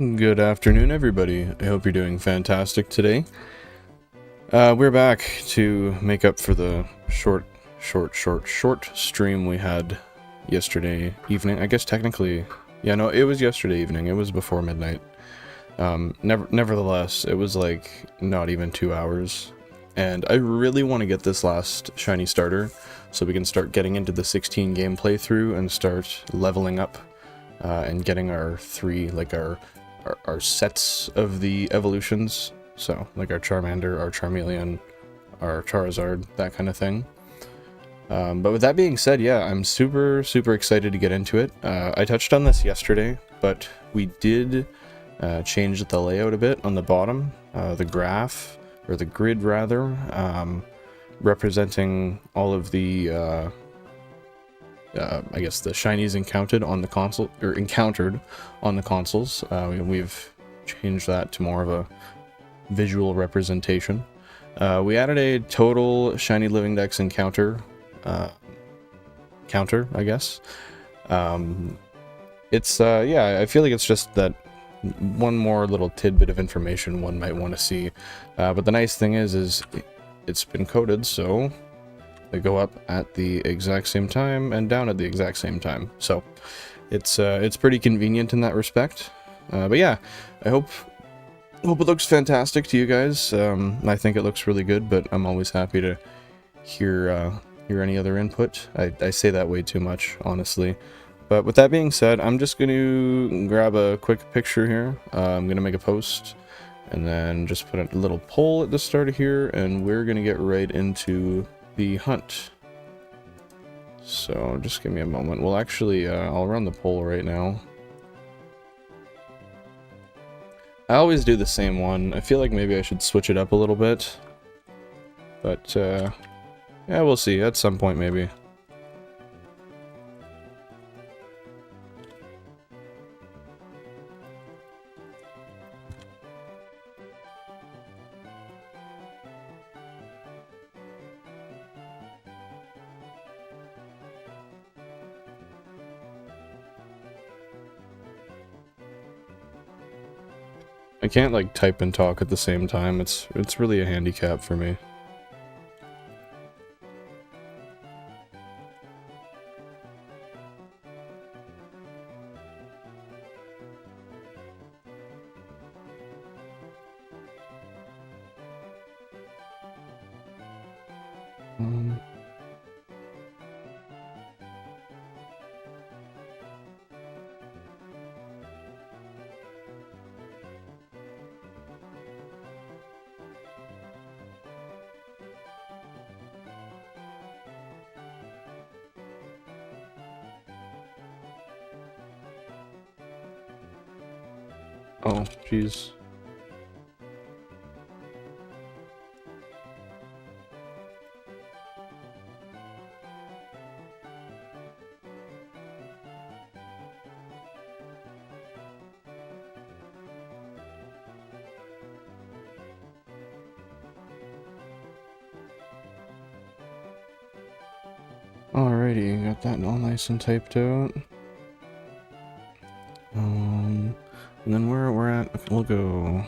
Good afternoon, everybody. I hope you're doing fantastic today. We're back to make up for the short stream we had yesterday evening. I guess technically, yeah, no, it was yesterday evening. It was before midnight. Nevertheless, it was like not even 2 hours. And I really want to get this last shiny starter so we can start getting into the 16 game playthrough and start leveling up and getting our our sets of the evolutions. So like our Charmander, our Charmeleon, our Charizard, that kind of thing. But with that being said, yeah, I'm super excited to get into it. I touched on this yesterday, but we did change the layout a bit on the bottom, the graph, or the grid rather, representing all of the I guess the shinies encountered on the console, or encountered on the consoles. We've changed that to more of a visual representation. We added a total Shiny Living Dex encounter counter, I guess. It's yeah, I feel like it's just that one more little tidbit of information one might want to see. But the nice thing is it's been coded, so they go up at the exact same time and down at the exact same time. So it's pretty convenient in that respect. But yeah, I hope it looks fantastic to you guys. I think it looks really good, but I'm always happy to hear any other input. I say that way too much, honestly. But with that being said, I'm just going to grab a quick picture here. I'm going to make a post and then just put a little poll at the start of here, and we're going to get right into the hunt. So just give me a moment. Well, actually, I'll run the poll right now. I always do the same one. I feel like maybe I should switch it up a little bit. But, yeah, we'll see. At some point, maybe. I can't like type and talk at the same time. It's really a handicap for me. Oh, jeez. Alrighty, got that all nice and typed out. And then where we're at, okay, we'll go.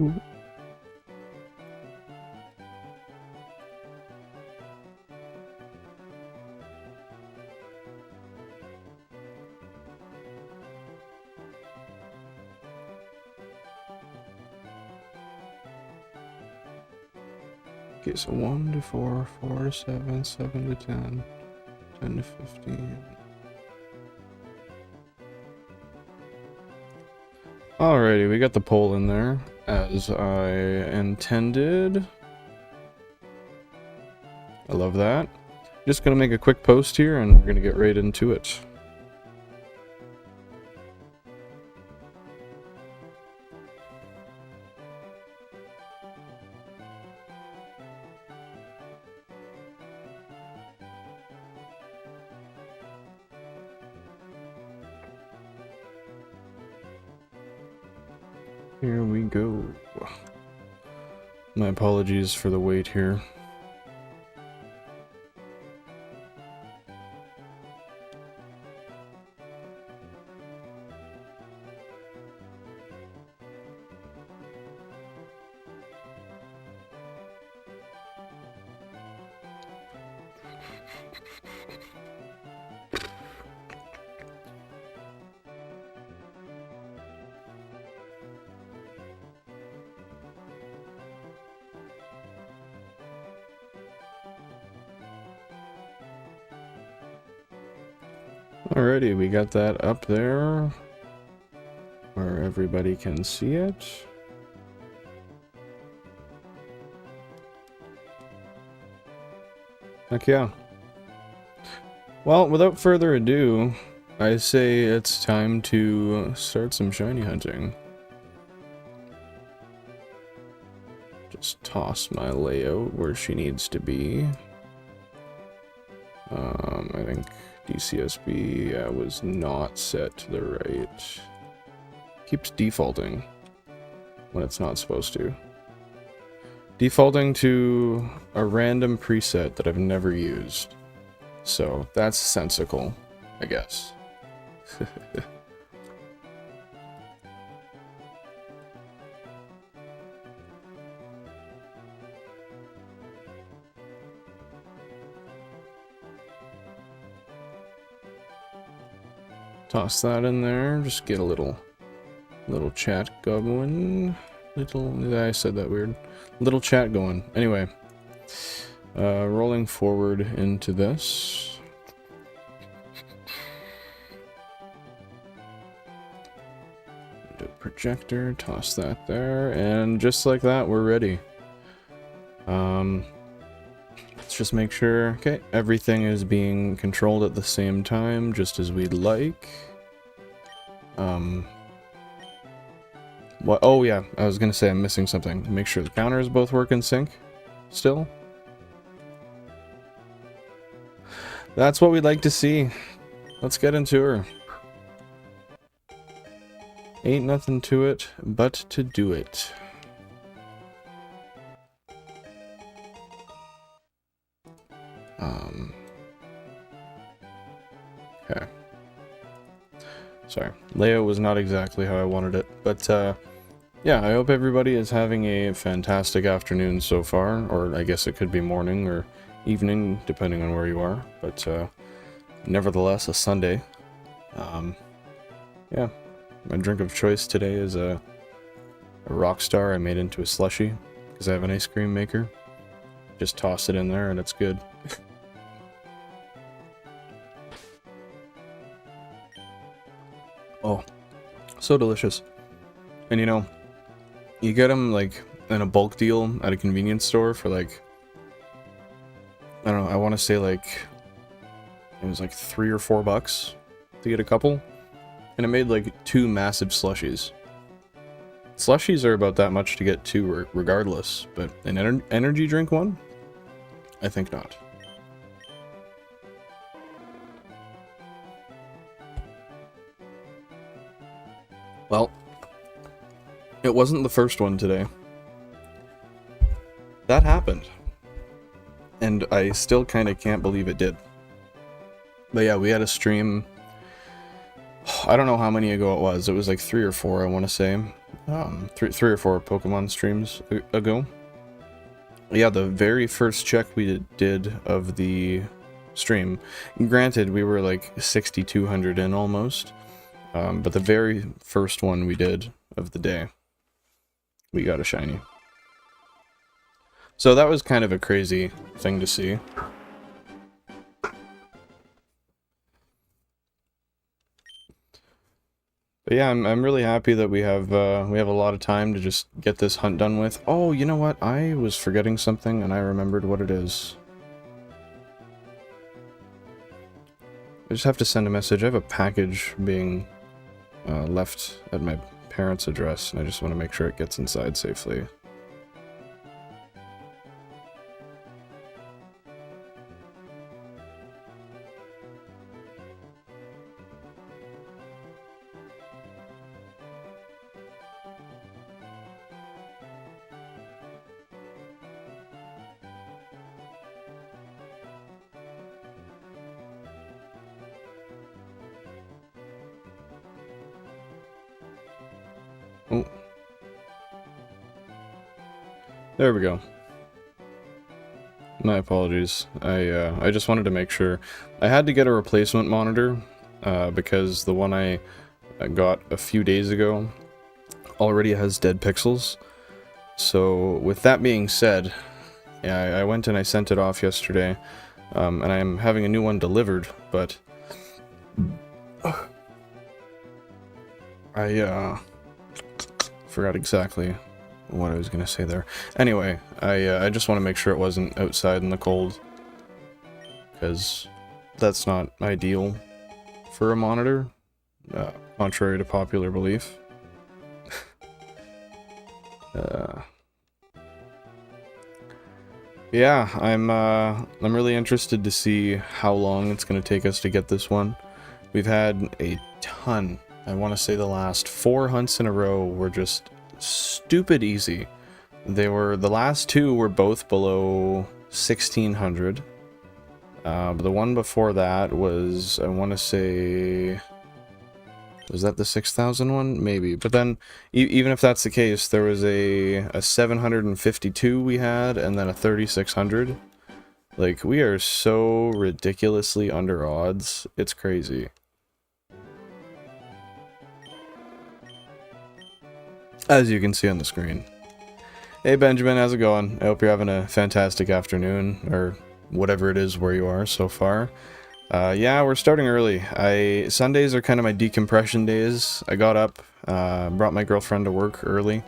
Ooh. Okay, so 1 to 4, 4 to 7, 7 to 10, 10 to 15. Alrighty, we got the poll in there, as I intended. I love that. Just gonna make a quick post here, and we're gonna get right into it. Here we go. My apologies for the wait here. Alrighty, we got that up there where everybody can see it. Heck yeah. Well, without further ado, I say it's time to start some shiny hunting. Just toss my layout where she needs to be. I think DCSB was not set to the right. Keeps defaulting when it's not supposed to. Defaulting to a random preset that I've never used. So that's sensical, I guess. Toss that in there, just get a little chat going. I said that weird. Little chat going. Anyway, rolling forward into this. Do projector, toss that there, and just like that, we're ready. Let's just make sure, okay, everything is being controlled at the same time, just as we'd like. What? Oh yeah, I was gonna say I'm missing something. Make sure the counters both work in sync still. That's what we'd like to see. Let's get into her. Ain't nothing to it but to do it. Okay. Sorry, layout was not exactly how I wanted it, but yeah, I hope everybody is having a fantastic afternoon so far, or I guess it could be morning or evening, depending on where you are, but nevertheless, a Sunday. Yeah, my drink of choice today is a Rockstar I made into a slushie, because I have an ice cream maker. Just toss it in there and it's good. Oh, so delicious. And you know, you get them like in a bulk deal at a convenience store for like, I don't know, I want to say like, it was like $3 or $4 to get a couple. And it made like 2 massive slushies. Slushies are about that much to get 2 regardless, but an energy drink one? I think not. Well, it wasn't the first one today. That happened. And I still kind of can't believe it did. But yeah, we had a stream. I don't know how many ago it was. It was like 3 or 4, I want to say. 3 or 4 Pokemon streams ago. Yeah, the very first check we did of the stream. Granted, we were like 6,200 in almost. But the very first one we did of the day, we got a shiny. So that was kind of a crazy thing to see. But yeah, I'm really happy that we have a lot of time to just get this hunt done with. Oh, you know what? I was forgetting something and I remembered what it is. I just have to send a message. I have a package being left at my parents' address, and I just want to make sure it gets inside safely. Oh. There we go. My apologies. I just wanted to make sure. I had to get a replacement monitor, because the one I got a few days ago already has dead pixels. So, with that being said, yeah, I went and I sent it off yesterday, and I'm having a new one delivered, but I forgot exactly what I was gonna say there. Anyway, I just want to make sure it wasn't outside in the cold, because that's not ideal for a monitor, contrary to popular belief. Yeah, I'm really interested to see how long it's gonna take us to get this one. We've had a ton. I want to say the last 4 hunts in a row were just stupid easy. The last 2 were both below 1600. But the one before that was, I want to say, was that the 6000 one? Maybe. But then, even if that's the case, there was a 752 we had, and then a 3600. Like, we are so ridiculously under odds. It's crazy. As you can see on the screen. Hey Benjamin, how's it going? I hope you're having a fantastic afternoon, or whatever it is where you are so far. Yeah, we're starting early. Sundays are kind of my decompression days. I got up, brought my girlfriend to work early.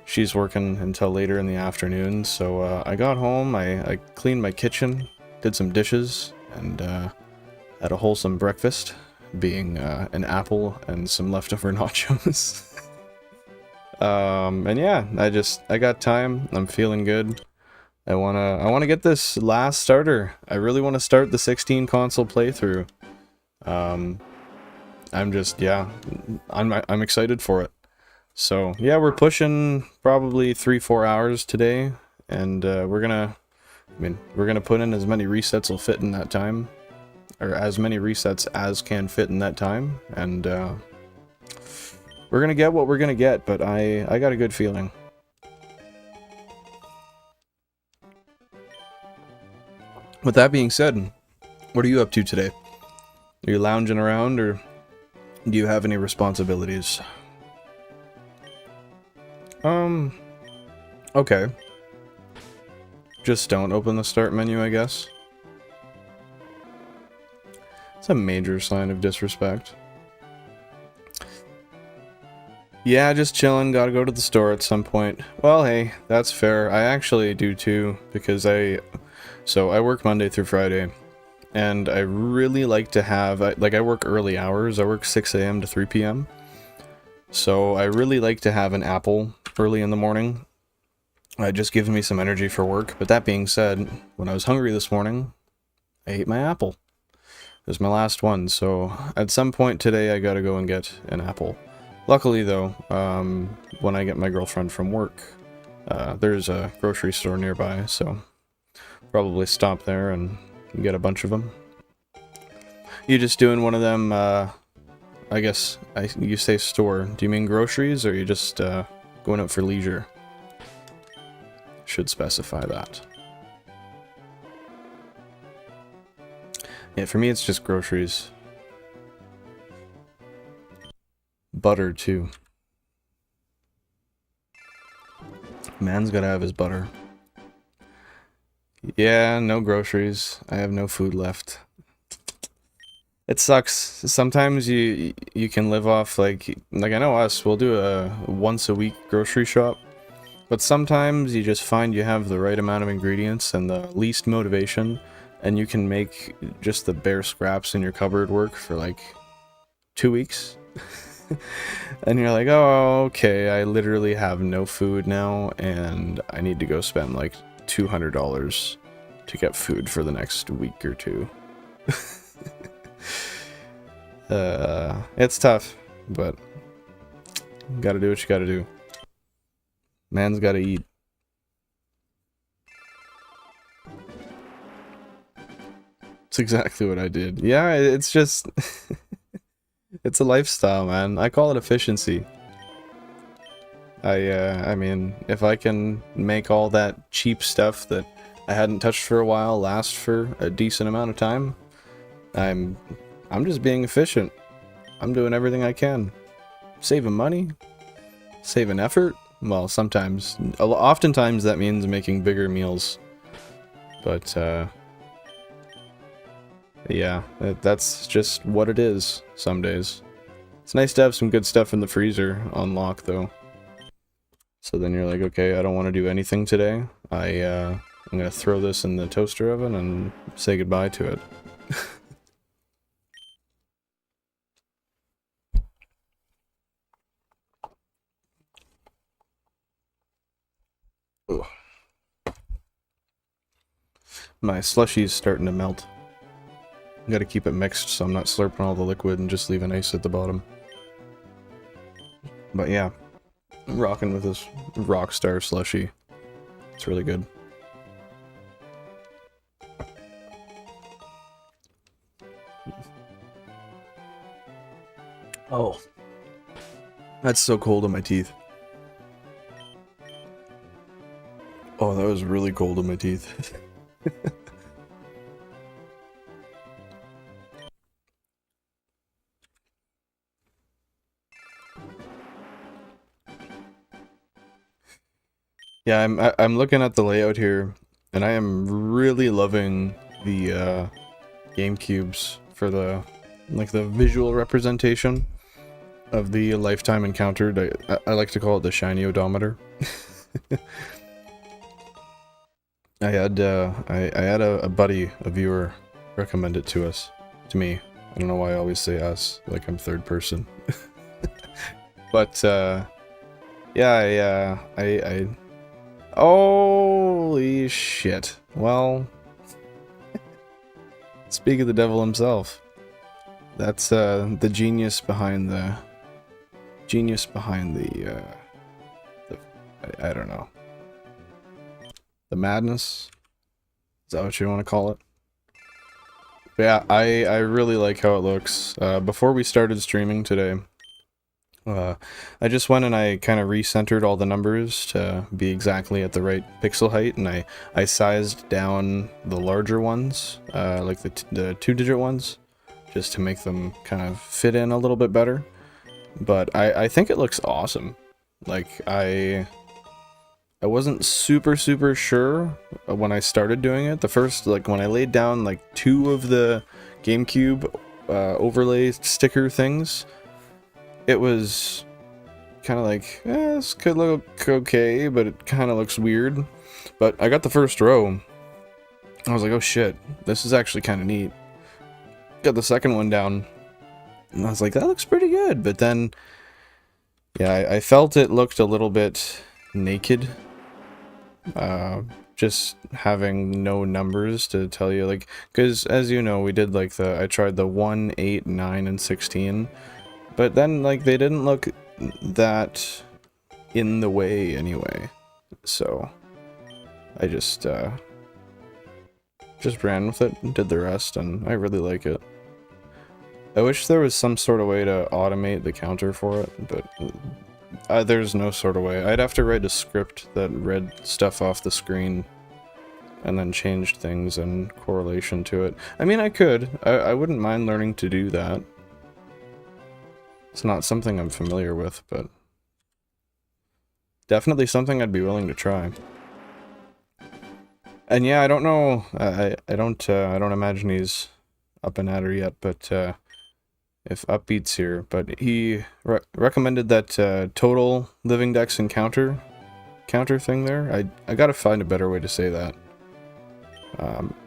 She's working until later in the afternoon, so I got home, I cleaned my kitchen, did some dishes, and had a wholesome breakfast, being an apple and some leftover nachos. And yeah, I got time. I'm feeling good. I wanna get this last starter. I really want to start the 16 console playthrough. I'm excited for it. So yeah, we're pushing probably 3-4 hours today, and we're gonna put in as many resets will fit in that time, or as many resets as can fit in that time, and we're gonna get what we're gonna get, but I got a good feeling. With that being said, what are you up to today? Are you lounging around, or do you have any responsibilities? Okay. Just don't open the start menu, I guess. It's a major sign of disrespect. Yeah, just chilling, gotta go to the store at some point. Well, hey, that's fair. I actually do too, because I work Monday through Friday, and I really like to have, I work early hours. I work 6 AM to 3 PM. So I really like to have an apple early in the morning. It just gives me some energy for work. But that being said, when I was hungry this morning, I ate my apple. It was my last one, so at some point today I gotta go and get an apple. Luckily though, when I get my girlfriend from work, there's a grocery store nearby, so probably stop there and get a bunch of them. You just doing one of them, I guess, you say store. Do you mean groceries, or are you just going out for leisure? Should specify that. Yeah, for me it's just groceries. Butter, too. Man's gotta have his butter. Yeah, no groceries. I have no food left. It sucks. Sometimes you can live off like I know us, we'll do a once a week grocery shop. But sometimes you just find you have the right amount of ingredients and the least motivation, and you can make just the bare scraps in your cupboard work for like 2 weeks. And you're like, oh, okay, I literally have no food now, and I need to go spend like $200 to get food for the next week or two. It's tough, but you gotta do what you gotta do. Man's gotta eat. It's exactly what I did. Yeah, it's just... it's a lifestyle, man. I call it efficiency. I mean, if I can make all that cheap stuff that I hadn't touched for a while last for a decent amount of time, I'm just being efficient. I'm doing everything I can. Saving money, saving effort. Well, sometimes, oftentimes that means making bigger meals. But, yeah, that's just what it is some days. It's nice to have some good stuff in the freezer on lock, though. So then you're like, okay, I don't want to do anything today. I'm gonna throw this in the toaster oven and say goodbye to it. Ugh. My slushie's starting to melt. Gotta keep it mixed so I'm not slurping all the liquid and just leaving ice at the bottom. But yeah, I'm rocking with this Rockstar slushie. It's really good. Oh. That's so cold on my teeth. Oh, that was really cold on my teeth. Yeah, I'm looking at the layout here, and I am really loving the Gamecubes for the the visual representation of the lifetime encountered. I like to call it the shiny odometer. I had a buddy, a viewer, recommend it to me. I don't know why I always say us, like I'm third person. But yeah, I holy shit. Well, speak of the devil himself. That's the genius behind the I don't know. The madness? Is that what you want to call it? But yeah, I really like how it looks. Before we started streaming today, I just went and I kind of recentered all the numbers to be exactly at the right pixel height, and I sized down the larger ones, like the 2-digit ones, just to make them kind of fit in a little bit better. But I think it looks awesome. Like, I wasn't super sure when I started doing it. The first, like, when I laid down, like, 2 of the GameCube overlay sticker things, it was kind of like, this could look okay, but it kind of looks weird. But I got the first row. I was like, oh shit, this is actually kind of neat. Got the second one down, and I was like, that looks pretty good. But then, yeah, I felt it looked a little bit naked. Just having no numbers to tell you, like, because as you know, we did like I tried the 1, 8, 9, and 16. But then, like, they didn't look that in the way anyway. So I just ran with it and did the rest, and I really like it. I wish there was some sort of way to automate the counter for it, but there's no sort of way. I'd have to write a script that read stuff off the screen and then changed things in correlation to it. I mean, I could. I wouldn't mind learning to do that. It's not something I'm familiar with, but definitely something I'd be willing to try. And yeah, I don't know. I don't imagine he's up and at her yet, but if 𝐬𝐡𝐢𝐧𝐲 here, but he recommended that total living dex encounter thing there. I gotta find a better way to say that.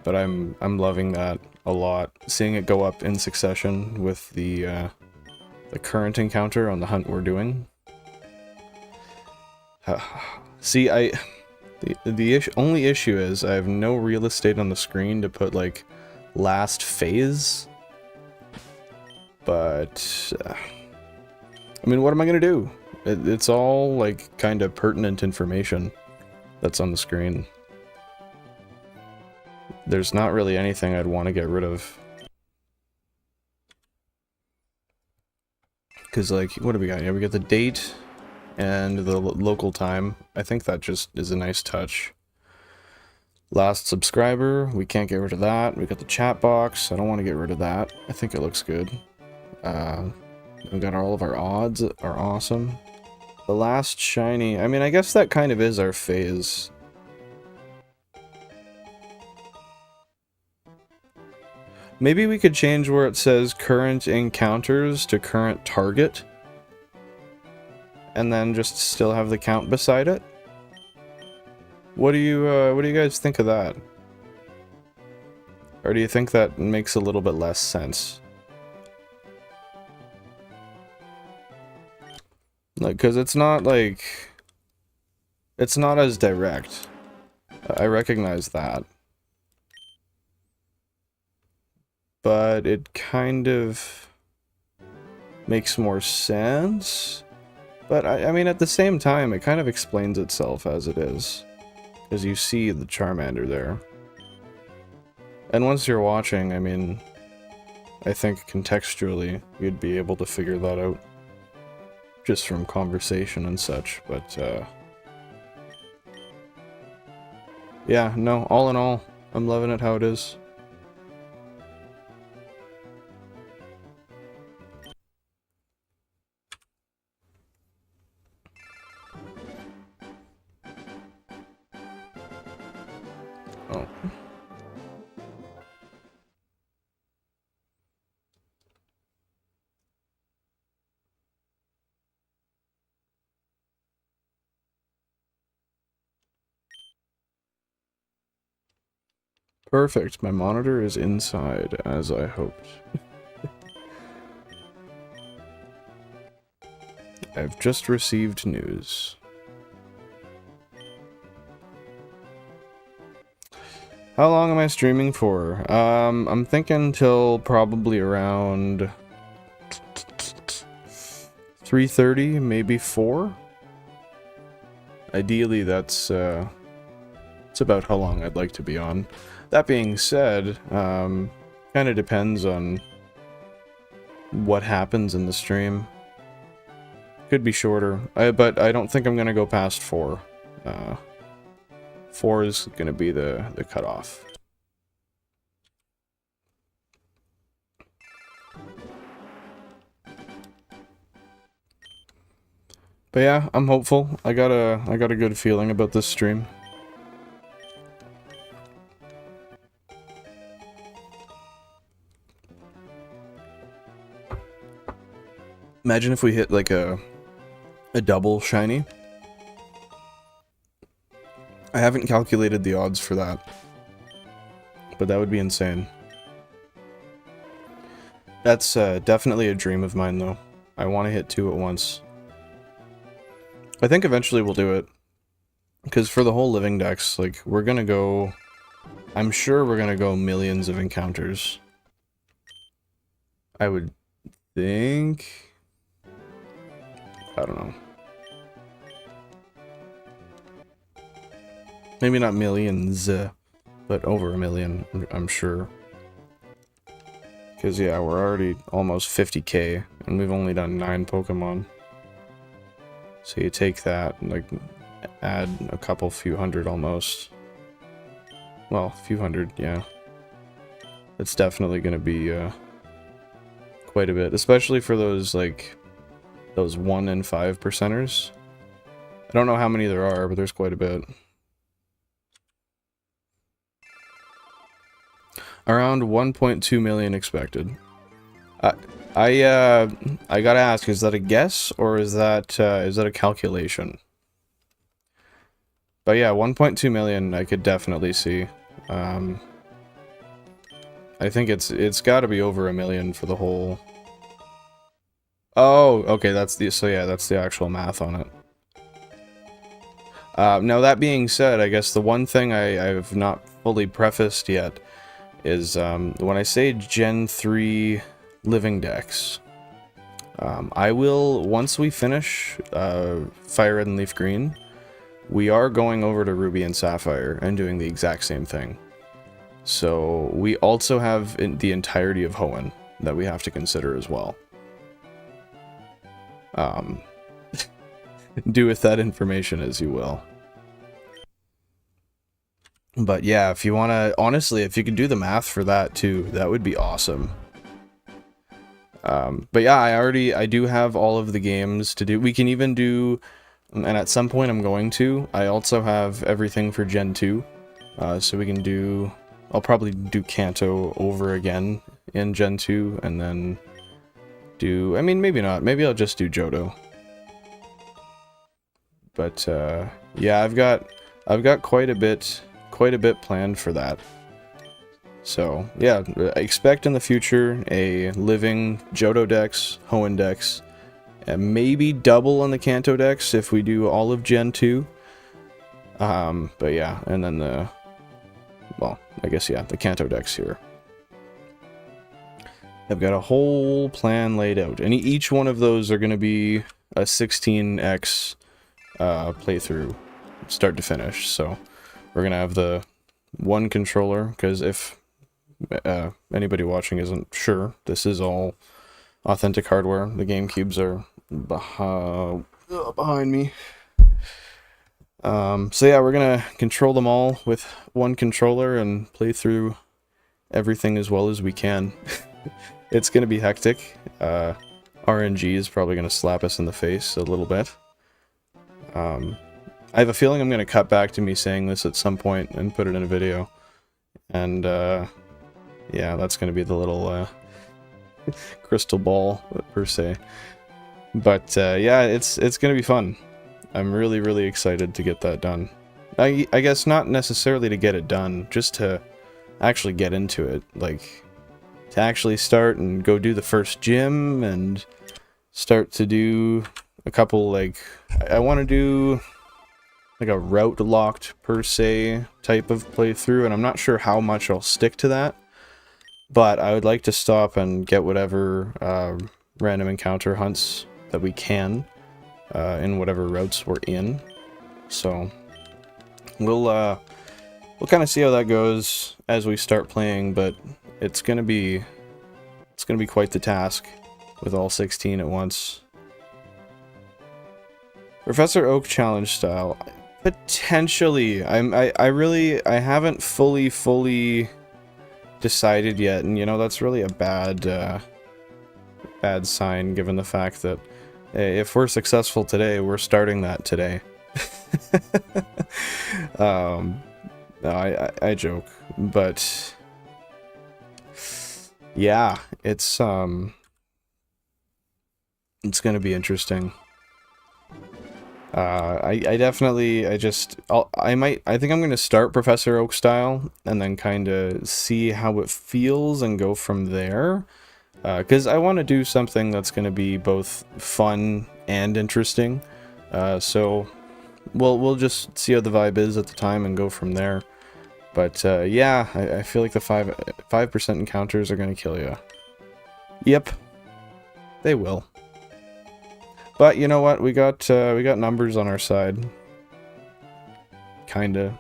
But I'm loving that a lot. Seeing it go up in succession with the current encounter on the hunt we're doing. See, the only issue is I have no real estate on the screen to put like last phase. But I mean, what am I gonna do? It's all like kind of pertinent information that's on the screen. There's not really anything I'd want to get rid of. Because, like, what do we got? Yeah, we got the date and the local time. I think that just is a nice touch. Last subscriber, we can't get rid of that. We got the chat box. I don't want to get rid of that. I think it looks good. We got all of our odds are awesome. The last shiny, I mean, I guess that kind of is our phase. Maybe we could change where it says current encounters to current target. And then just still have the count beside it. What do you guys think of that? Or do you think that makes a little bit less sense? Like, because it's not like... It's not as direct. I recognize that. But it kind of makes more sense. But I mean, at the same time, it kind of explains itself as it is. Because you see the Charmander there. And once you're watching, I mean, I think contextually, you'd be able to figure that out. Just from conversation and such, but, yeah, no, all in all, I'm loving it how it is. Oh. Perfect, my monitor is inside, as I hoped. I've just received news. How long am I streaming for? I'm thinking till probably around 3:30, maybe 4. Ideally, that's about how long I'd like to be on. That being said, kind of depends on what happens in the stream. Could be shorter, but I don't think I'm gonna go past 4. 4 is gonna be the cutoff. But yeah, I'm hopeful. I got a good feeling about this stream. Imagine if we hit like a double shiny. I haven't calculated the odds for that, but that would be insane. That's definitely a dream of mine, though. I want to hit 2 at once. I think eventually we'll do it, because for the whole living dex, like, we're gonna go... I'm sure we're gonna go millions of encounters. I would think... I don't know. Maybe not millions, but over a million, I'm sure. Because, yeah, we're already almost 50k, and we've only done 9 Pokemon. So you take that, and, like, add a few hundred almost. Well, a few hundred, yeah. It's definitely going to be, quite a bit. Especially for those, like, those 1 in 5 percenters. I don't know how many there are, but there's quite a bit. Around 1.2 million expected. Uh, I gotta ask, is that a guess or is that a calculation? But yeah, 1.2 million I could definitely see. I think it's got to be over 1 million for the whole. Oh, okay, that's the actual math on it. Now that being said, I guess the one thing I've not fully prefaced yet is when I say Gen 3 Living Dex, I will, once we finish Firered and Leafgreen, we are going over to Ruby and Sapphire and doing the exact same thing. So we also have the entirety of Hoenn that we have to consider as well. Do with that information as you will. But yeah, if you want to, honestly, if you could do the math for that too, that would be awesome. But yeah, I do have all of the games to do. We can even do, and at some point I'm going to, I also have everything for Gen 2. So we can do, I'll probably do Kanto over again in Gen 2, and then do, I mean, maybe not, maybe I'll just do Johto. But yeah, I've got quite a bit planned for that. So yeah, expect in the future a living Johto Dex, Hoenn Dex, and maybe double on the Kanto Dex if we do all of Gen 2. But yeah, and then well, I guess yeah, the Kanto Dex here. I've got a whole plan laid out, and each one of those are going to be a 16x playthrough, start to finish. So we're going to have the one controller, because if anybody watching isn't sure, this is all authentic hardware. The Gamecubes are behind me. So yeah, we're gonna control them all with one controller and play through everything as well as we can. It's gonna be hectic. RNG is probably gonna slap us in the face a little bit. I have a feeling I'm gonna cut back to me saying this at some point and put it in a video. And yeah, that's gonna be the little crystal ball per se. But yeah, it's gonna be fun. I'm really excited to get that done. I guess not necessarily to get it done, just to actually get into it. Like, to actually start and go do the first gym and start to do a couple, like, I want to do like a route locked per se type of playthrough, and I'm not sure how much I'll stick to that, but I would like to stop and get whatever random encounter hunts that we can in whatever routes we're in. So we'll kind of see how that goes as we start playing, but it's gonna be quite the task with all 16 at once. Professor Oak challenge style, potentially. I haven't fully decided yet, and you know, that's really a bad sign given the fact that if we're successful today, we're starting that today. No, I joke, but yeah, it's gonna be interesting. I think I'm gonna start Professor Oak style and then kind of see how it feels and go from there. Because I want to do something that's going to be both fun and interesting. So we'll just see how the vibe is at the time and go from there. But yeah, I feel like the 5% encounters are going to kill you. Yep, they will. But you know what? We got numbers on our side. Kinda.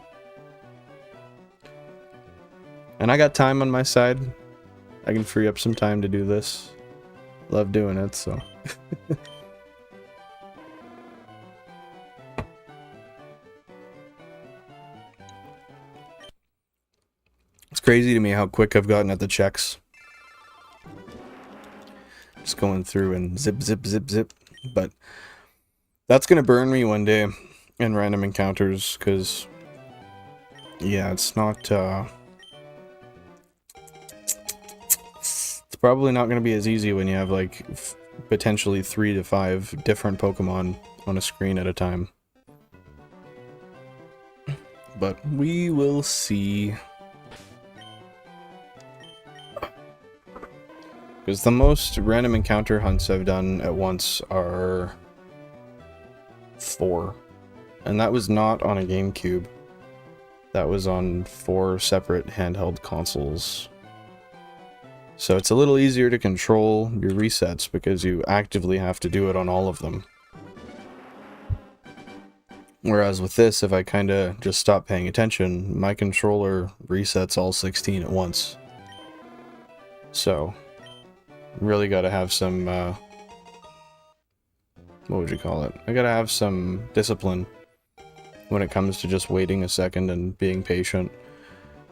And I got time on my side. I can free up some time to do this. Love doing it, so. It's crazy to me how quick I've gotten at the checks. Just going through and zip. But that's gonna burn me one day in random encounters, because yeah, it's not probably not going to be as easy when you have like potentially 3 to 5 different Pokemon on a screen at a time. But we will see. Because the most random encounter hunts I've done at once are 4. And that was not on a GameCube. That was on 4 separate handheld consoles. So it's a little easier to control your resets because you actively have to do it on all of them. Whereas with this, if I kind of just stop paying attention, my controller resets all 16 at once. So, really gotta have some, what would you call it? I gotta have some discipline when it comes to just waiting a second and being patient.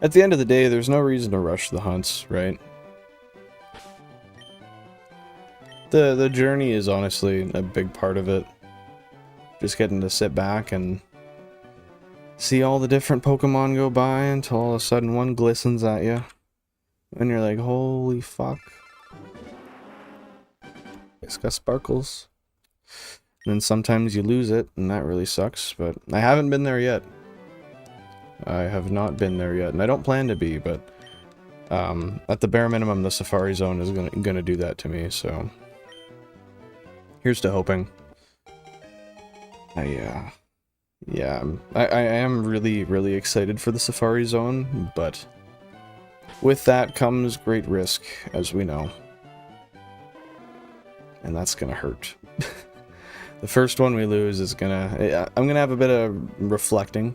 At the end of the day, there's no reason to rush the hunts, right? The journey is honestly a big part of it. Just getting to sit back and see all the different Pokemon go by until all of a sudden one glistens at you. And you're like, holy fuck. It's got sparkles. And then sometimes you lose it, and that really sucks, but I haven't been there yet. I have not been there yet, and I don't plan to be, but at the bare minimum, the Safari Zone is gonna do that to me, so here's to hoping. I am really excited for the Safari Zone, but with that comes great risk, as we know. And that's gonna hurt. The first one we lose is gonna... I'm gonna have a bit of reflecting.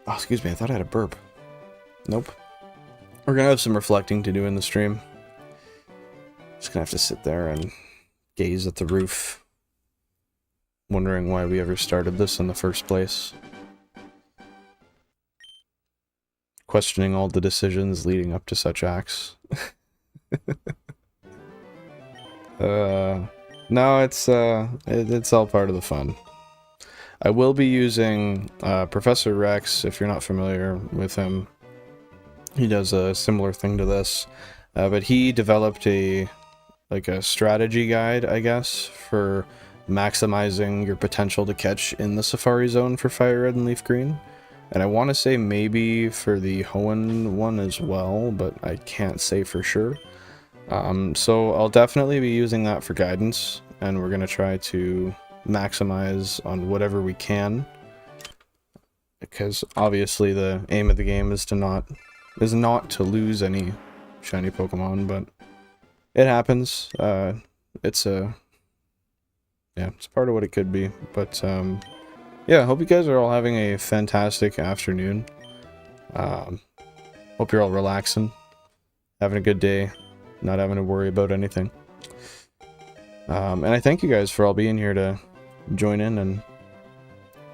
Oh, excuse me, I thought I had a burp. Nope. We're gonna have some reflecting to do in the stream. Just gonna have to sit there and gaze at the roof, wondering why we ever started this in the first place. Questioning all the decisions leading up to such acts. No, it's all part of the fun. I will be using Professor Rex, if you're not familiar with him. He does a similar thing to this, but he developed a strategy guide, I guess, for maximizing your potential to catch in the Safari Zone for Firered and Leafgreen. And I want to say maybe for the Hoenn one as well, but I can't say for sure. So I'll definitely be using that for guidance, and we're going to try to maximize on whatever we can. Because obviously the aim of the game is not to lose any shiny Pokemon, but it happens. It's part of what it could be. But yeah, I hope you guys are all having a fantastic afternoon. Hope you're all relaxing, having a good day, not having to worry about anything. And I thank you guys for all being here to join in and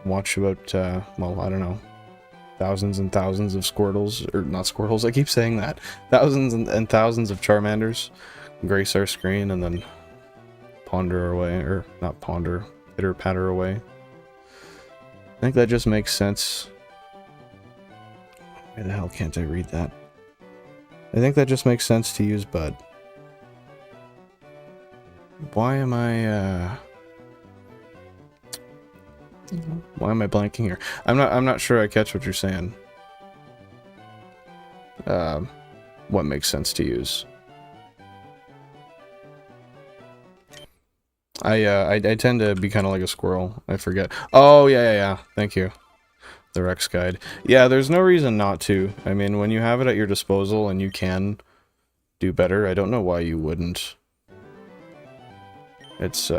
watch about, well, I don't know, thousands and thousands of Squirtles, or not Squirtles, I keep saying that, thousands and thousands of Charmanders grace our screen and then ponder away, or not ponder, pitter patter away. I think that just makes sense. Why the hell can't I read that? I think that just makes sense to use Bud. Why am I blanking here? I'm not sure I catch what you're saying. What makes sense to use? I tend to be kind of like a squirrel. I forget. Oh, yeah. Thank you. The Rex guide. Yeah, there's no reason not to. I mean, when you have it at your disposal and you can do better, I don't know why you wouldn't. It's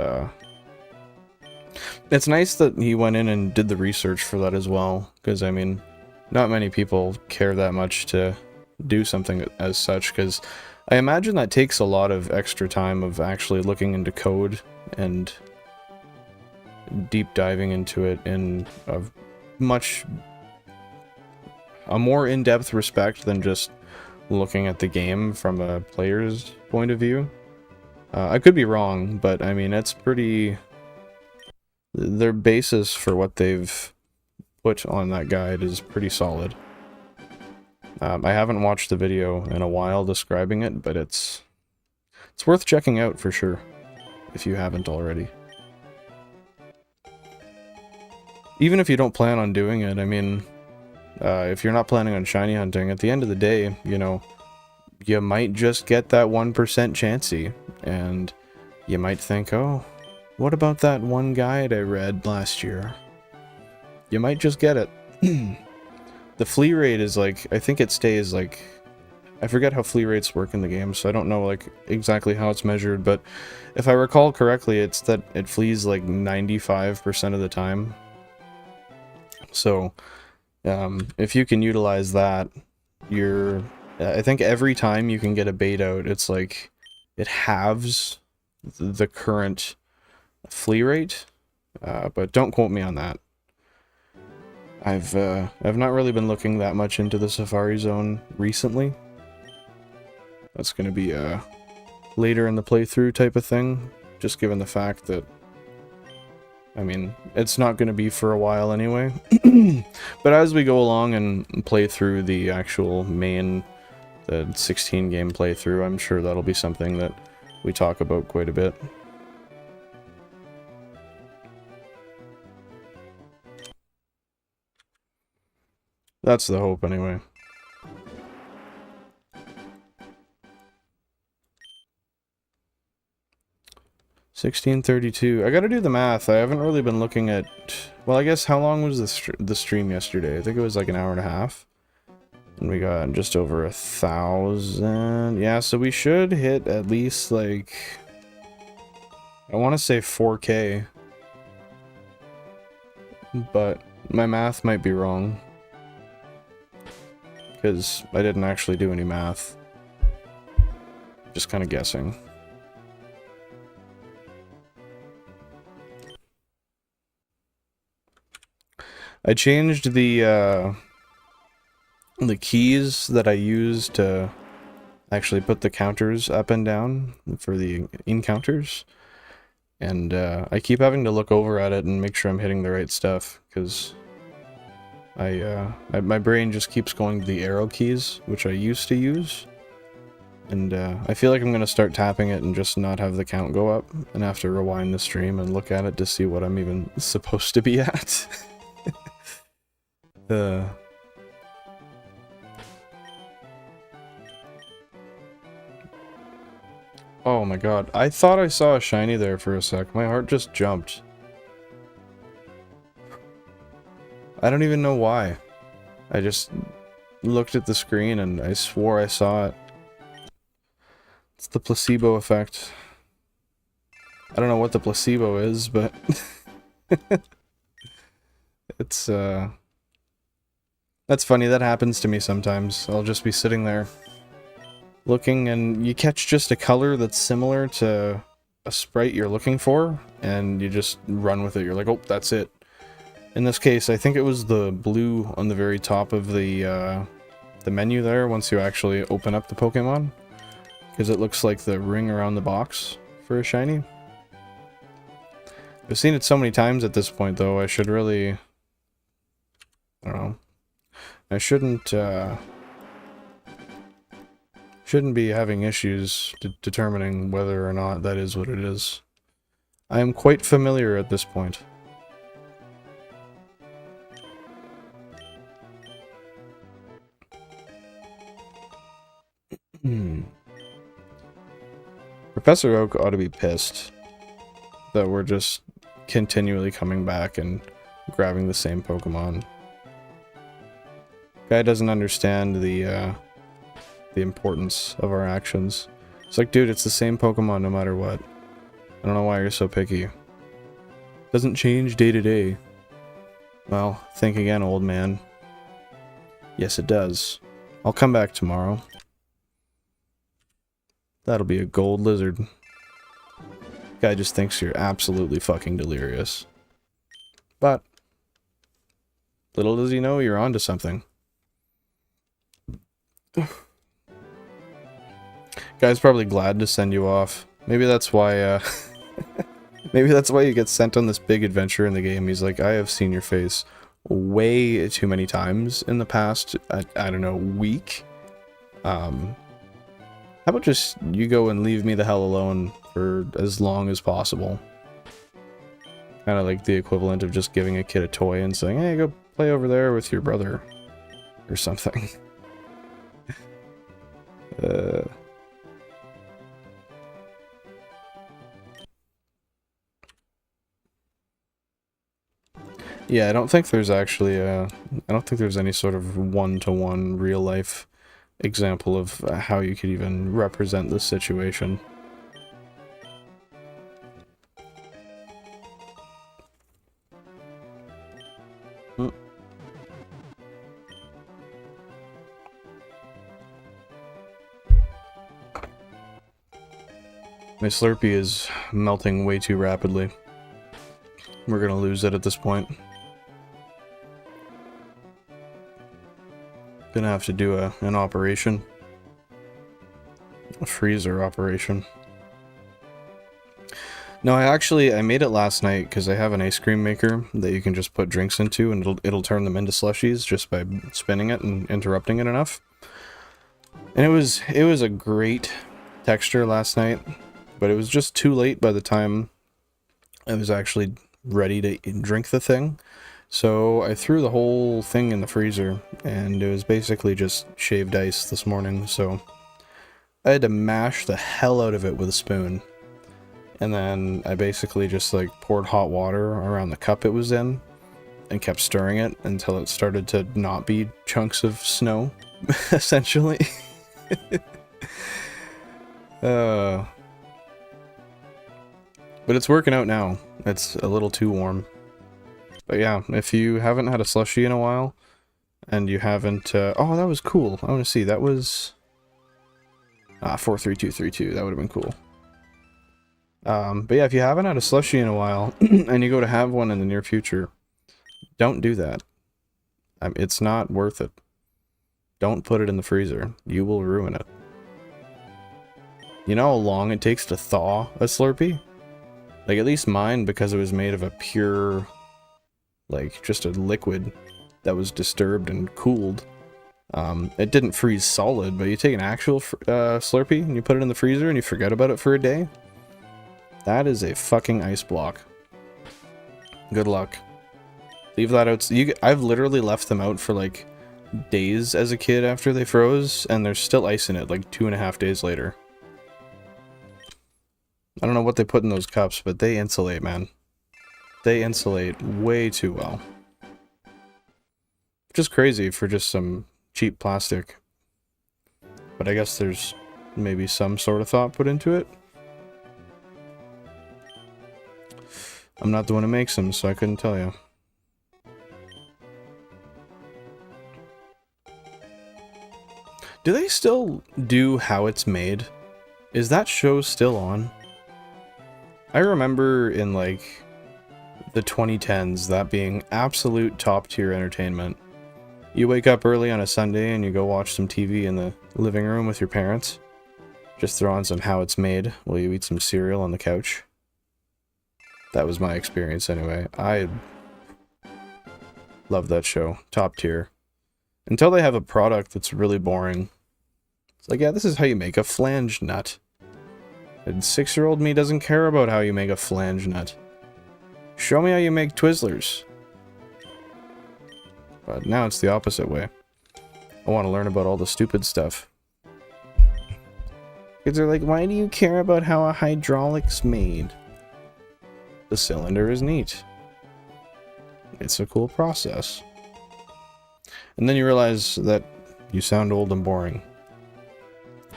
nice that he went in and did the research for that as well, because, I mean, not many people care that much to do something as such, because I imagine that takes a lot of extra time of actually looking into code and deep diving into it in a more in-depth respect than just looking at the game from a player's point of view. I could be wrong, but I mean, it's pretty... Their basis for what they've put on that guide is pretty solid. I haven't watched the video in a while describing it, but it's It's worth checking out for sure, if you haven't already. Even if you don't plan on doing it, I mean, if you're not planning on shiny hunting, at the end of the day, you know, you might just get that 1% chancey, and you might think, oh, what about that one guide I read last year? You might just get it. The flea rate is like, I think it stays like, I forget how flea rates work in the game, so I don't know like exactly how it's measured, but if I recall correctly, it's that it flees like 95% of the time. So, if you can utilize that, you're, I think every time you can get a bait out, it's like, it halves the current flea rate, but don't quote me on that. I've not really been looking that much into the Safari Zone recently. That's going to be a later in the playthrough type of thing, just given the fact that, I mean, it's not going to be for a while anyway. But as we go along and play through the actual main, the 16 game playthrough, I'm sure that'll be something that we talk about quite a bit. That's the hope, anyway. $16.32. I gotta do the math. I haven't really been looking at... Well, I guess how long was the stream yesterday? I think it was like an hour and a half. And we got just over 1,000. Yeah, so we should hit at least like... I want to say 4K. But my math might be wrong. Because I didn't actually do any math. Just kind of guessing. I changed the keys that I use to actually put the counters up and down for the encounters. And I keep having to look over at it and make sure I'm hitting the right stuff, because my brain just keeps going to the arrow keys, which I used to use. And I feel like I'm going to start tapping it and just not have the count go up, and have to rewind the stream and look at it to see what I'm even supposed to be at. Oh my god, I thought I saw a shiny there for a sec. My heart just jumped. I don't even know why. I just looked at the screen and I swore I saw it. It's the placebo effect. I don't know what the placebo is, but... it's, That's funny, that happens to me sometimes. I'll just be sitting there looking and you catch just a color that's similar to a sprite you're looking for, and you just run with it. You're like, oh, that's it. In this case, I think it was the blue on the very top of the menu there once you actually open up the Pokemon, because it looks like the ring around the box for a shiny. I've seen it so many times at this point, though, I should really... I don't know. I shouldn't be having issues determining whether or not that is what it is. I am quite familiar at this point. Professor Oak ought to be pissed that we're just continually coming back and grabbing the same Pokemon. Guy doesn't understand the importance of our actions. It's like, dude, it's the same Pokemon no matter what. I don't know why you're so picky. Doesn't change day to day. Well, think again, old man. Yes, it does. I'll come back tomorrow. That'll be a gold lizard. Guy just thinks you're absolutely fucking delirious. But little does he know you're onto something. Guy's probably glad to send you off. Maybe that's why, maybe that's why you get sent on this big adventure in the game. He's like, I have seen your face way too many times in the past, I don't know, week. How about just you go and leave me the hell alone for as long as possible? Kind of like the equivalent of just giving a kid a toy and saying, hey, go play over there with your brother. Or something. Yeah, I don't think there's actually I don't think there's any sort of one-to-one real-life example of how you could even represent this situation. My Slurpee is melting way too rapidly. We're gonna lose it at this point. Gonna have to do an operation. A freezer operation. No, I made it last night because I have an ice cream maker that you can just put drinks into and it'll turn them into slushies just by spinning it and interrupting it enough. And it was a great texture last night, but it was just too late by the time I was actually ready to drink the thing. So I threw the whole thing in the freezer, and it was basically just shaved ice this morning, so I had to mash the hell out of it with a spoon. And then I basically just like poured hot water around the cup it was in, and kept stirring it until it started to not be chunks of snow, essentially. But it's working out now. It's a little too warm. But yeah, if you haven't had a slushie in a while, and you haven't... oh, that was cool. I want to see. That was... 43232. That would have been cool. But yeah, if you haven't had a slushie in a while, and you go to have one in the near future, don't do that. It's not worth it. Don't put it in the freezer. You will ruin it. You know how long it takes to thaw a Slurpee? Like, at least mine, because it was made of a pure, like, just a liquid that was disturbed and cooled. It didn't freeze solid, but you take an actual Slurpee and you put it in the freezer and you forget about it for a day. That is a fucking ice block. Good luck. Leave that out. I've literally left them out for, like, days as a kid after they froze, and there's still ice in it, like, 2.5 days later. I don't know what they put in those cups, but they insulate, man. They insulate way too well. Which is crazy for just some cheap plastic. But I guess there's maybe some sort of thought put into it. I'm not the one who makes them, so I couldn't tell you. Do they still do How It's Made? Is that show still on? I remember in, like, the 2010s, that being absolute top-tier entertainment. You wake up early on a Sunday and you go watch some TV in the living room with your parents. Just throw on some How It's Made while you eat some cereal on the couch. That was my experience anyway. I love that show. Top tier. Until they have a product that's really boring. It's like, yeah, this is how you make a flange nut. And 6-year-old me doesn't care about how you make a flange nut. Show me how you make Twizzlers. But now it's the opposite way. I want to learn about all the stupid stuff. Kids are like, why do you care about how a hydraulic's made? The cylinder is neat. It's a cool process. And then you realize that you sound old and boring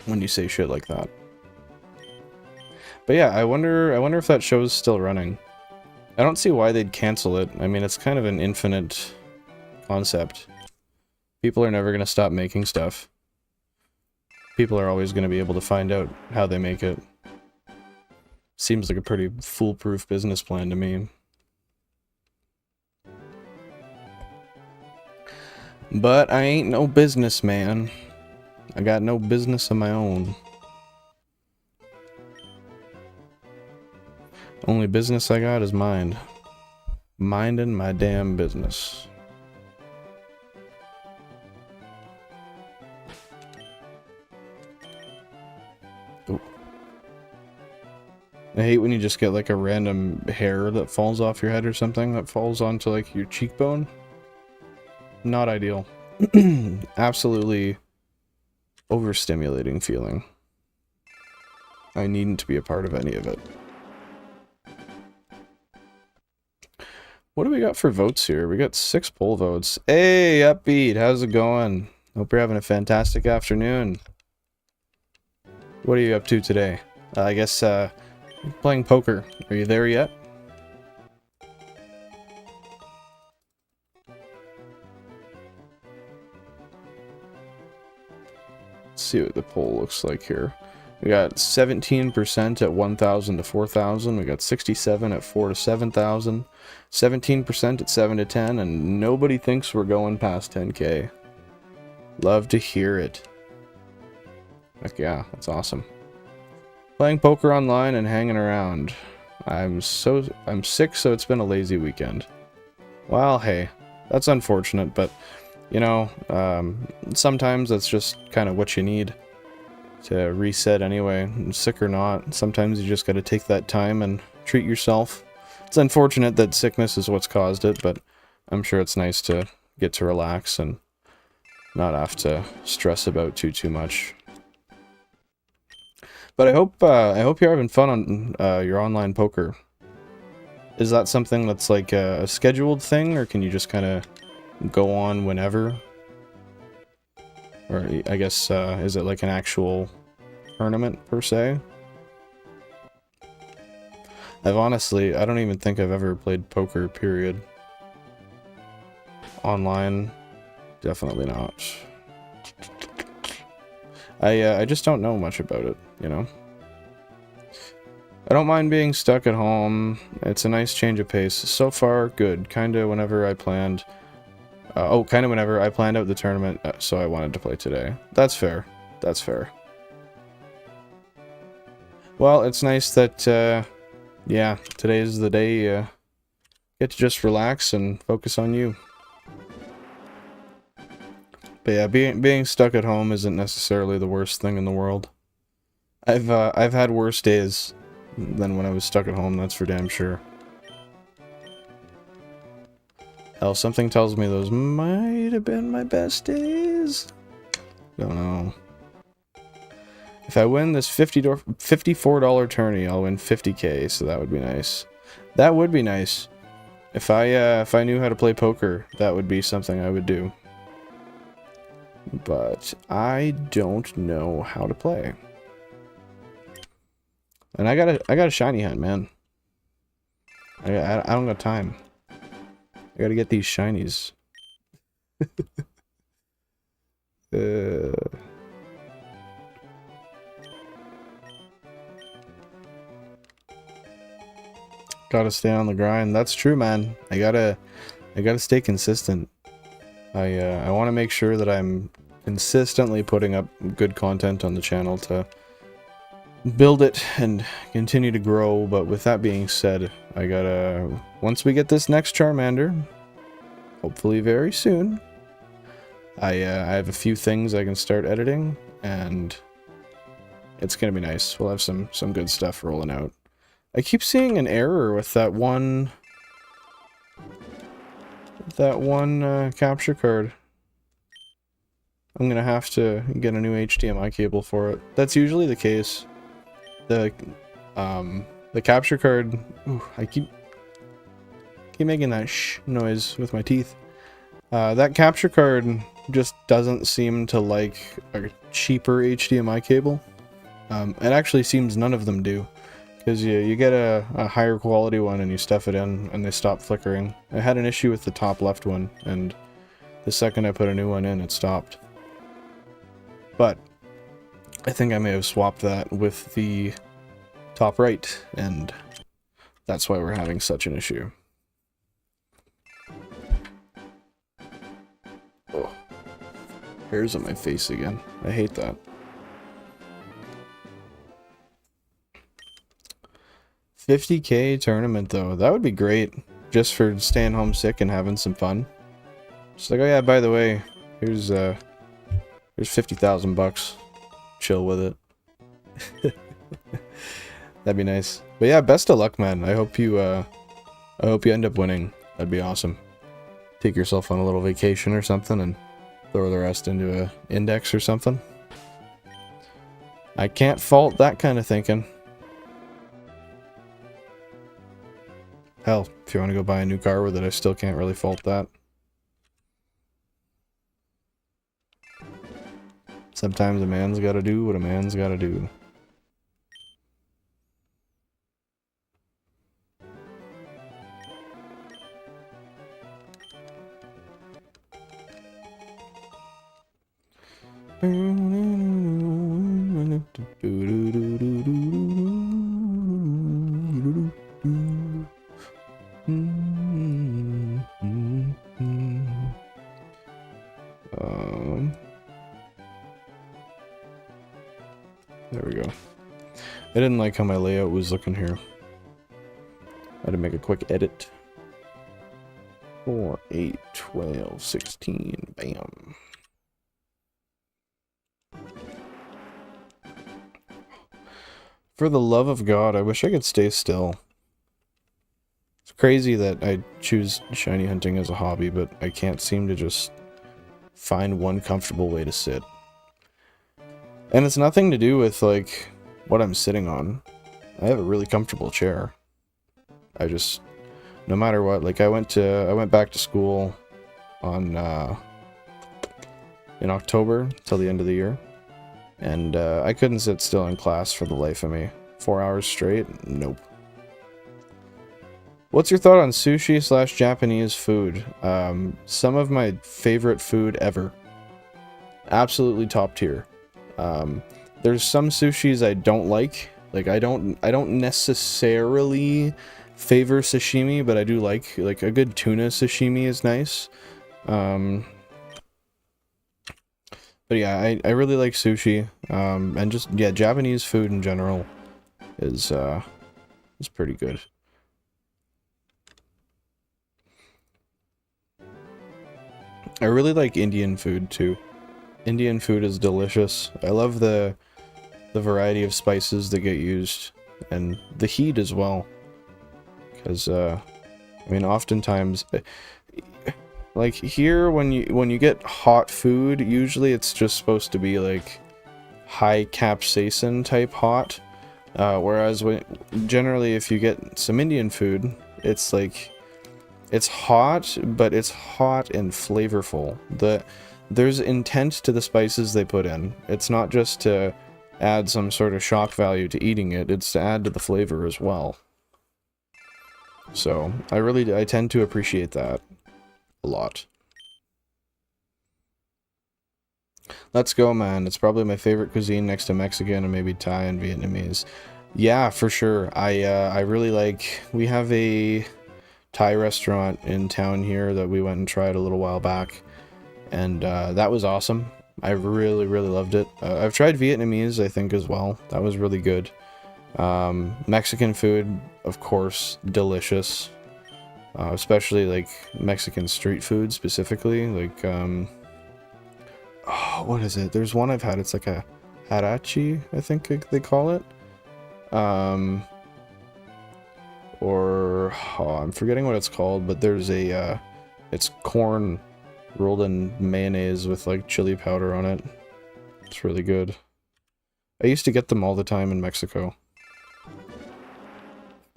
when you say shit like that. But yeah, I wonder if that show's still running. I don't see why they'd cancel it. I mean, it's kind of an infinite concept. People are never going to stop making stuff. People are always going to be able to find out how they make it. Seems like a pretty foolproof business plan to me. But I ain't no businessman. I got no business of my own. Only business I got is mind. Minding my damn business. Ooh. I hate when you just get like a random hair that falls off your head or something that falls onto like your cheekbone. Not ideal. Absolutely overstimulating feeling. I needn't to be a part of any of it. What do we got for votes here? We got 6 poll votes. Hey, Upbeat, how's it going? Hope you're having a fantastic afternoon. What are you up to today? I guess, playing poker. Are you there yet? Let's see what the poll looks like here. We got 17% at 1,000 to 4,000. We got 67 at 4 to 7,000. 17% at 7 to 10, and nobody thinks we're going past 10K. Love to hear it. Heck yeah, that's awesome. Playing poker online and hanging around. I'm sick, so it's been a lazy weekend. Well, hey, that's unfortunate, but you know, sometimes that's just kind of what you need to reset anyway. Sick or not, sometimes you just got to take that time and treat yourself. It's unfortunate that sickness is what's caused it, but I'm sure it's nice to get to relax and not have to stress about too much. But I hope you're having fun on your online poker. Is that something that's like a scheduled thing, or can you just kind of go on whenever? Or I guess is it like an actual tournament per se? I don't even think I've ever played poker, period. Online, definitely not. I just don't know much about it, you know? I don't mind being stuck at home. It's a nice change of pace. So far, good. Kinda whenever I planned... kinda whenever I planned out the tournament, so I wanted to play today. That's fair. That's fair. Well, it's nice that, yeah, today is the day you get to just relax and focus on you. But yeah, being stuck at home isn't necessarily the worst thing in the world. I've had worse days than when I was stuck at home, that's for damn sure. Hell, something tells me those might have been my best days. Don't know. If I win this $54 tourney, I'll win 50K, so that would be nice. That would be nice. If I knew how to play poker, that would be something I would do. But I don't know how to play. And I got a shiny hunt, man. I don't got time. I gotta get these shinies. Gotta stay on the grind. That's true, man. I gotta stay consistent. I want to make sure that I'm consistently putting up good content on the channel to build it and continue to grow. But with that being said, I gotta, once we get this next Charmander, hopefully very soon, I have a few things I can start editing, and it's gonna be nice. We'll have some good stuff rolling out. I keep seeing an error with that one capture card. I'm gonna have to get a new HDMI cable for it. That's usually the case. The capture card. Ooh, I keep making that shh noise with my teeth. That capture card just doesn't seem to like a cheaper HDMI cable. It actually seems none of them do. Because you get a higher quality one and you stuff it in and they stop flickering. I had an issue with the top left one, and the second I put a new one in, it stopped. But I think I may have swapped that with the top right, and that's why we're having such an issue. Oh, hairs on my face again. I hate that. 50K tournament though, that would be great. Just for staying home sick and having some fun. Just like, oh yeah, by the way, here's 50,000 bucks. Chill with it. That'd be nice. But yeah, best of luck, man. I hope you end up winning. That'd be awesome. Take yourself on a little vacation or something and throw the rest into a index or something. I can't fault that kind of thinking. Hell, if you want to go buy a new car with it, I still can't really fault that. Sometimes a man's gotta do what a man's gotta do. There we go. I didn't like how my layout was looking here. I had to make a quick edit. 4, 8, 12, 16, bam. For the love of God, I wish I could stay still. It's crazy that I choose shiny hunting as a hobby, but I can't seem to just find one comfortable way to sit. And it's nothing to do with, like, what I'm sitting on. I have a really comfortable chair. I just, no matter what, like, I went back to school on, in October till the end of the year. And, I couldn't sit still in class for the life of me. 4 hours straight? Nope. What's your thought on sushi / Japanese food? Some of my favorite food ever. Absolutely top tier. There's some sushis I don't like. Like, I don't necessarily favor sashimi, but I do like a good tuna sashimi is nice. But yeah, I really like sushi. And just, yeah, Japanese food in general is pretty good. I really like Indian food too. Indian food is delicious. I love the variety of spices that get used and the heat as well. Because I mean, oftentimes, like here when you get hot food, usually it's just supposed to be like high capsaicin type hot. Whereas generally if you get some Indian food, it's like it's hot, but it's hot and flavorful. There's intent to the spices they put in. It's not just to add some sort of shock value to eating it, it's to add to the flavor as well. So, I tend to appreciate that a lot. Let's go, man. It's probably my favorite cuisine next to Mexican and maybe Thai and Vietnamese. Yeah, for sure. I really like... We have a Thai restaurant in town here that we went and tried a little while back. And that was awesome. I really, really loved it. I've tried Vietnamese, I think, as well. That was really good. Mexican food, of course, delicious. Especially, like, Mexican street food, specifically. Like, oh, what is it? There's one I've had. It's like a harachi, I think they call it. Or, oh, I'm forgetting what it's called, but there's a, it's corn rolled in mayonnaise with like chili powder on it. It's really good. I used to get them all the time in Mexico.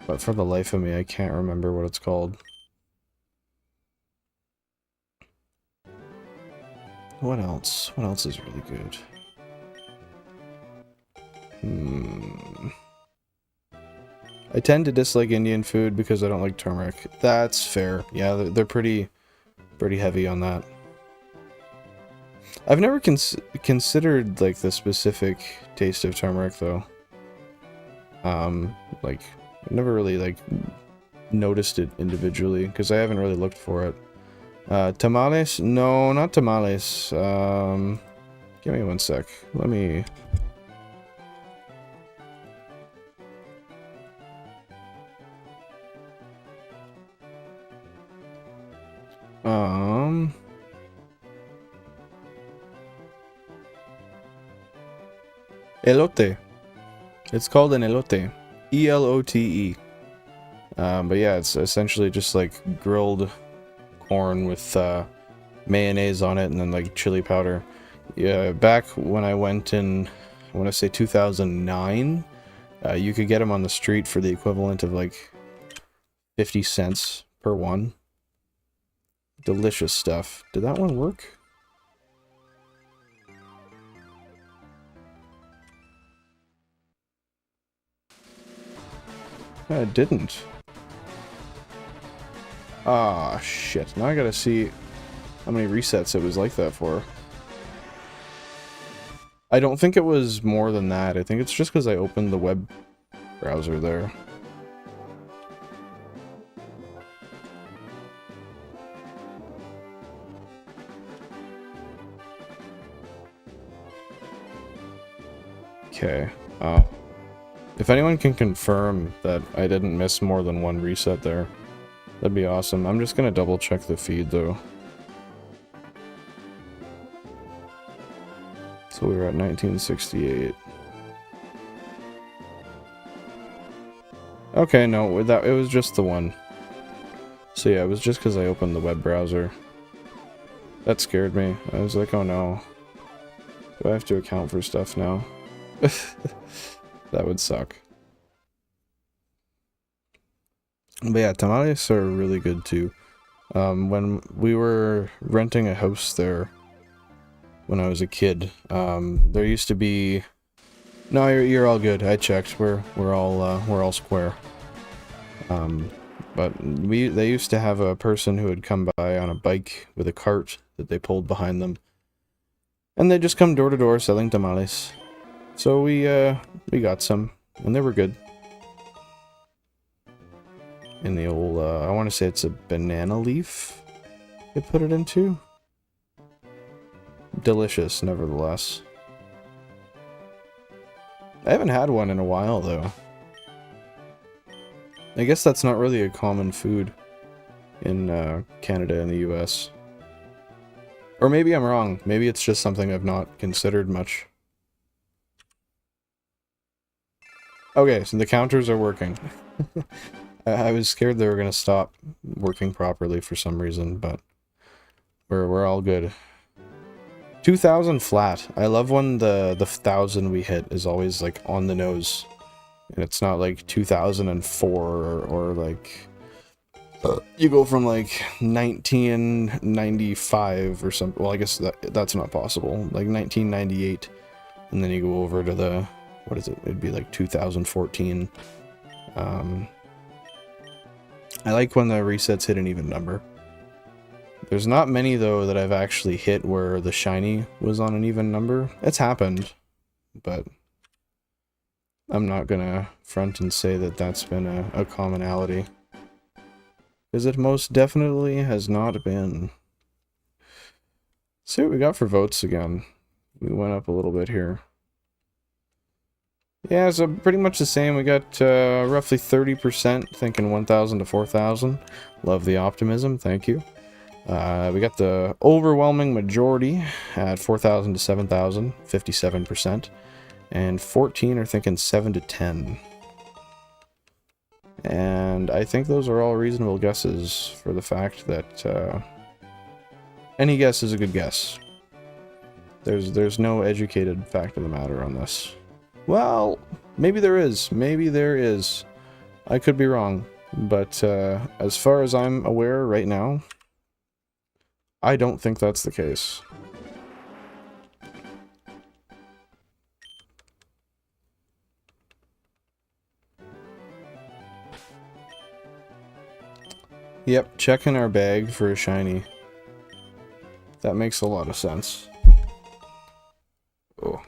But for the life of me, I can't remember what it's called. What else? What else is really good? I tend to dislike Indian food because I don't like turmeric. That's fair. Yeah, they're pretty heavy on that. I've never considered, like, the specific taste of turmeric, though. Like, I've never really, like, noticed it individually, because I haven't really looked for it. Tamales? No, not tamales. Give me one sec. Let me... Elote. It's called an elote. E-L-O-T-E. But yeah, it's essentially just like grilled corn with mayonnaise on it and then like chili powder. Yeah, back when I went in, I want to say 2009, you could get them on the street for the equivalent of like 50 cents per one. Delicious stuff. Did that one work? It didn't. Ah, shit. Now I gotta see how many resets it was like that for. I don't think it was more than that. I think it's just because I opened the web browser there. Okay. If anyone can confirm that I didn't miss more than one reset there, that'd be awesome. I'm just gonna double check the feed though. So we were at 1968. Okay, no, it was just the one. So yeah, it was just because I opened the web browser. That scared me. I was like, oh no. Do I have to account for stuff now? That would suck. But yeah, tamales are really good too. When we were renting a house there when I was a kid, there used to be... No, you're all good. I checked. We're all square. But they used to have a person who would come by on a bike with a cart that they pulled behind them, and they just come door to door selling tamales. So we got some, and they were good. In the old, I want to say it's a banana leaf they put it into. Delicious, nevertheless. I haven't had one in a while, though. I guess that's not really a common food in Canada and the US. Or maybe I'm wrong. Maybe it's just something I've not considered much. Okay, so the counters are working. I was scared they were going to stop working properly for some reason, but we're all good. 2,000 flat. I love when the 1,000 we hit is always like on the nose. And it's not like 2004 or like... you go from like 1995 or something. Well, I guess that's not possible. Like 1998. And then you go over to the... What is it? It'd be like 2014. I like when the resets hit an even number. There's not many, though, that I've actually hit where the shiny was on an even number. It's happened, but I'm not gonna front and say that that's been a commonality. Because it most definitely has not been. Let's see what we got for votes again. We went up a little bit here. Yeah, so pretty much the same. We got roughly 30% thinking 1,000 to 4,000. Love the optimism, thank you. We got the overwhelming majority at 4,000 to 7,000, 57%. And 14 are thinking 7 to 10. And I think those are all reasonable guesses for the fact that any guess is a good guess. There's no educated fact of the matter on this. Well, maybe there is. Maybe there is. I could be wrong. But as far as I'm aware right now, I don't think that's the case. Yep, checking our bag for a shiny. That makes a lot of sense. Oh.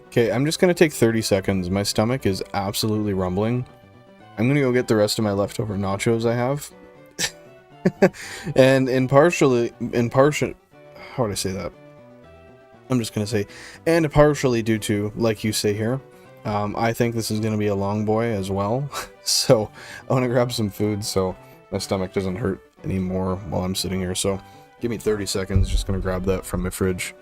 Okay, I'm just gonna take 30 seconds. My stomach is absolutely rumbling. I'm gonna go get the rest of my leftover nachos I have. And how would I say that? I'm just going to say, and partially due to, like you say here, I think this is going to be a long boy as well. So I want to grab some food so my stomach doesn't hurt anymore while I'm sitting here. So give me 30 seconds, just going to grab that from my fridge.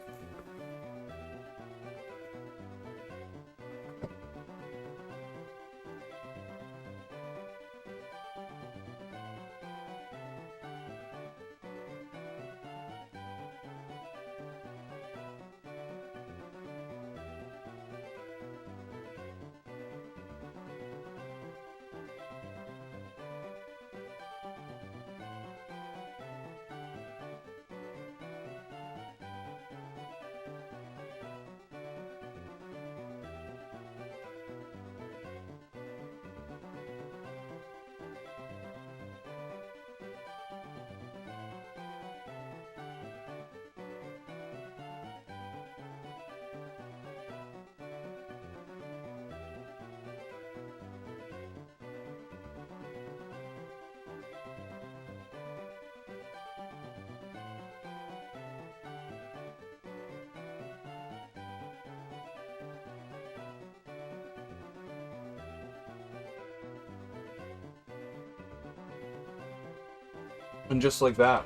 And just like that,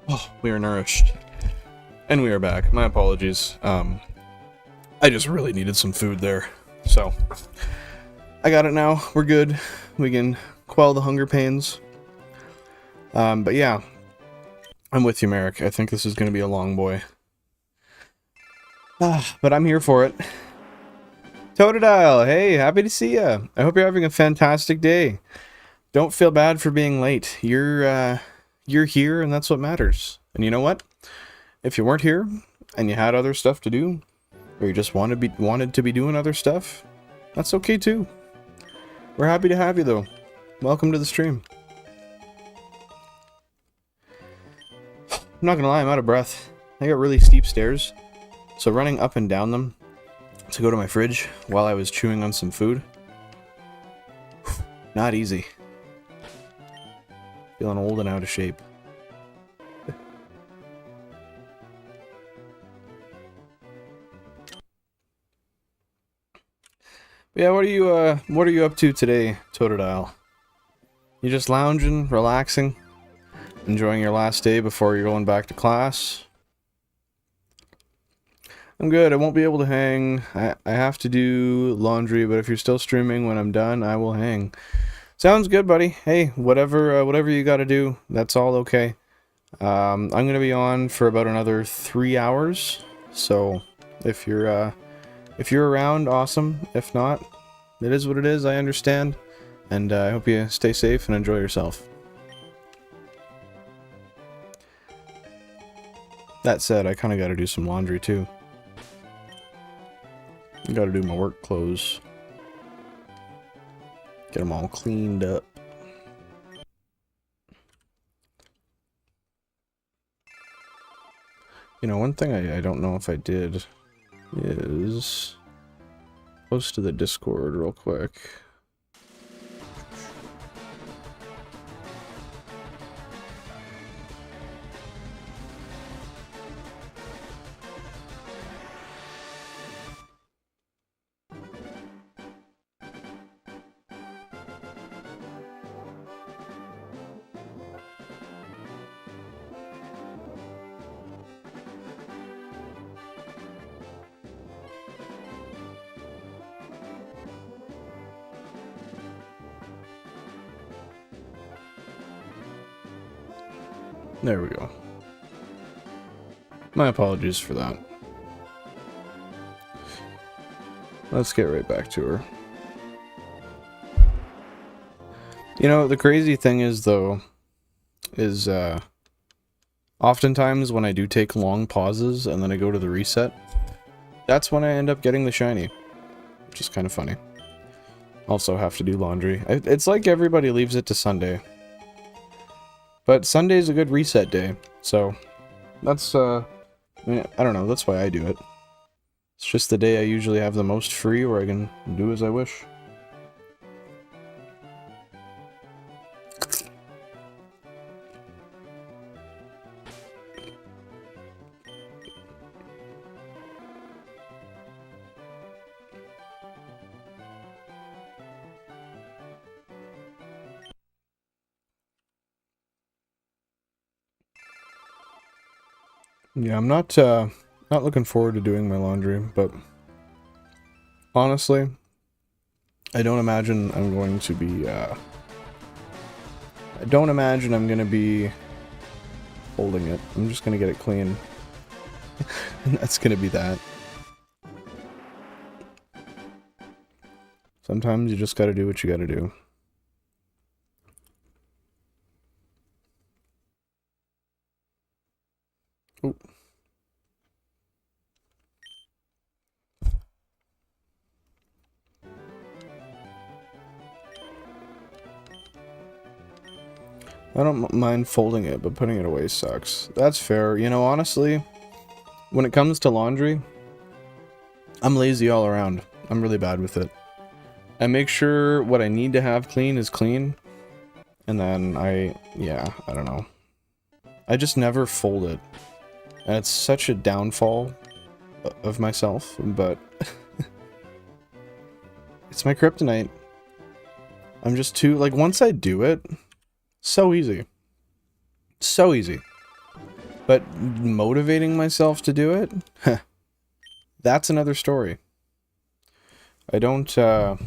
oh, we are nourished. And we are back. My apologies. I just really needed some food there. So, I got it now. We're good. We can quell the hunger pains. But yeah, I'm with you, Merrick. I think this is going to be a long boy. But I'm here for it. 𝐬𝐡𝐢𝐧𝐲, hey, happy to see ya. I hope you're having a fantastic day. Don't feel bad for being late. You're here, and that's what matters. And you know what? If you weren't here, and you had other stuff to do, or you just wanted to be doing other stuff, that's okay too. We're happy to have you, though. Welcome to the stream. I'm not gonna lie, I'm out of breath. I got really steep stairs, so running up and down them to go to my fridge while I was chewing on some food, not easy. Feeling old and out of shape. Yeah, what are you up to today, 𝐬𝐡𝐢𝐧𝐲? You just lounging, relaxing, enjoying your last day before you're going back to class? I'm good. I won't be able to hang. I have to do laundry, but if you're still streaming when I'm done, I will hang. Sounds good, buddy. Hey, whatever you got to do, that's all okay. I'm gonna be on for about another 3 hours, so if you're around, awesome. If not, it is what it is. I understand, and I hope you stay safe and enjoy yourself. That said, I kind of got to do some laundry too. I got to do my work clothes. Get them all cleaned up. You know, one thing I don't know if I did is post to the Discord real quick. There we go. My apologies for that. Let's get right back to her. You know, the crazy thing is, though, is oftentimes when I do take long pauses and then I go to the reset, that's when I end up getting the shiny, which is kind of funny. Also have to do laundry. It's like everybody leaves it to Sunday. But Sunday's a good reset day, so that's, I mean, I don't know, that's why I do it. It's just the day I usually have the most free where I can do as I wish. Yeah, I'm not looking forward to doing my laundry, but honestly, I don't imagine I'm going to be, I don't imagine I'm going to be holding it. I'm just going to get it clean. And that's going to be that. Sometimes you just got to do what you got to do. Ooh. I don't mind folding it, but putting it away sucks. That's fair. You know, honestly, when it comes to laundry, I'm lazy all around. I'm really bad with it. I make sure what I need to have clean is clean. And then I don't know. I just never fold it. And it's such a downfall of myself, but it's my kryptonite. I'm just too, like, once I do it, so easy. So easy. But motivating myself to do it? That's another story. I don't know.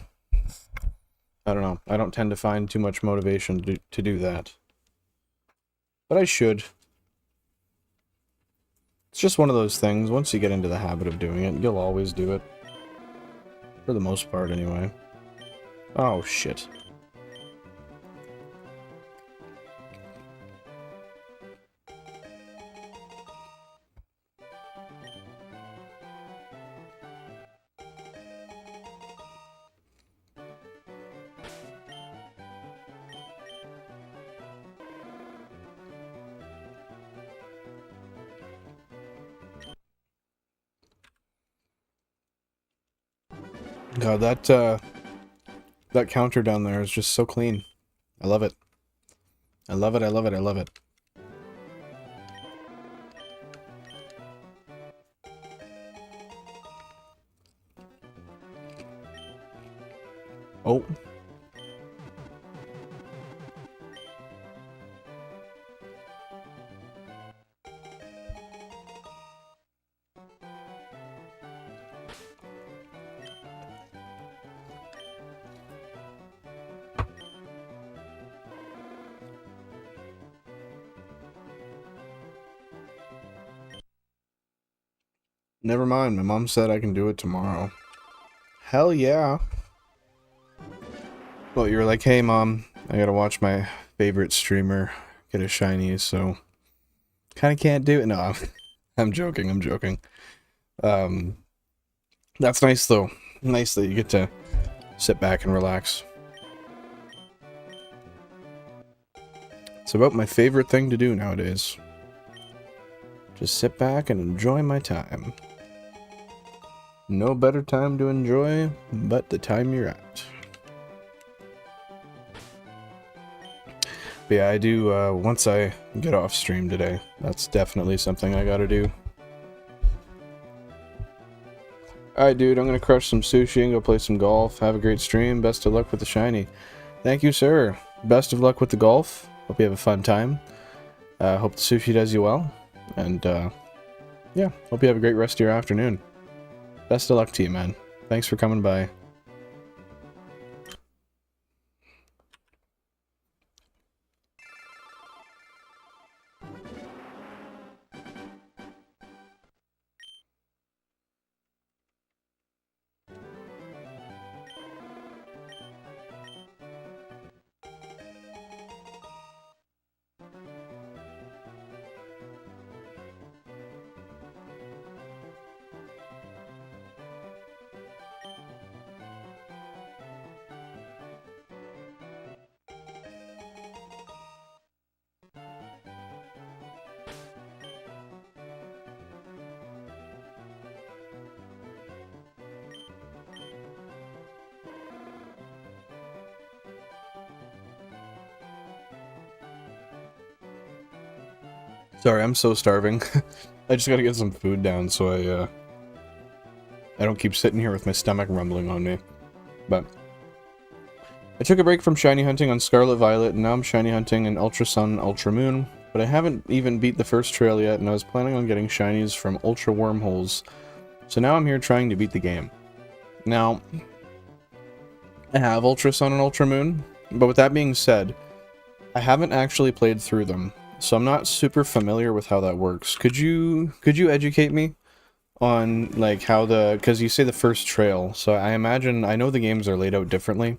I don't tend to find too much motivation to do that. But I should. It's just one of those things. Once you get into the habit of doing it, you'll always do it. For the most part, anyway. Oh, shit. God, that counter down there is just so clean. I love it. I love it, I love it, I love it. Oh. Never mind, my mom said I can do it tomorrow. Hell yeah. Well, you were like, hey mom, I gotta watch my favorite streamer get a shiny, so kinda can't do it. No, I'm joking, I'm joking. That's nice though. Nice that you get to sit back and relax. It's about my favorite thing to do nowadays. Just sit back and enjoy my time. No better time to enjoy but the time you're at. But yeah, I do, once I get off stream today, that's definitely something I gotta do. Alright dude, I'm gonna crush some sushi and go play some golf. Have a great stream, best of luck with the shiny. Thank you sir, best of luck with the golf. Hope you have a fun time. Hope the sushi does you well. And yeah, hope you have a great rest of your afternoon. Best of luck to you, man. Thanks for coming by. Sorry, I'm so starving. I just gotta get some food down so I don't keep sitting here with my stomach rumbling on me. But I took a break from shiny hunting on Scarlet Violet, and now I'm shiny hunting in Ultra Sun, Ultra Moon. but I haven't even beat the first trail yet, and I was planning on getting shinies from Ultra Wormholes. So now I'm here trying to beat the game. Now, I have Ultra Sun and Ultra Moon, but with that being said, I haven't actually played through them, so I'm not super familiar with how that works. Could you educate me on, like, how because you say the first trail, so I imagine, I know the games are laid out differently,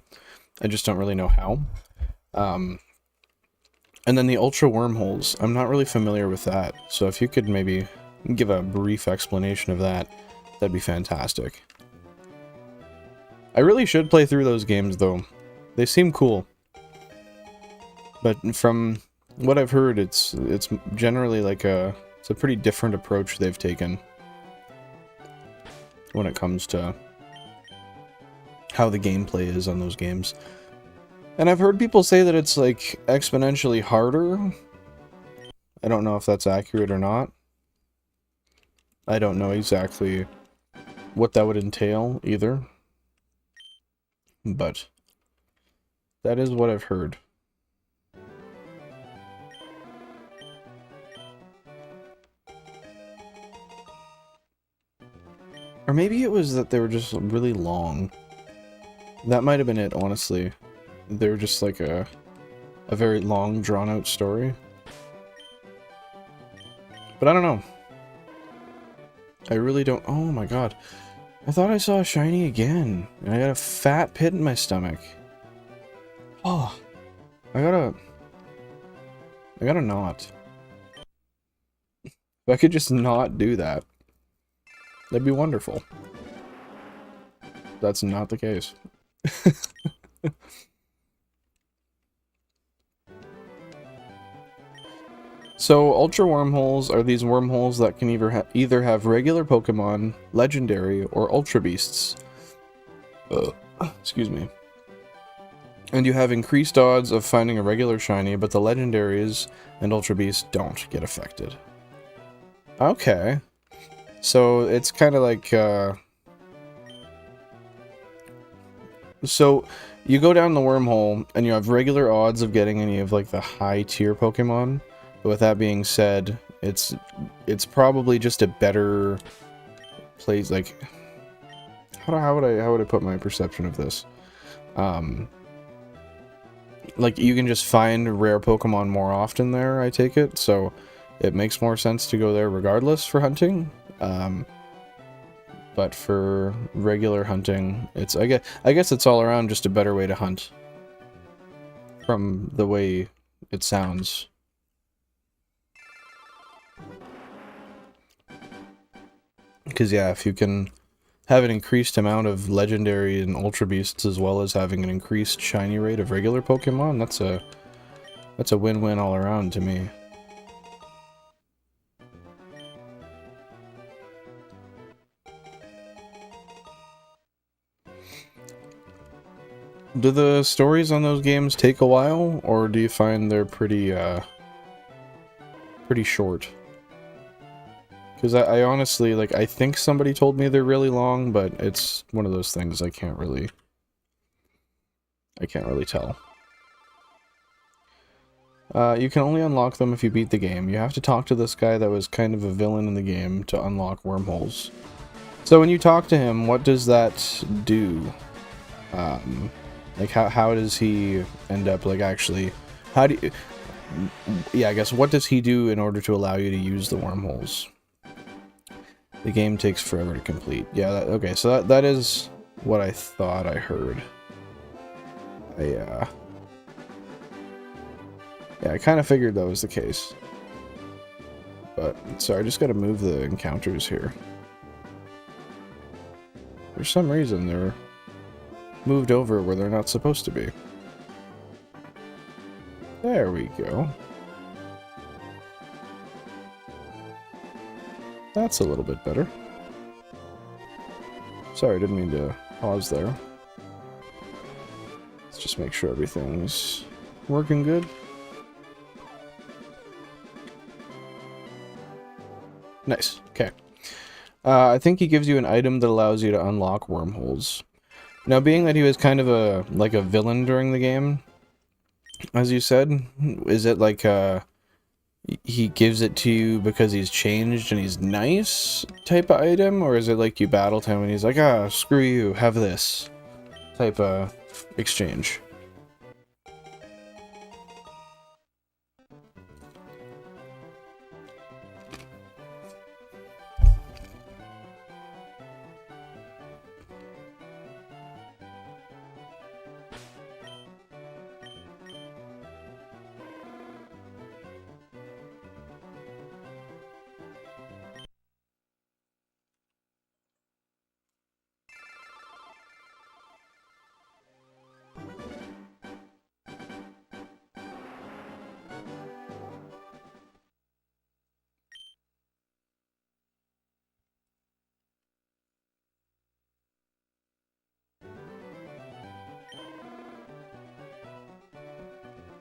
I just don't really know how. And then the Ultra Wormholes, I'm not really familiar with that, so if you could maybe give a brief explanation of that, that'd be fantastic. I really should play through those games, though. They seem cool. But from what I've heard, it's generally like it's a pretty different approach they've taken when it comes to how the gameplay is on those games. And I've heard people say that it's like exponentially harder. I don't know if that's accurate or not. I don't know exactly what that would entail either. But that is what I've heard. Or maybe it was that they were just really long. That might have been it, honestly. They were just like a very long, drawn-out story. But I don't know. I really don't... Oh my god. I thought I saw a shiny again. And I got a fat pit in my stomach. Oh. I gotta not. If I could just not do that, that'd be wonderful. That's not the case. So, Ultra Wormholes are these wormholes that can either have regular Pokemon, Legendary, or Ultra Beasts. Excuse me. And you have increased odds of finding a regular shiny, but the Legendaries and Ultra Beasts don't get affected. Okay. So, it's kind of like, So, you go down the wormhole, and you have regular odds of getting any of, like, the high-tier Pokemon. But with that being said, it's probably just a better place. Like, how would I put my perception of this? Like, you can just find rare Pokemon more often there, I take it, so it makes more sense to go there regardless for hunting. But for regular hunting, it's I guess it's all around just a better way to hunt. From the way it sounds. Because, yeah, if you can have an increased amount of Legendary and Ultra Beasts as well as having an increased shiny rate of regular Pokemon, that's a win-win all around to me. Do the stories on those games take a while, or do you find they're pretty short? Because I honestly, like, I think somebody told me they're really long, but it's one of those things I can't really tell. You can only unlock them if you beat the game. You have to talk to this guy that was kind of a villain in the game to unlock wormholes. So when you talk to him, what does that do? Like, how does he end up, like, actually... How do you... Yeah, I guess, what does he do in order to allow you to use the wormholes? The game takes forever to complete. Yeah, okay, so that is what I thought I heard. Yeah, I kind of figured that was the case. But, sorry, I just gotta move the encounters here. For some reason, they're moved over where they're not supposed to be. There we go. That's a little bit better. Sorry, I didn't mean to pause there. Let's just make sure everything's working good. Nice, okay. I think he gives you an item that allows you to unlock wormholes. Now, being that he was kind of a villain during the game, as you said, is it like he gives it to you because he's changed and he's nice type of item, or is it like you battled him and he's like, ah, screw you, have this type of exchange?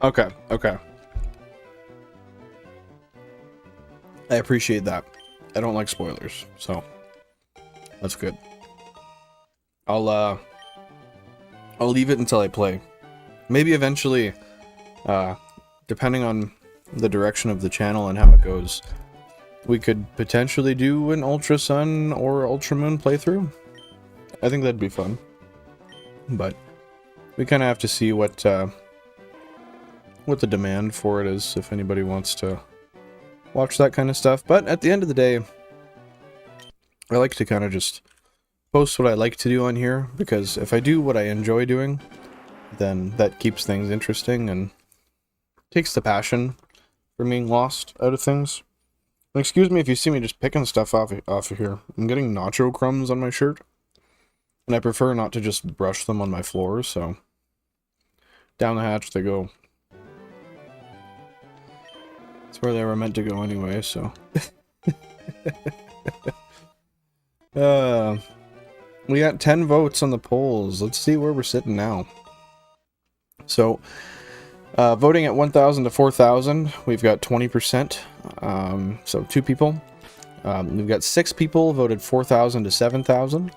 Okay, okay. I appreciate that. I don't like spoilers, so that's good. I'll leave it until I play. Maybe eventually, depending on the direction of the channel and how it goes, we could potentially do an Ultra Sun or Ultra Moon playthrough. I think that'd be fun. But we kind of have to see what the demand for it is, if anybody wants to watch that kind of stuff. But at the end of the day, I like to kind of just post what I like to do on here, because if I do what I enjoy doing, then that keeps things interesting and takes the passion from being lost out of things. And excuse me if you see me just picking stuff off of here. I'm getting nacho crumbs on my shirt, and I prefer not to just brush them on my floor, so down the hatch they go. That's where they were meant to go anyway, so. We got 10 votes on the polls. Let's see where we're sitting now. So, voting at 1,000 to 4,000, we've got 20%. So 2 people. We've got 6 people voted 4,000 to 7,000.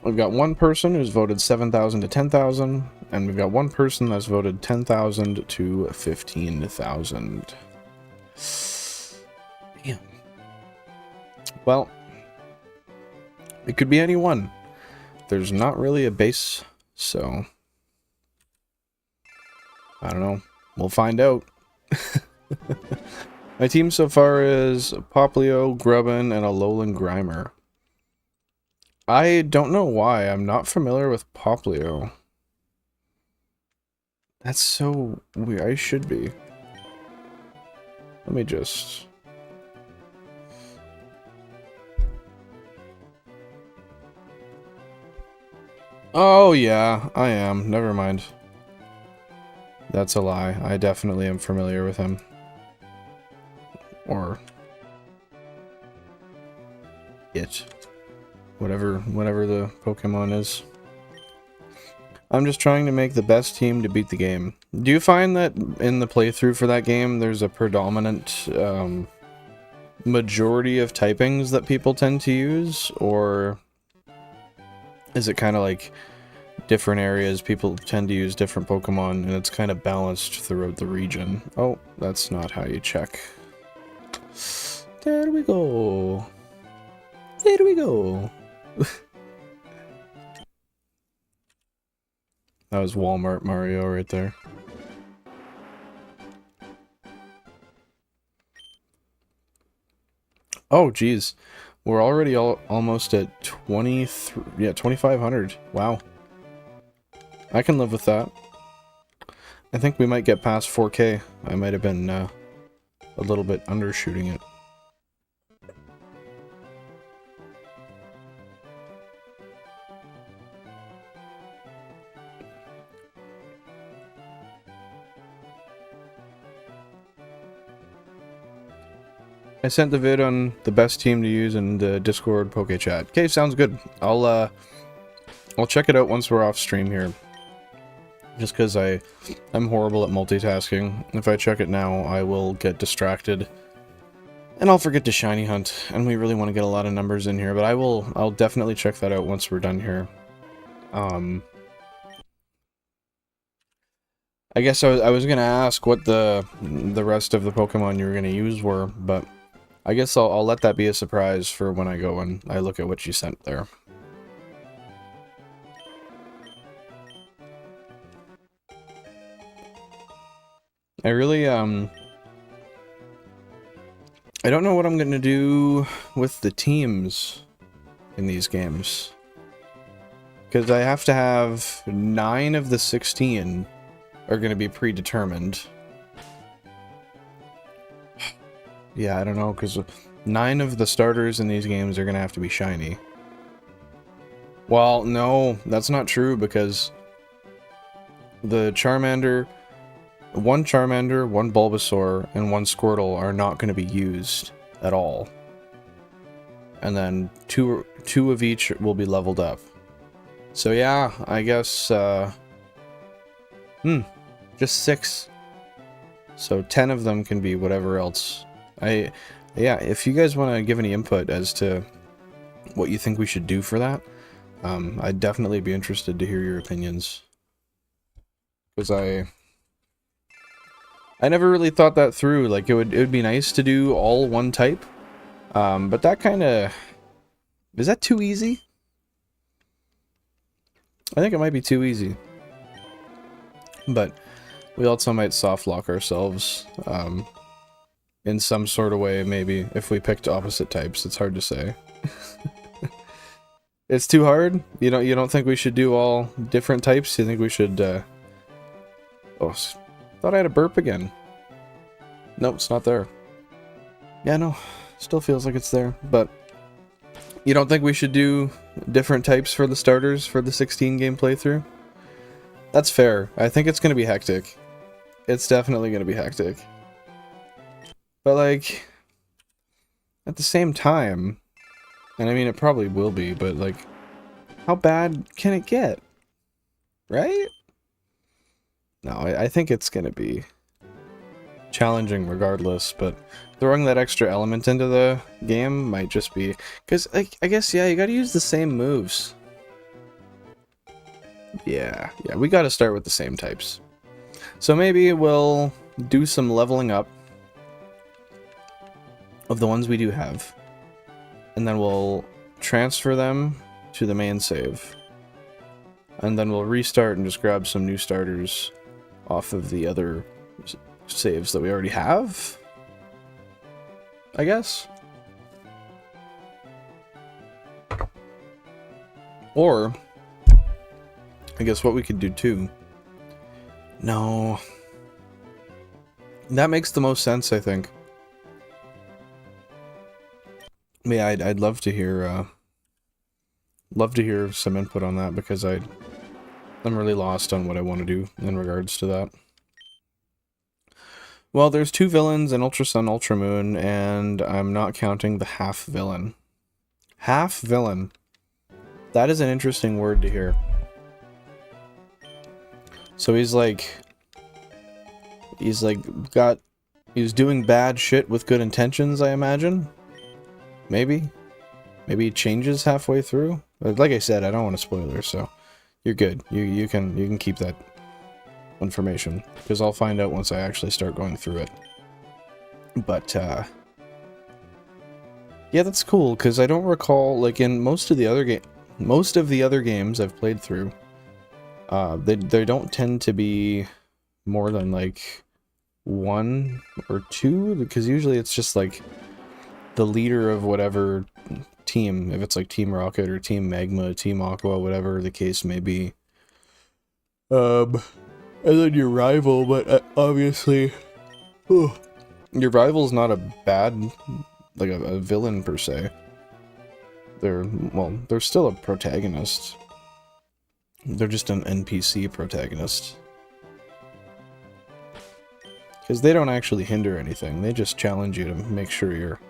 We've got 1 person who's voted 7,000 to 10,000, and we've got 1 person that's voted 10,000 to 15,000. Damn. Well, it could be any one. There's not really a base, so I don't know. We'll find out. My team so far is Popplio, Grubbin, and a Alolan Grimer. I don't know why. I'm not familiar with Popplio. That's so weird. I should be. Let me just... Oh, yeah, I am. Never mind. That's a lie. I definitely am familiar with him. Or... it. Whatever the Pokemon is. I'm just trying to make the best team to beat the game. Do you find that in the playthrough for that game, there's a predominant majority of typings that people tend to use? Or is it kind of like different areas, people tend to use different Pokemon, and it's kind of balanced throughout the region? Oh, that's not how you check. There we go. There we go. That was Walmart Mario right there. Oh, geez. We're already almost at 23... yeah, 2,500. Wow. I can live with that. I think we might get past 4K. I might have been a little bit undershooting it. I sent the vid on the best team to use in the Discord Poke Chat. Okay, sounds good. I'll check it out once we're off stream here. Just because I'm horrible at multitasking. If I check it now, I will get distracted. And I'll forget to shiny hunt. And we really want to get a lot of numbers in here. But I'll definitely check that out once we're done here. I guess I was gonna ask what the rest of the Pokemon you were gonna use were, but I guess I'll let that be a surprise for when I go and I look at what you sent there. I really, I don't know what I'm gonna do with the teams in these games. Because I have to have 9 of the 16 are gonna be predetermined. Yeah, I don't know, because 9 of the starters in these games are gonna have to be shiny. Well, no, that's not true, because the Charmander... one Charmander, one Bulbasaur, and one Squirtle are not going to be used at all. And then two of each will be leveled up. So yeah, I guess, just 6. So 10 of them can be whatever else. Yeah, if you guys want to give any input as to what you think we should do for that, I'd definitely be interested to hear your opinions. Because I never really thought that through. Like, it would be nice to do all one type. But that kind of... is that too easy? I think it might be too easy. But we also might soft lock ourselves in some sort of way, maybe, if we picked opposite types. It's hard to say. It's too hard? You don't think we should do all different types? You think we should, oh, thought I had a burp again. Nope, it's not there. Yeah, no, still feels like it's there, but you don't think we should do different types for the starters for the 16 game playthrough? That's fair. I think it's gonna be hectic. It's definitely gonna be hectic. But, like, at the same time, and I mean, it probably will be, but, like, how bad can it get? Right? No, I think it's gonna be challenging regardless, but throwing that extra element into the game might just be... because, I guess, yeah, you gotta use the same moves. Yeah, we gotta start with the same types. So maybe we'll do some leveling up of the ones we do have, and then we'll transfer them to the main save, and then we'll restart and just grab some new starters off of the other saves that we already have, I guess. Or I guess what we could do too... no, that makes the most sense, I think. Yeah, I'd love to hear some input on that, because I'm really lost on what I want to do in regards to that. Well, there's 2 villains in Ultra Sun, Ultra Moon, and I'm not counting the half villain. Half villain. That is an interesting word to hear. So he's doing bad shit with good intentions, I imagine. Maybe he changes halfway through. But like I said, I don't want to spoiler, so you're good. You can keep that information, because I'll find out once I actually start going through it. But yeah, that's cool, because I don't recall, like, in most of the other games I've played through, they don't tend to be more than like 1 or 2, because usually it's just like the leader of whatever team, if it's like Team Rocket or Team Magma, Team Aqua, whatever the case may be. And then your rival, but obviously... your rival's not a bad... like a villain per se. They're still a protagonist. They're just an NPC protagonist. Because they don't actually hinder anything, they just challenge you to make sure you're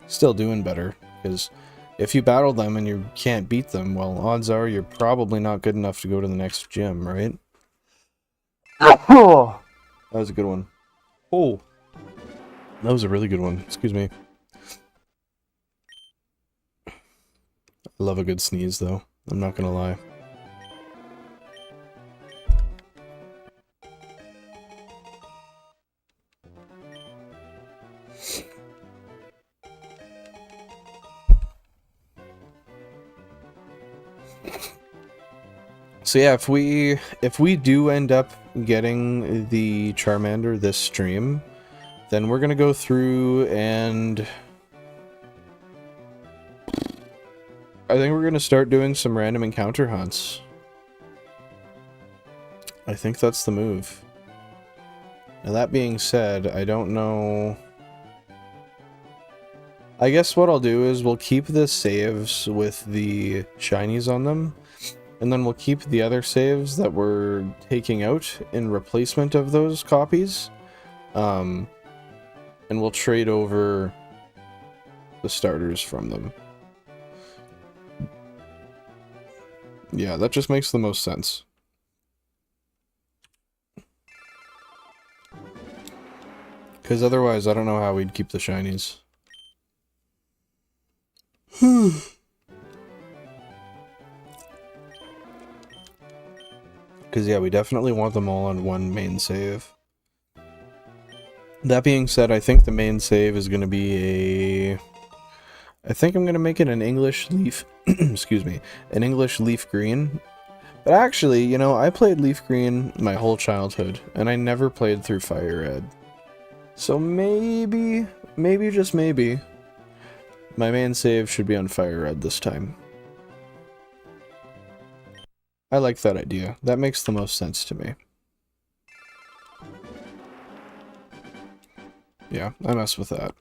still doing better. Because if you battle them and you can't beat them, well, odds are you're probably not good enough to go to the next gym, right? That was a good one. Oh, that was a really good one. Excuse me. I love a good sneeze, though. I'm not gonna lie. So yeah, if we do end up getting the Charmander this stream, then we're gonna go through and I think we're gonna start doing some random encounter hunts. I think that's the move. Now that being said, I don't know. I guess what I'll do is we'll keep the saves with the shinies on them. And then we'll keep the other saves that we're taking out in replacement of those copies. And we'll trade over the starters from them. Yeah, that just makes the most sense. Because otherwise, I don't know how we'd keep the shinies. Because, yeah, we definitely want them all on one main save. That being said, I think the main save is going to be a... I think I'm going to make it an English Leaf... excuse me. An English Leafgreen. But actually, you know, I played Leafgreen my whole childhood, and I never played through Firered. So maybe, just maybe, my main save should be on Firered this time. I like that idea. That makes the most sense to me. Yeah, I mess with that.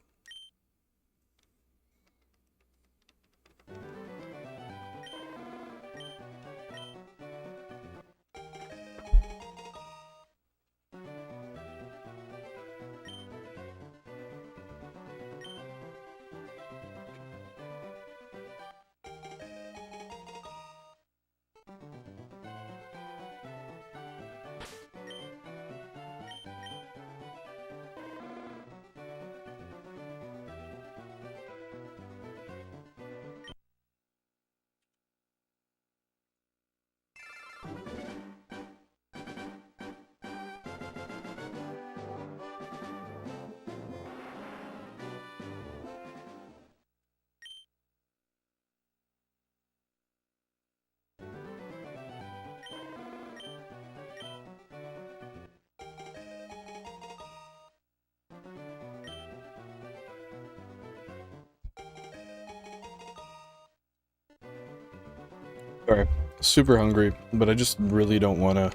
Sorry, super hungry, but I just really don't want to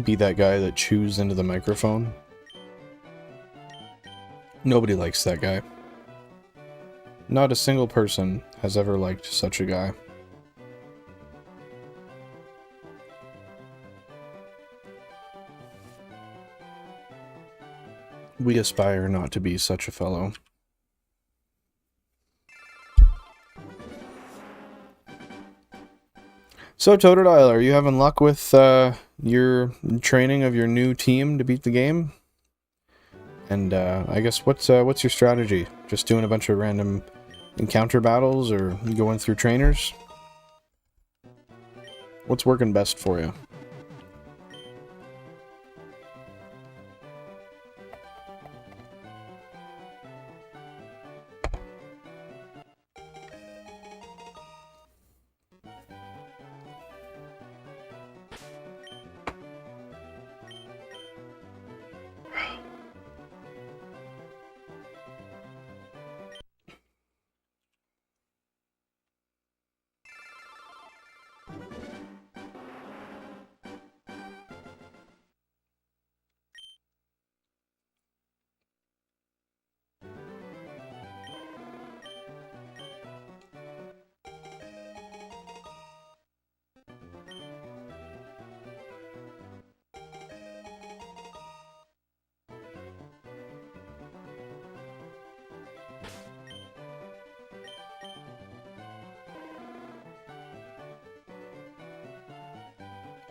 be that guy that chews into the microphone. Nobody likes that guy. Not a single person has ever liked such a guy. We aspire not to be such a fellow. So, Totodile, are you having luck with your training of your new team to beat the game? And I guess what's your strategy? Just doing a bunch of random encounter battles or going through trainers? What's working best for you?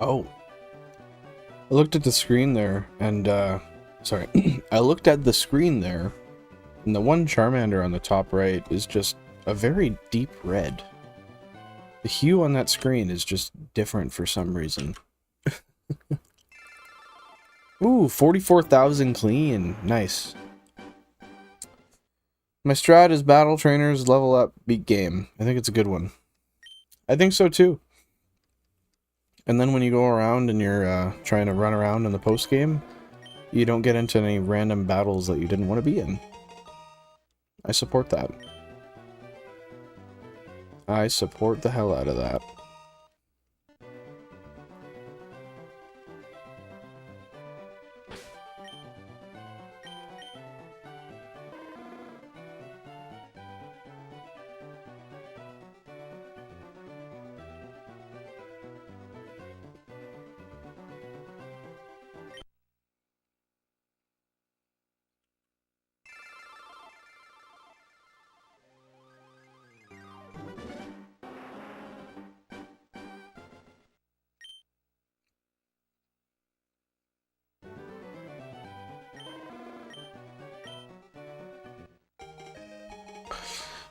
Oh. I looked at the screen there, and, sorry. I looked at the screen there, and the one Charmander on the top right is just a very deep red. The hue on that screen is just different for some reason. Ooh, 44,000 clean. Nice. My strat is battle trainers, level up, beat game. I think it's a good one. I think so too. And then when you go around and you're trying to run around in the post game, you don't get into any random battles that you didn't want to be in. I support that. I support the hell out of that.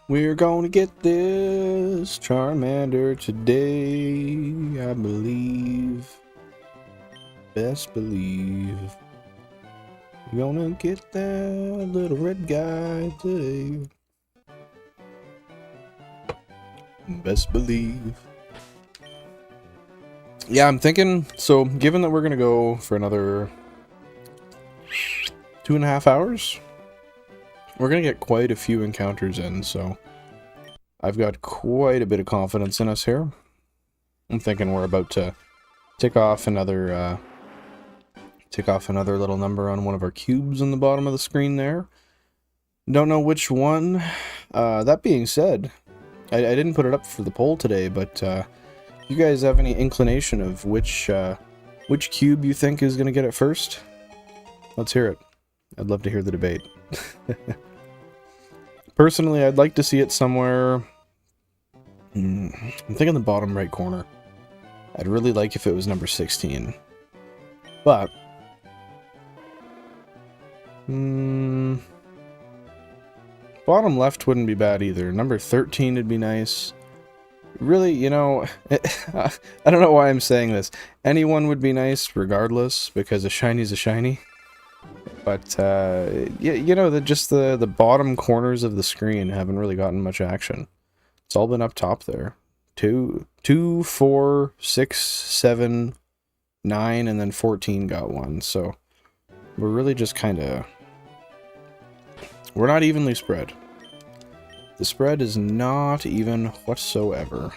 We're gonna get this Charmander today, I believe. Best believe. We're gonna get that little red guy today. Best believe. Yeah, I'm thinking, so given that we're gonna go for another 2.5 hours, we're gonna get quite a few encounters in, so I've got quite a bit of confidence in us here. I'm thinking we're about to tick off another little number on one of our cubes on the bottom of the screen there. Don't know which one. That being said, I didn't put it up for the poll today, but you guys have any inclination of which cube you think is gonna get it first? Let's hear it. I'd love to hear the debate. Personally, I'd like to see it somewhere... I'm thinking the bottom right corner. I'd really like if it was number 16. But... bottom left wouldn't be bad either. Number 13 would be nice. Really, you know... I don't know why I'm saying this. Anyone would be nice regardless, because a shiny's a shiny. But, yeah, you know, just the bottom corners of the screen haven't really gotten much action. It's all been up top there. 2, 4, 6, 7, 9, and then 14 got one. So, we're really just kind of... We're not evenly spread. The spread is not even whatsoever.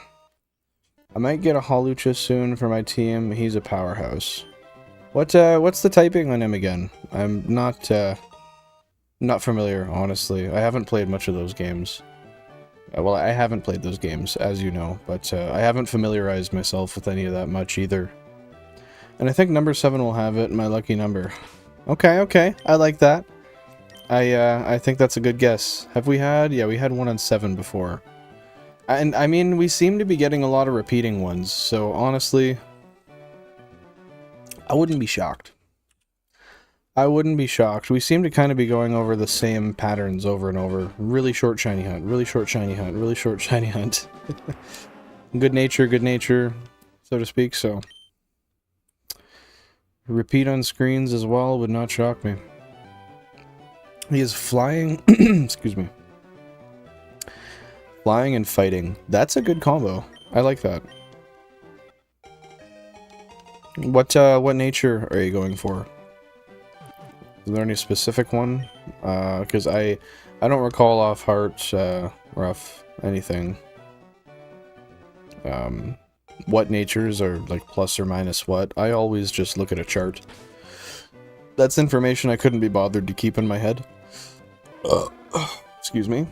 I might get a Holucha soon for my team. He's a powerhouse. What's the typing on him again? I'm not familiar, honestly. I haven't played much of those games. Well, I haven't played those games, as you know, but I haven't familiarized myself with any of that much either. And I think number 7 will have it, my lucky number. Okay, I like that. I think that's a good guess. Have we had? Yeah, we had one on 7 before. And, I mean, we seem to be getting a lot of repeating ones, so honestly... I wouldn't be shocked. I wouldn't be shocked. We seem to kind of be going over the same patterns over and over. Really short shiny hunt, really short shiny hunt, really short shiny hunt. good nature, so to speak, so. Repeat on screens as well would not shock me. He is flying, excuse me. Flying and fighting. That's a good combo. I like that. What nature are you going for? Is there any specific one? Because I don't recall off heart, rough, anything. What natures are like plus or minus what? I always just look at a chart. That's information I couldn't be bothered to keep in my head. Excuse me.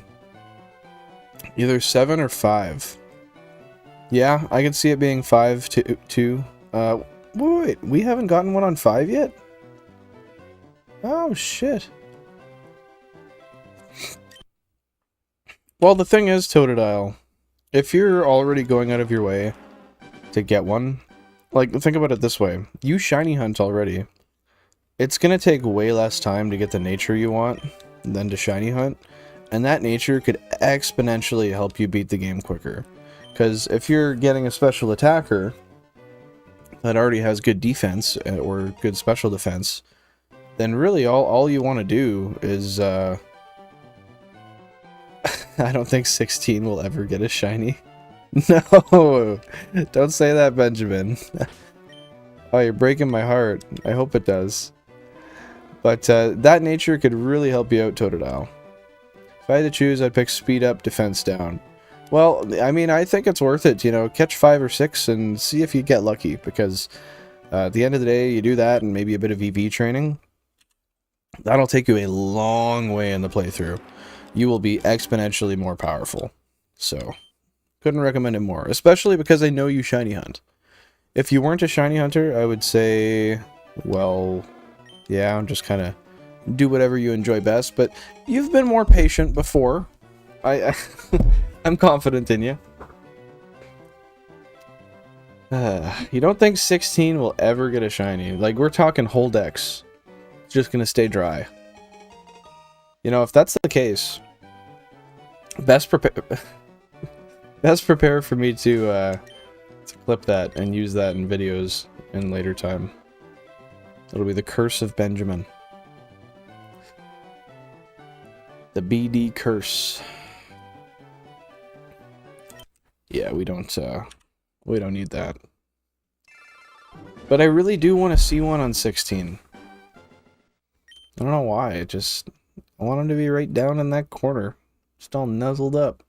Either 7 or 5. Yeah, I can see it being 5 to 2. Wait, we haven't gotten one on 5 yet? Oh, shit. Well, the thing is, 𝐸𝐻𝐻𝐲, if you're already going out of your way to get one, like, think about it this way. You shiny hunt already. It's gonna take way less time to get the nature you want than to shiny hunt, and that nature could exponentially help you beat the game quicker. Because if you're getting a special attacker that already has good defense or good special defense, then really all you want to do is I don't think 16 will ever get a shiny. No! Don't say that, Benjamin. Oh, you're breaking my heart. I hope it does. But that nature could really help you out, 𝐸𝐸𝐷𝐷. If I had to choose, I'd pick speed up, defense down. Well, I mean, I think it's worth it, you know, catch 5 or 6 and see if you get lucky, because at the end of the day, you do that and maybe a bit of EV training. That'll take you a long way in the playthrough. You will be exponentially more powerful. So, couldn't recommend it more, especially because I know you shiny hunt. If you weren't a shiny hunter, I would say, well, yeah, just kind of do whatever you enjoy best, but you've been more patient before. I'm confident in you. You don't think 16 will ever get a shiny? Like, we're talking whole decks. It's just gonna stay dry. You know, if that's the case, best prepare for me to clip that and use that in videos in later time. It'll be the curse of Benjamin. The BD curse. Yeah, we don't need that. But I really do want to see one on 16. I don't know why, I want him to be right down in that corner. Just all nuzzled up.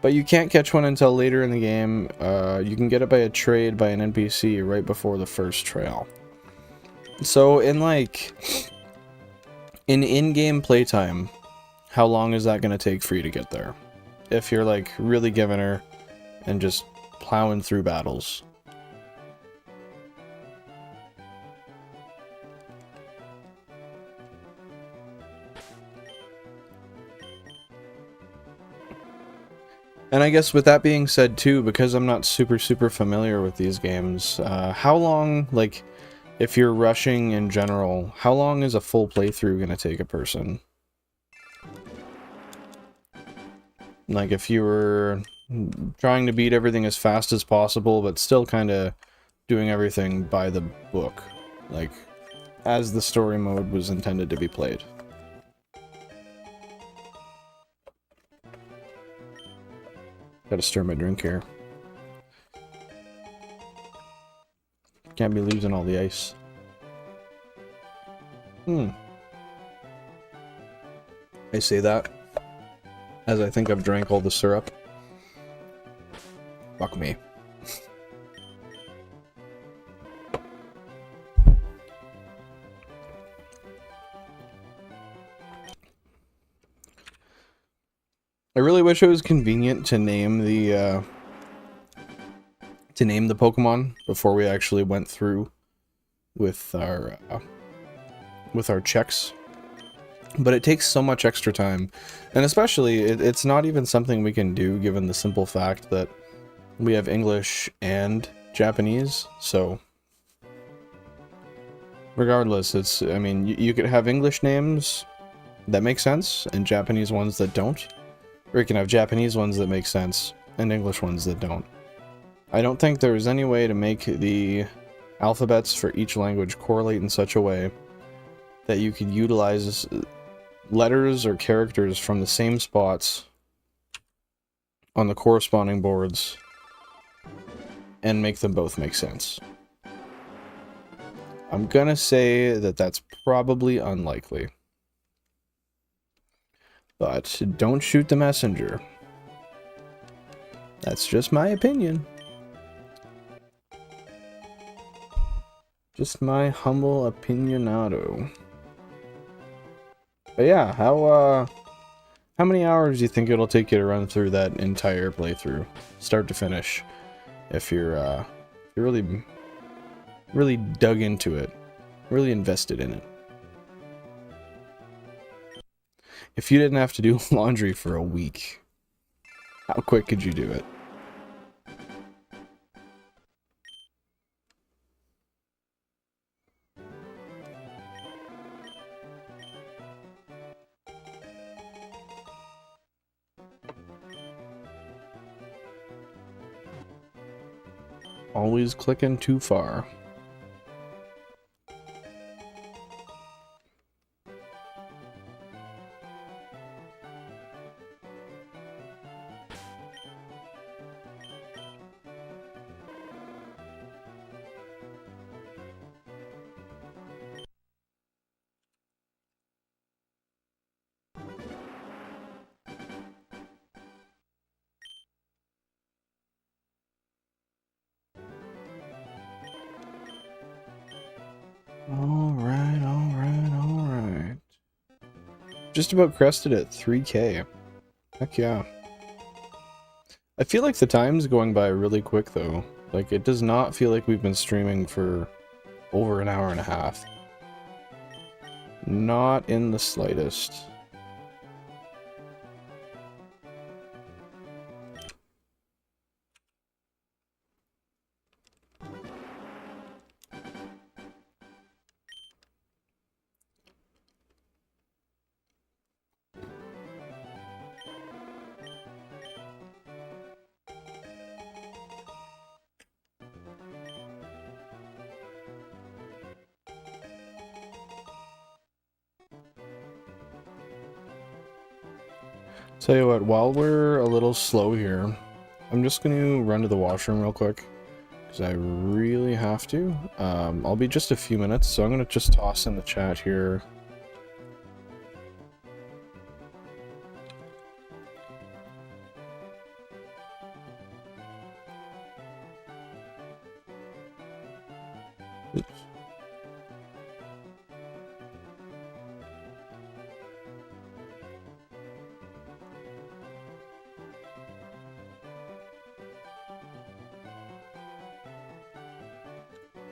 But you can't catch one until later in the game. You can get it by a trade by an NPC right before the first trail. So in in-game playtime, how long is that going to take for you to get there? If you're like really giving her and just plowing through battles. And I guess with that being said too, because I'm not super familiar with these games, how long, like, if you're rushing in general, how long is a full playthrough gonna take a person? Like, if you were trying to beat everything as fast as possible, but still kind of doing everything by the book, like, as the story mode was intended to be played. Gotta stir my drink here. Can't be losing all the ice. I say that as I think I've drank all the syrup. Fuck me. I really wish it was convenient to name the Pokemon before we actually went through with our checks. But it takes so much extra time, and especially it's not even something we can do given the simple fact that we have English and Japanese. So regardless, I mean, you could have English names that make sense and Japanese ones that don't. Or you can have Japanese ones that make sense, and English ones that don't. I don't think there is any way to make the alphabets for each language correlate in such a way that you could utilize letters or characters from the same spots on the corresponding boards and make them both make sense. I'm gonna say that that's probably unlikely. But don't shoot the messenger. That's just my opinion. Just my humble opinionado. But yeah, how many hours do you think it'll take you to run through that entire playthrough, start to finish? If you're really dug into it, really invested in it. If you didn't have to do laundry for a week, how quick could you do it? Always clicking too far. Just about crested at 3K. Heck yeah. I feel like the time's going by really quick though. Like, it does not feel like we've been streaming for over an hour and a half. Not in the slightest. Tell you what, while we're a little slow here, I'm just going to run to the washroom real quick, because I really have to. I'll be just a few minutes, so I'm going to just toss in the chat here. Oops.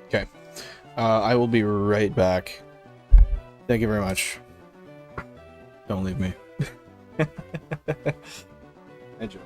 Okay, I will be right back. Thank you very much. Don't leave me. I joke.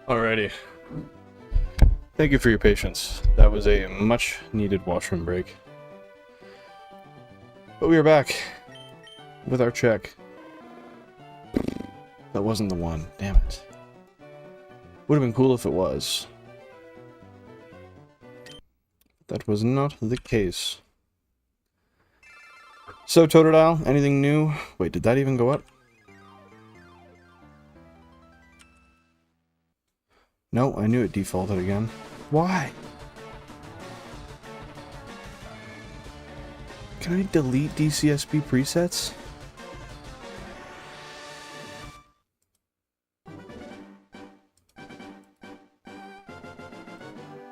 Alrighty. Thank you for your patience. That was a much needed washroom break. But we are back with our check. That wasn't the one. Damn it. Would have been cool if it was. That was not the case. So, Totodile, anything new? Wait, did that even go up? No, I knew it defaulted again. Why? Can I delete DCSP presets?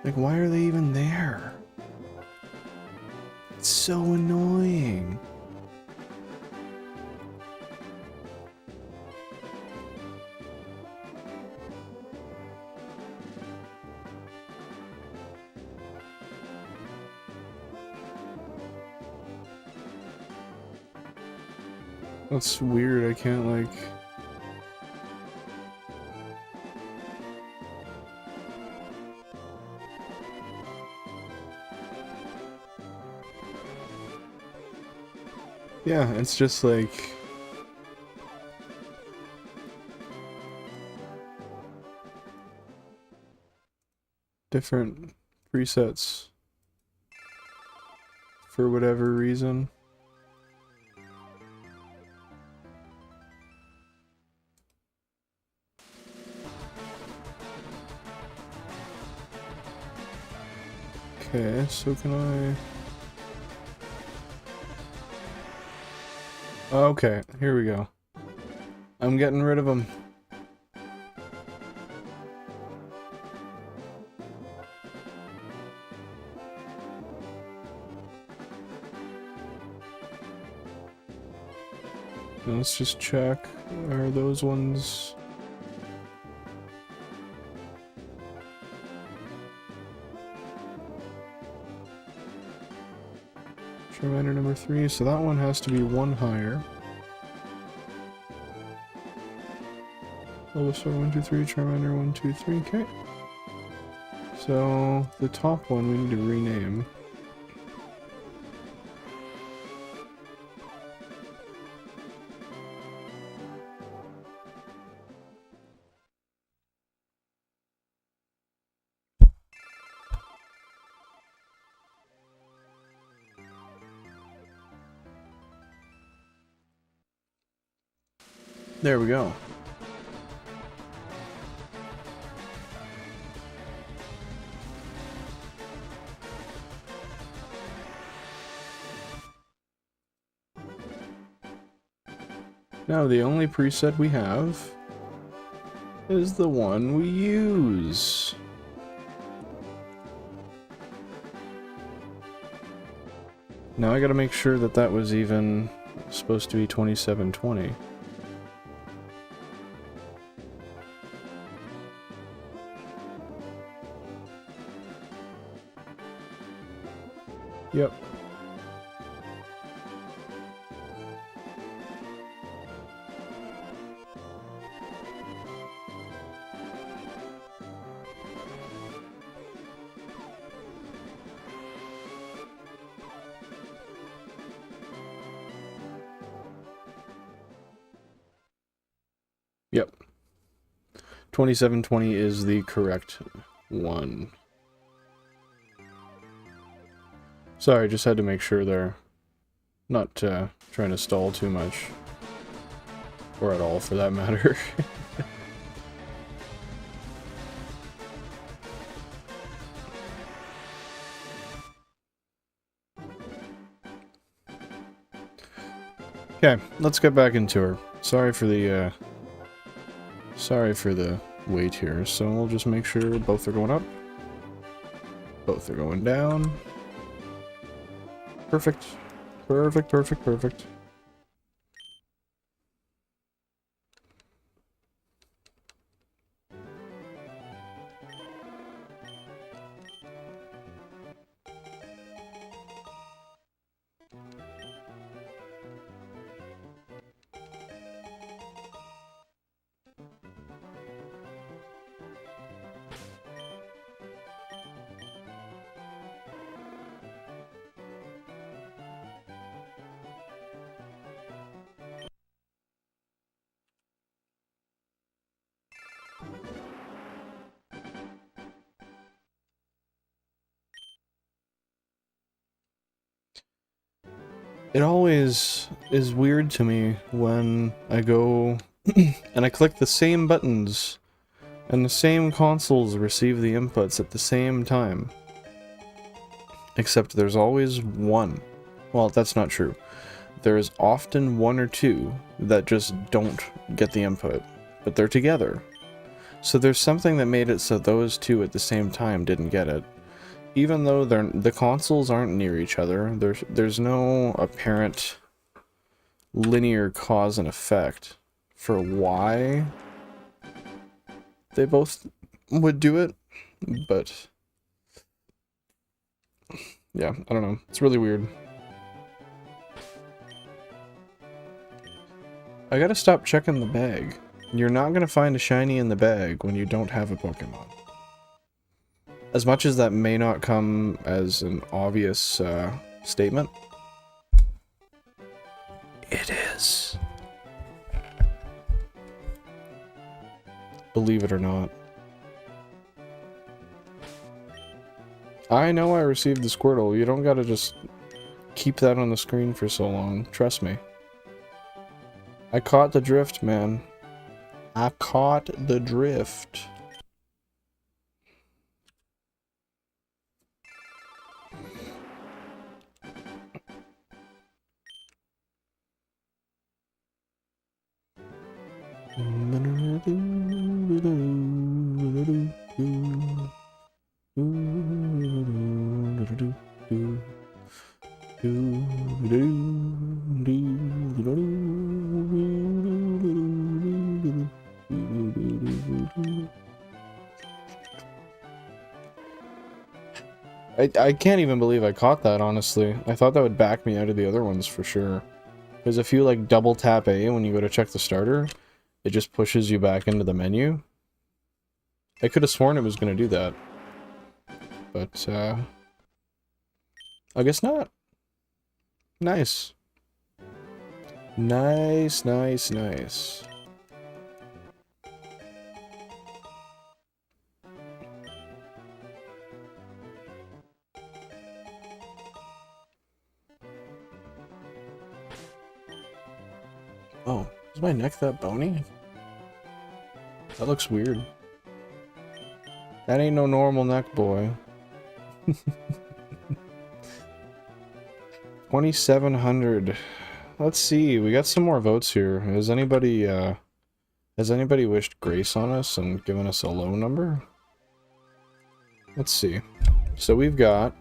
Like, why are they even there? It's so annoying. That's weird, I can't, like... Yeah, it's just like... different presets. For whatever reason. Okay, so can I... Okay, here we go. I'm getting rid of them. Let's just check. Are those ones... Charmander number 3, so that one has to be one higher. Bulbasaur 1, 2, 3, Charmander 1, 2, 3, okay. So, the top one we need to rename. There we go. Now the only preset we have is the one we use. Now I gotta make sure that that was even supposed to be 2720. Yep. Yep. 2720 is the correct one. Sorry, just had to make sure they're not trying to stall too much. Or at all, for that matter. Okay, let's get back into her. Sorry for the wait here, so we'll just make sure both are going up. Both are going down. Perfect. Perfect, perfect, perfect. It always is weird to me when I go and I click the same buttons and the same consoles receive the inputs at the same time. Except there's always one. Well, that's not true. There is often one or two that just don't get the input, but they're together. So there's something that made it so those two at the same time didn't get it. Even though the consoles aren't near each other, there's no apparent linear cause and effect for why they both would do it, but yeah, I don't know. It's really weird. I gotta stop checking the bag. You're not gonna find a shiny in the bag when you don't have a Pokemon. As much as that may not come as an obvious statement, it is. Believe it or not. I know I received the Squirtle. You don't gotta just keep that on the screen for so long. Trust me. I caught the drift, man. I caught the drift. I can't even believe I caught that, honestly. I thought that would back me out of the other ones for sure. Because if you like double tap A when you go to check the starter, it just pushes you back into the menu. I could have sworn it was going to do that. But, I guess not. Nice. Nice, nice, nice. Oh, is my neck that bony? That looks weird. That ain't no normal neck, boy. 2,700. Let's see, we got some more votes here. Has anybody wished grace on us and given us a low number? Let's see. So we've got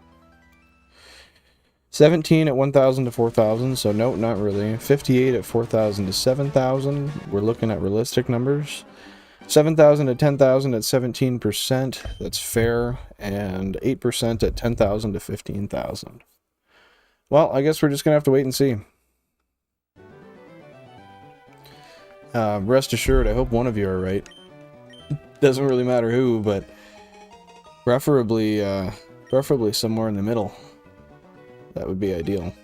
17 at 1,000 to 4,000, so no, not really. 58 at 4,000 to 7,000. We're looking at realistic numbers. 7,000 to 10,000 at 17%, that's fair, and 8% at 10,000 to 15,000. Well, I guess we're just gonna have to wait and see. Rest assured, I hope one of you are right. Doesn't really matter who, but preferably somewhere in the middle. That would be ideal.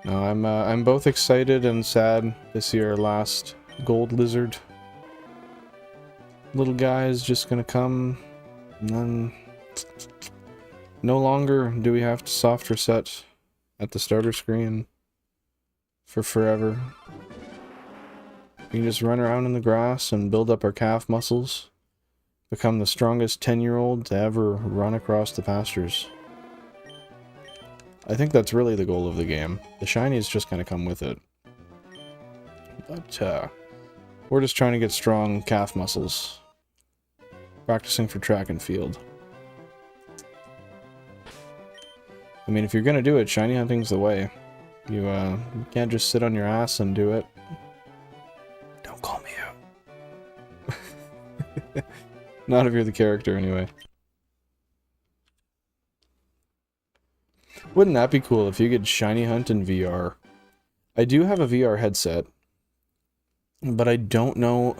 No, I'm both excited and sad to see our last gold lizard. Little guy is just gonna come, and then no longer do we have to soft reset at the starter screen for forever. We can just run around in the grass and build up our calf muscles. Become the strongest 10-year-old to ever run across the pastures. I think that's really the goal of the game. The shiny is just gonna come with it. But, we're just trying to get strong calf muscles. Practicing for track and field. I mean, if you're gonna do it, shiny hunting's the way. You can't just sit on your ass and do it. Don't call me out. Not if you're the character, anyway. Wouldn't that be cool if you could shiny hunt in VR? I do have a VR headset, but I don't know...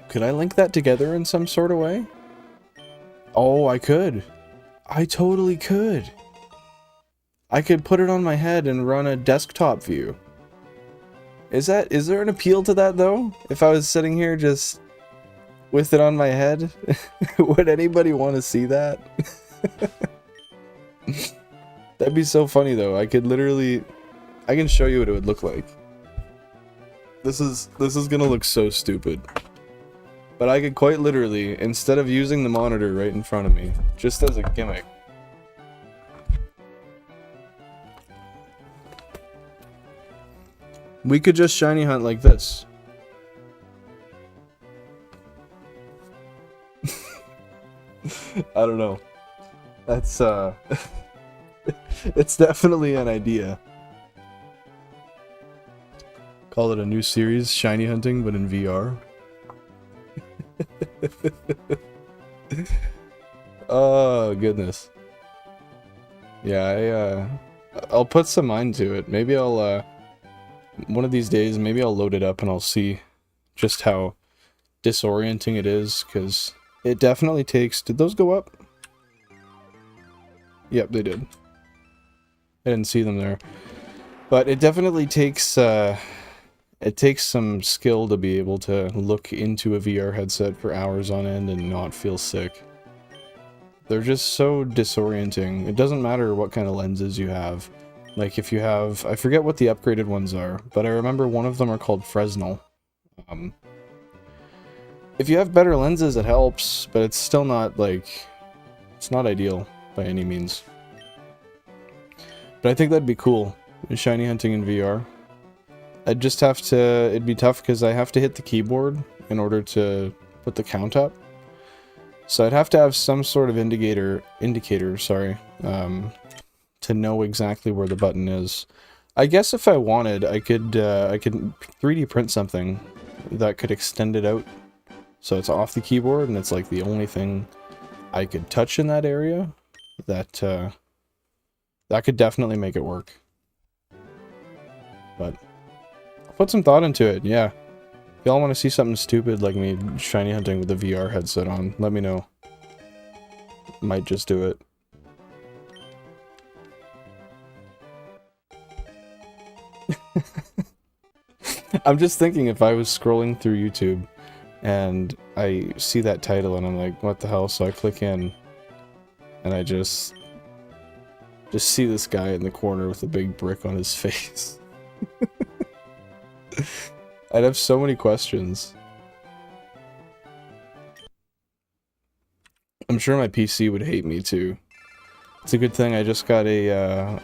Could I link that together in some sort of way? Oh, I could. I totally could. I could put it on my head and run a desktop view. Is there an appeal to that, though? If I was sitting here just with it on my head? Would anybody want to see that? That'd be so funny though. I could literally, I can show you what it would look like. This is gonna look so stupid. But I could quite literally, instead of using the monitor right in front of me, just as a gimmick. We could just shiny hunt like this. I don't know. That's, it's definitely an idea. Call it a new series, shiny hunting, but in VR. Oh, goodness. Yeah, I'll put some mind to it. Maybe I'll, one of these days, maybe I'll load it up and I'll see just how disorienting it is, because it definitely takes... Did those go up? Yep, they did. I didn't see them there. But it definitely takes, it takes some skill to be able to look into a VR headset for hours on end and not feel sick. They're just so disorienting. It doesn't matter what kind of lenses you have. Like if you have, I forget what the upgraded ones are, but I remember one of them are called Fresnel. If you have better lenses, it helps, but it's still not like, it's not ideal by any means. But I think that'd be cool, shiny hunting in VR. I'd just have to, it'd be tough because I have to hit the keyboard in order to put the count up. So I'd have to have some sort of indicator, sorry, to know exactly where the button is. I guess if I wanted, I could 3D print something that could extend it out so it's off the keyboard and it's like the only thing I could touch in that area. That could definitely make it work. But I'll put some thought into it, yeah. If y'all want to see something stupid like me shiny hunting with a VR headset on, let me know. Might just do it. I'm just thinking if I was scrolling through YouTube and I see that title and I'm like, what the hell? So I click in and I just see this guy in the corner with a big brick on his face. I'd have so many questions. I'm sure my PC would hate me too. It's a good thing I just got a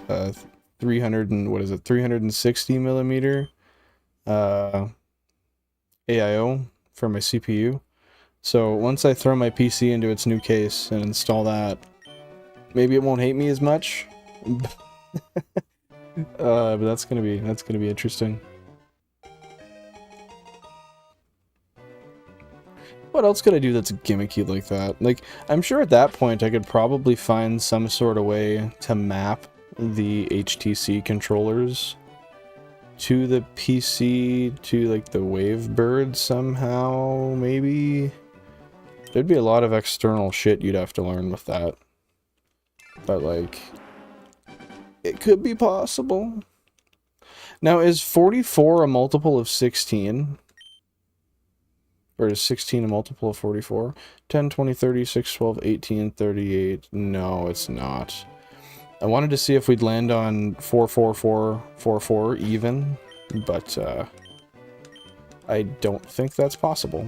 360 millimeter AIO for my CPU. So once I throw my PC into its new case and install that, maybe it won't hate me as much. But that's gonna be interesting. What else could I do that's gimmicky like that? Like, I'm sure at that point I could probably find some sort of way to map the HTC controllers to the PC, to like the Wavebird somehow, maybe? There'd be a lot of external shit you'd have to learn with that. But like, it could be possible. Now, is 44 a multiple of 16? Or is 16 a multiple of 44? 10, 20, 30, 6, 12, 18, 38. No, it's not. I wanted to see if we'd land on 4, 4, 4, 4, 4 even, but I don't think that's possible.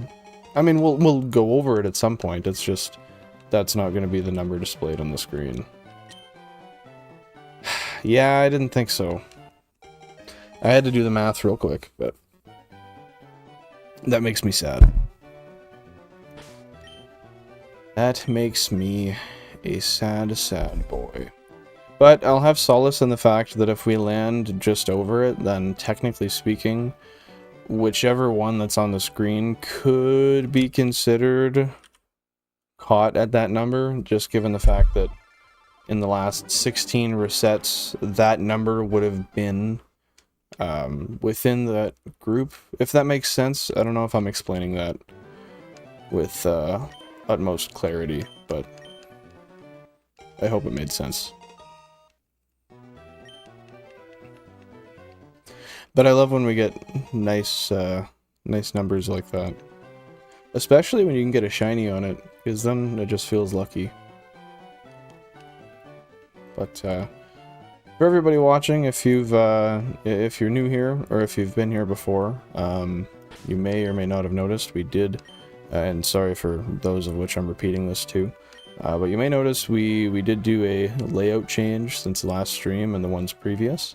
I mean, we'll go over it at some point. It's just that's not going to be the number displayed on the screen. Yeah, I didn't think so. I had to do the math real quick, but that makes me sad. That makes me a sad, sad boy. But I'll have solace in the fact that if we land just over it, then technically speaking, whichever one that's on the screen could be considered caught at that number, just given the fact that in the last 16 resets, that number would have been within that group, if that makes sense. I don't know if I'm explaining that with utmost clarity, but I hope it made sense. But I love when we get nice nice numbers like that. Especially when you can get a shiny on it, because then it just feels lucky. But for everybody watching, if you're new here or if you've been here before, you may or may not have noticed we did, and sorry for those of which I'm repeating this too, but you may notice we did do a layout change since the last stream and the ones previous.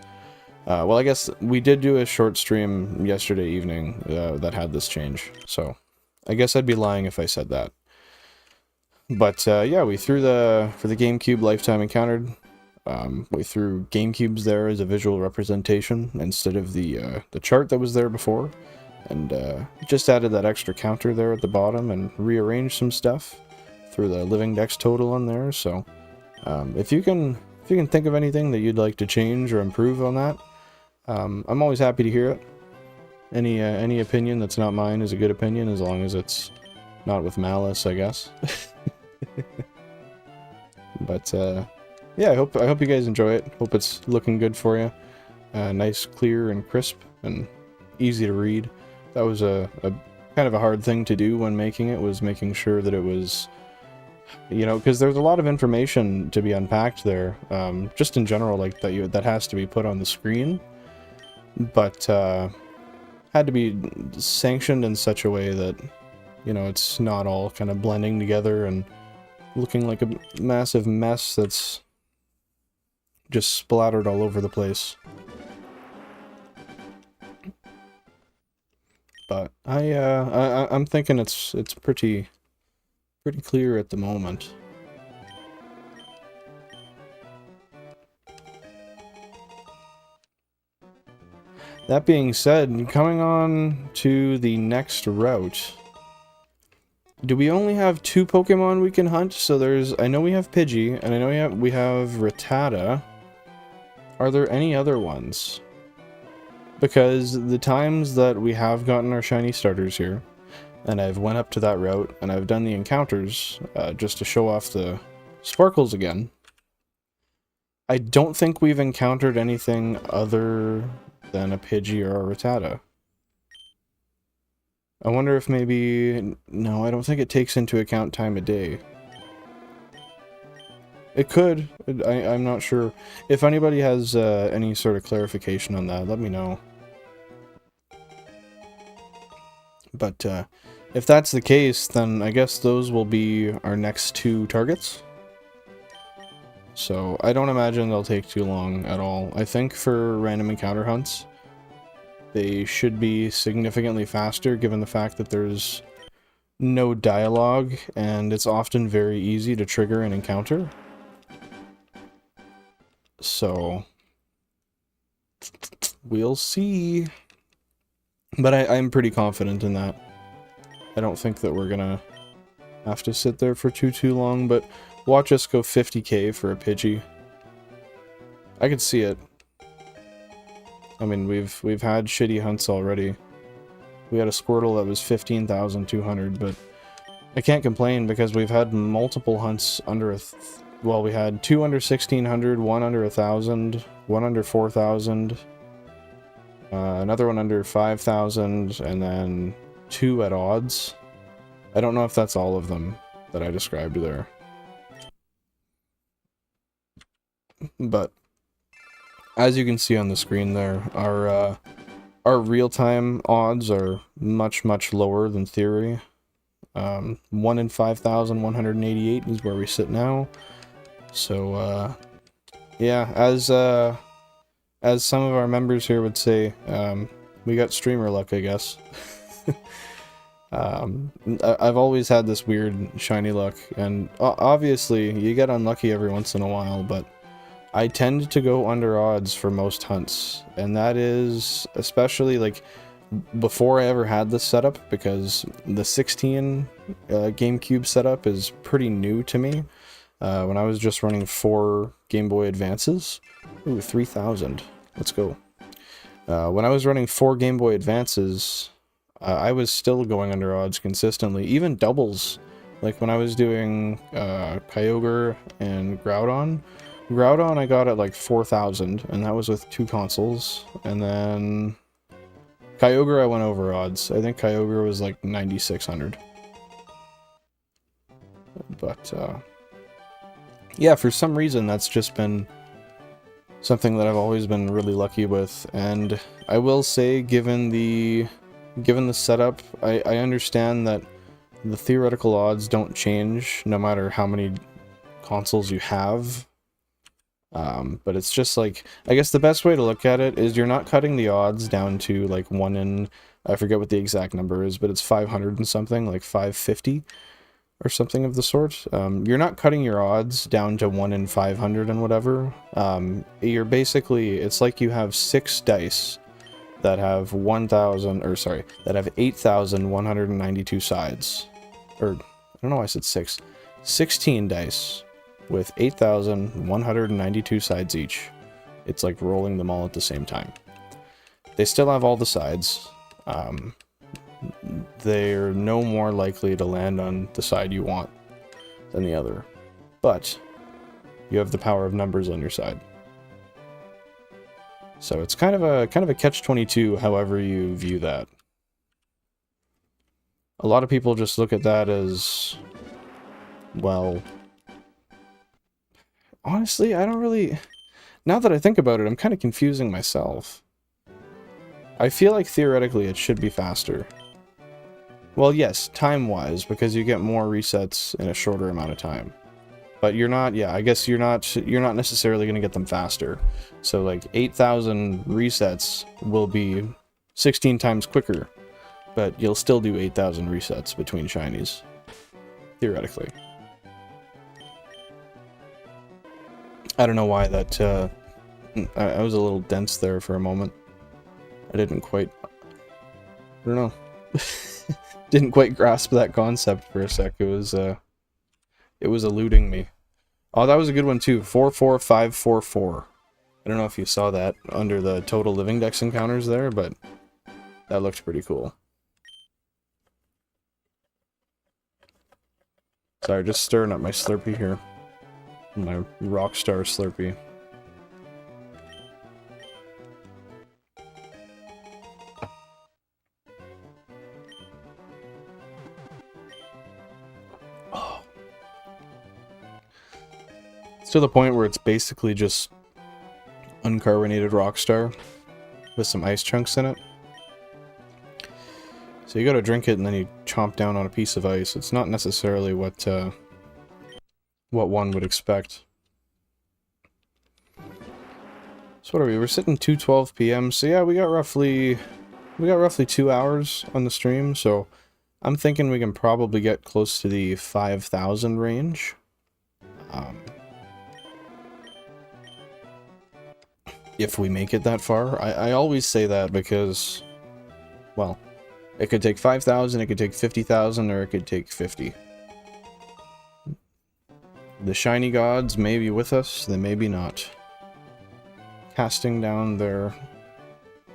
Well, I guess we did do a short stream yesterday evening that had this change, so I guess I'd be lying if I said that. But yeah, we threw for the GameCube Lifetime Encountered, we threw GameCubes there as a visual representation instead of the chart that was there before, and just added that extra counter there at the bottom and rearranged some stuff. Threw the Living Dex total on there, so if you can think of anything that you'd like to change or improve on that, I'm always happy to hear it. Any opinion that's not mine is a good opinion, as long as it's not with malice, I guess. But yeah, I hope you guys enjoy it. Hope it's looking good for you. Nice, clear, and crisp, and easy to read. That was a kind of a hard thing to do when making it, was making sure that it was, you know, because there's a lot of information to be unpacked there, just in general, like that has to be put on the screen, but had to be sanctioned in such a way that, you know, it's not all kind of blending together and looking like a massive mess that's just splattered all over the place. But I'm thinking it's pretty clear at the moment. That being said, coming on to the next route, do we only have 2 Pokemon we can hunt? So I know we have Pidgey, and I know we have Rattata. Are there any other ones? Because the times that we have gotten our shiny starters here, and I've went up to that route, and I've done the encounters, just to show off the sparkles again, I don't think we've encountered anything other than a Pidgey or a Rattata. I wonder if maybe... No, I don't think it takes into account time of day. It could. I'm not sure. If anybody has any sort of clarification on that, let me know. But if that's the case, then I guess those will be our next 2 targets. So I don't imagine they'll take too long at all. I think for random encounter hunts, they should be significantly faster, given the fact that there's no dialogue, and it's often very easy to trigger an encounter. So we'll see. But I'm pretty confident in that. I don't think that we're gonna have to sit there for too long, but watch us go 50k for a Pidgey. I could see it. I mean, we've had shitty hunts already. We had a Squirtle that was 15,200, but I can't complain because we've had multiple hunts under well, we had 2 under 1,600, 1 under 1,000, 1 under 4,000, another one under 5,000, and then 2 at odds. I don't know if that's all of them that I described there. But as you can see on the screen there, our real-time odds are much lower than theory. 1 in 5,188 is where we sit now. So yeah, as some of our members here would say, we got streamer luck, I guess. I've always had this weird shiny luck, and obviously you get unlucky every once in a while, but I tend to go under odds for most hunts, and that is especially like before I ever had this setup, because the 16 GameCube setup is pretty new to me. When I was just running 4 Game Boy Advances, ooh, 3,000, let's go. When I was running 4 Game Boy Advances, I was still going under odds consistently, even doubles. Like when I was doing Kyogre and Groudon. Groudon I got at like 4,000, and that was with 2 consoles. And then Kyogre I went over odds. I think Kyogre was like 9,600. But yeah, for some reason that's just been something that I've always been really lucky with. And I will say, given the setup, I understand that the theoretical odds don't change no matter how many consoles you have. But it's just like, I guess the best way to look at it is you're not cutting the odds down to like 1 in, I forget what the exact number is, but it's 500 and something, like 550 or something of the sort. You're not cutting your odds down to 1 in 500 and whatever. You're basically, it's like you have 6 dice that have 8,192 sides. Or, I don't know why I said 6. 16 dice with 8,192 sides each. It's like rolling them all at the same time. They still have all the sides. They're no more likely to land on the side you want than the other. But you have the power of numbers on your side. So it's kind of a catch-22 however you view that. A lot of people just look at that as, well, honestly, I don't really... Now that I think about it, I'm kind of confusing myself. I feel like theoretically it should be faster. Well, yes, time-wise, because you get more resets in a shorter amount of time. But you're not, yeah, I guess you're not necessarily going to get them faster. So, like, 8,000 resets will be 16 times quicker, but you'll still do 8,000 resets between shinies. Theoretically. I don't know why that, I was a little dense there for a moment. I didn't quite, I don't know. Didn't quite grasp that concept for a sec. It was eluding me. Oh, that was a good one too. 44544. I don't know if you saw that under the total Living Dex encounters there, but that looked pretty cool. Sorry, just stirring up my Slurpee here. My Rockstar Slurpee. It's to the point where it's basically just uncarbonated Rockstar with some ice chunks in it. So you gotta drink it and then you chomp down on a piece of ice. It's not necessarily what one would expect. So what are we? We're sitting 2:12 p.m. So yeah, we got roughly 2 hours on the stream. So I'm thinking we can probably get close to the 5,000 range. If we make it that far. I always say that because, well, it could take 5,000, it could take 50,000, or it could take 50. The shiny gods may be with us, they may be not. Casting down their...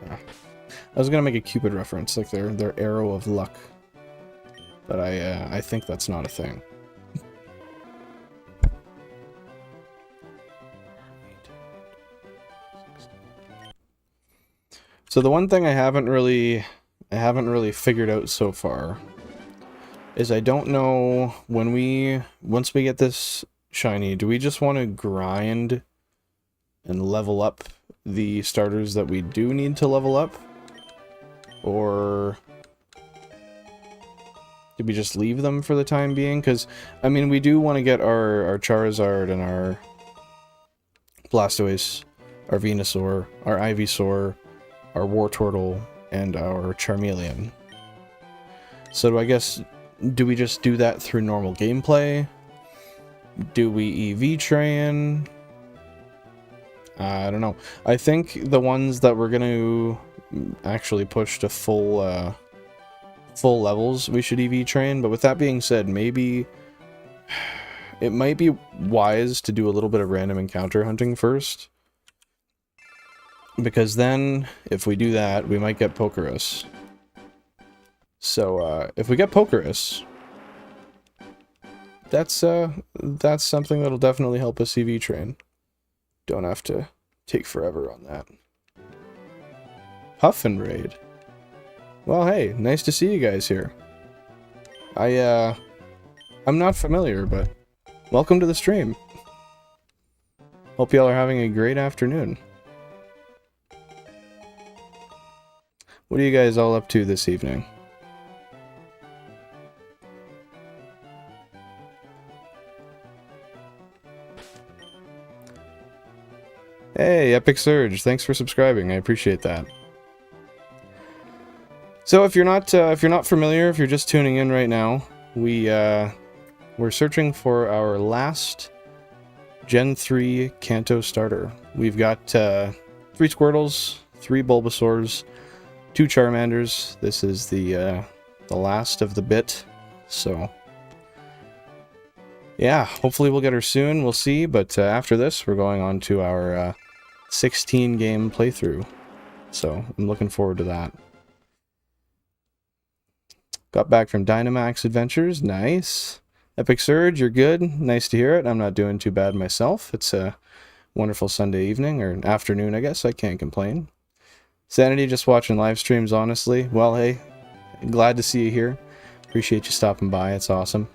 I was gonna make a Cupid reference, like their arrow of luck. But I think that's not a thing. So the one thing I haven't really figured out so far is I don't know once we get this shiny, do we just want to grind and level up the starters that we do need to level up? Or did we just leave them for the time being? Because, I mean, we do want to get our Charizard and our Blastoise, our Venusaur, our Ivysaur, our Wartortle, and our Charmeleon. So I guess, do we just do that through normal gameplay? Do we EV train? I don't know. I think the ones that we're gonna actually push to full levels, we should EV train. But with that being said, maybe it might be wise to do a little bit of random encounter hunting first. Because then, if we do that, we might get Pokerus. So, if we get Pokerus, that's something that'll definitely help us EV train. Don't have to take forever on that. Puff and Raid. Well, hey, nice to see you guys here. I'm not familiar, but welcome to the stream. Hope y'all are having a great afternoon. What are you guys all up to this evening? Hey, 𝐸𝐴𝐺𝐻, thanks for subscribing. I appreciate that. So if you're not familiar, if you're just tuning in right now, we're searching for our last Gen 3 Kanto starter. We've got 3 Squirtles, 3 Bulbasaurs, 2 Charmanders. This is the last of the bit. So yeah, hopefully we'll get her soon. We'll see. But after this, we're going on to our 16 game playthrough. So I'm looking forward to that. Got back from Dynamax Adventures. Nice. 𝐸𝐴𝐺𝐻, you're good. Nice to hear it. I'm not doing too bad myself. It's a wonderful Sunday evening, or afternoon, I guess. I can't complain. Sanity, just watching live streams, honestly. Well, hey, glad to see you here. Appreciate you stopping by. It's awesome.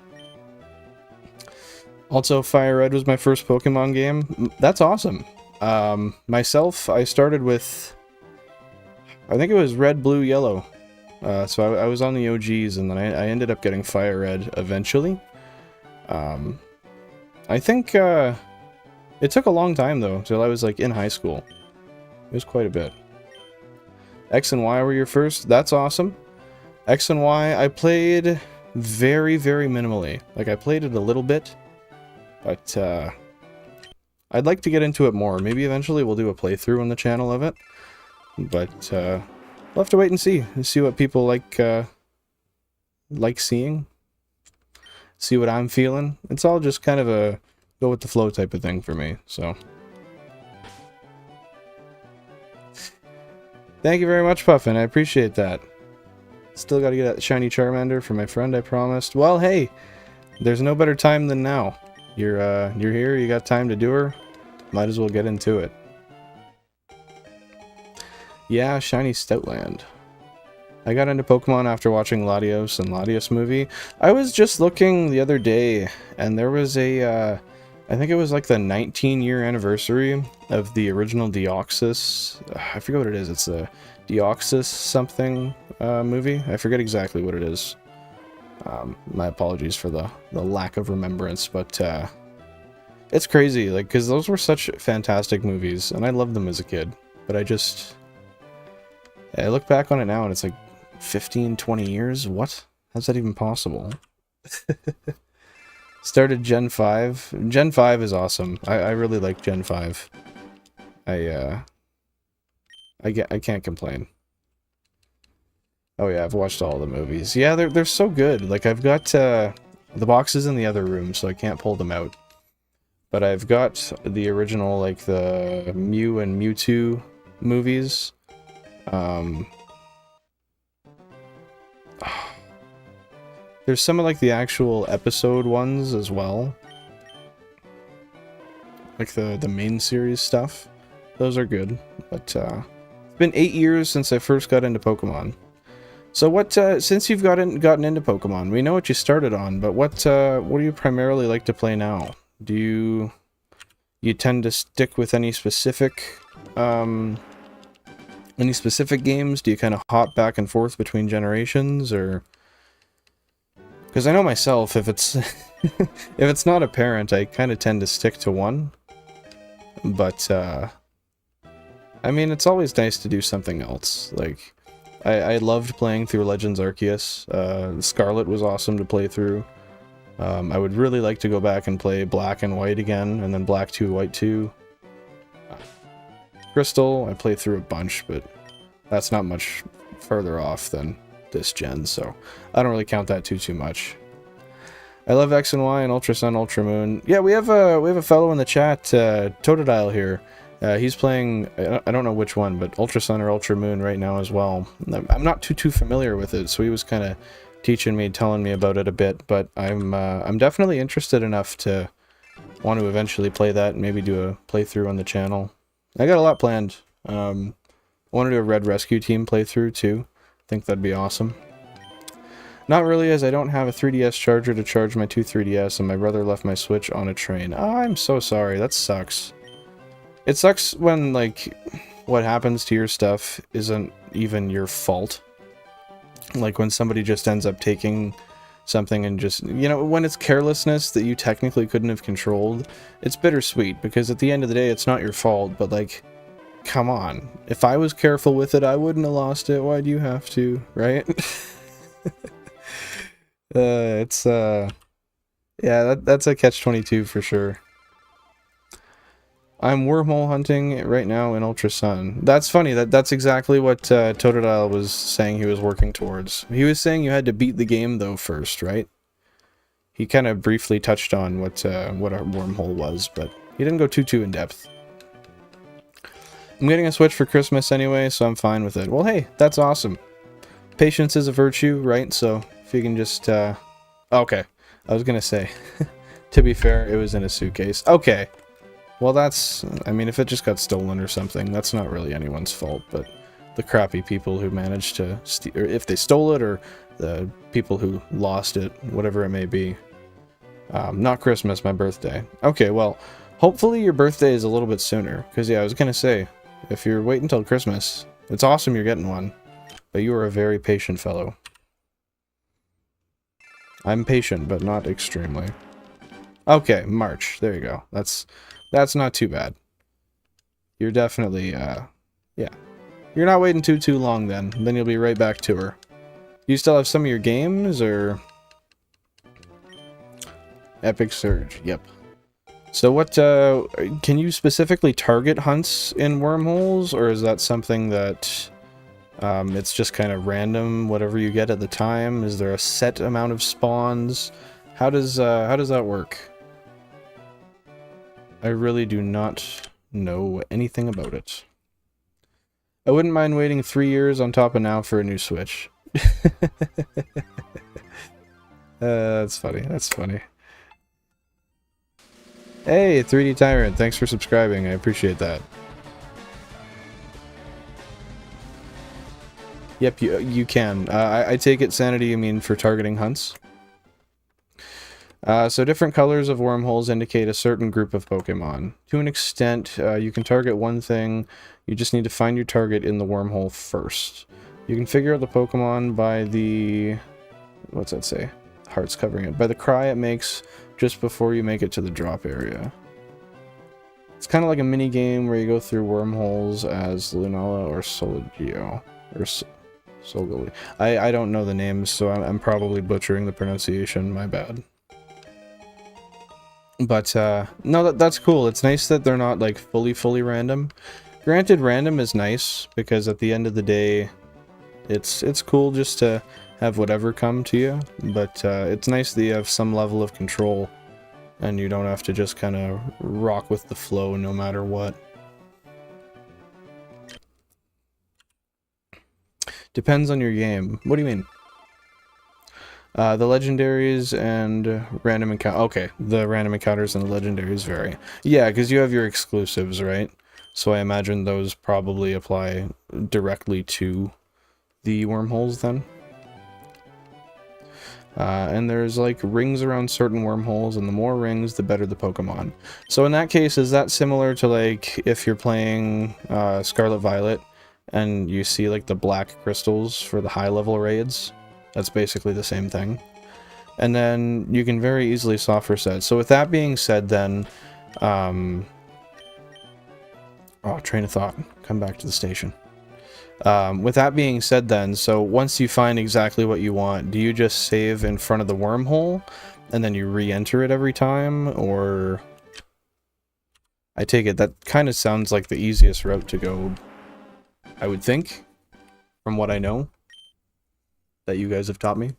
Also, Firered was my first Pokemon game. That's awesome. Myself, I started with, I think it was Red, Blue, Yellow. So I was on the OGs, and then I ended up getting Firered eventually. I think it took a long time though, till I was like in high school. It was quite a bit. X and Y were your first? That's awesome. X and Y, I played very, very minimally. Like, I played it a little bit, but I'd like to get into it more. Maybe eventually we'll do a playthrough on the channel of it. But we'll have to wait and see what people like seeing. See what I'm feeling. It's all just kind of a go with the flow type of thing for me, so. Thank you very much, Puffin. I appreciate that. Still gotta get that shiny Charmander for my friend, I promised. Well, hey, there's no better time than now. You're here, you got time to do her. Might as well get into it. Yeah, Shiny Stoutland. I got into Pokemon after watching 𝐬𝐻𝐲 and 𝐬𝐻𝐲 movie. I was just looking the other day, and there was a, I think it was like the 19-year anniversary of the original 𝐬𝐤𝐽𝐳. I forget what it is. It's a 𝐬𝐤𝐽𝐳 something movie. I forget exactly what it is. My apologies for the lack of remembrance, but it's crazy, like, because those were such fantastic movies, and I loved them as a kid. But I look back on it now, and it's like 15, 20 years? What? How's that even possible? Started Gen 5. Gen 5 is awesome. I really like Gen 5. I can't complain. Oh yeah, I've watched all the movies. Yeah, they're so good. Like, I've got the boxes in the other room, so I can't pull them out. But I've got the original, like, the Mew and Mewtwo movies. There's some of like the actual episode ones as well, like the main series stuff. Those are good, but it's been 8 years since I first got into Pokemon. So what, since you've gotten into Pokemon, we know what you started on, but what do you primarily like to play now? Do you tend to stick with any specific games? Do you kind of hop back and forth between generations, or? Because I know myself, if it's if it's not apparent, I kind of tend to stick to one. But I mean, it's always nice to do something else. Like, I loved playing through Legends Arceus. Scarlet was awesome to play through. I would really like to go back and play Black and White again, and then Black 2, White 2. Crystal, I played through a bunch, but that's not much further off than this gen, so I don't really count that too much. I love X and Y and Ultra Sun, Ultra Moon. Yeah, we have a fellow in the chat, Totodile here. He's playing, I don't know which one, but Ultra Sun or Ultra Moon right now as well. I'm not too familiar with it, so he was kind of teaching me, telling me about it a bit, but I'm definitely interested enough to want to eventually play that and maybe do a playthrough on the channel. I got a lot planned. I want to do a Red Rescue Team playthrough too. I think that'd be awesome. Not really, as I don't have a 3DS charger to charge my two 3DS, and my brother left my Switch on a train. Oh, I'm so sorry. That sucks. It sucks when, like, what happens to your stuff isn't even your fault. Like, when somebody just ends up taking something and just, you know, when it's carelessness that you technically couldn't have controlled, it's bittersweet, because at the end of the day, it's not your fault, but, like, come on. If I was careful with it, I wouldn't have lost it. Why do you have to, right? Yeah, that's a catch-22 for sure. I'm wormhole hunting right now in Ultra Sun. That's funny. That's exactly what 𝐸𝐻𝐻𝐿 was saying he was working towards. He was saying you had to beat the game though first, right? He kind of briefly touched on what a wormhole was, but he didn't go too in depth. I'm getting a Switch for Christmas anyway, so I'm fine with it. Well, hey, that's awesome. Patience is a virtue, right? So if you can just okay, I was gonna say. To be fair, it was in a suitcase. Okay. Well, that's... I mean, if it just got stolen or something, that's not really anyone's fault, but the crappy people who managed to steal... Or if they stole it, or the people who lost it, whatever it may be. Not Christmas, my birthday. Okay, well, hopefully your birthday is a little bit sooner, because, yeah, I was gonna say, if you're waiting until Christmas, it's awesome you're getting one, but you are a very patient fellow. I'm patient, but not extremely. Okay, March. There you go. That's not too bad. You're definitely, yeah. You're not waiting too long then. Then you'll be right back to her. Do you still have some of your games, or... Epic Surge, yep. So what, can you specifically target hunts in wormholes, or is that something that, it's just kind of random, whatever you get at the time? Is there a set amount of spawns? How does that work? I really do not know anything about it. I wouldn't mind waiting 3 years on top of now for a new Switch. That's funny, that's funny. Hey, 3D Tyrant, thanks for subscribing, I appreciate that. Yep, you can. I take it sanity you mean for targeting hunts? So different colors of wormholes indicate a certain group of Pokemon. To an extent, you can target one thing, you just need to find your target in the wormhole first. You can figure out the Pokemon by the... what's that say? Heart's covering it. By the cry it makes just before you make it to the drop area. It's kind of like a mini game where you go through wormholes as Lunala or 𝐬𝐻𝐿𝐧𝐲. Or 𝐬𝐻𝐿𝐧𝐲. I don't know the names, so I'm probably butchering the pronunciation, my bad. But, no, that's cool. It's nice that they're not, like, fully random. Granted, random is nice, because at the end of the day, it's cool just to have whatever come to you, but, it's nice that you have some level of control, and you don't have to just kind of rock with the flow no matter what. Depends on your game. What do you mean? The legendaries and random encounter. Okay, the random encounters and the legendaries vary. Yeah, because you have your exclusives, right? So I imagine those probably apply directly to the wormholes then. And there's like rings around certain wormholes, and the more rings, the better the Pokemon. So in that case, is that similar to like if you're playing Scarlet Violet and you see like the black crystals for the high level raids? That's basically the same thing. And then you can very easily soft reset. So with that being said then, oh, train of thought. Come back to the station. With that being said then, so once you find exactly what you want, do you just save in front of the wormhole and then you re-enter it every time, or... I take it that kind of sounds like the easiest route to go, I would think, from what I know that you guys have taught me.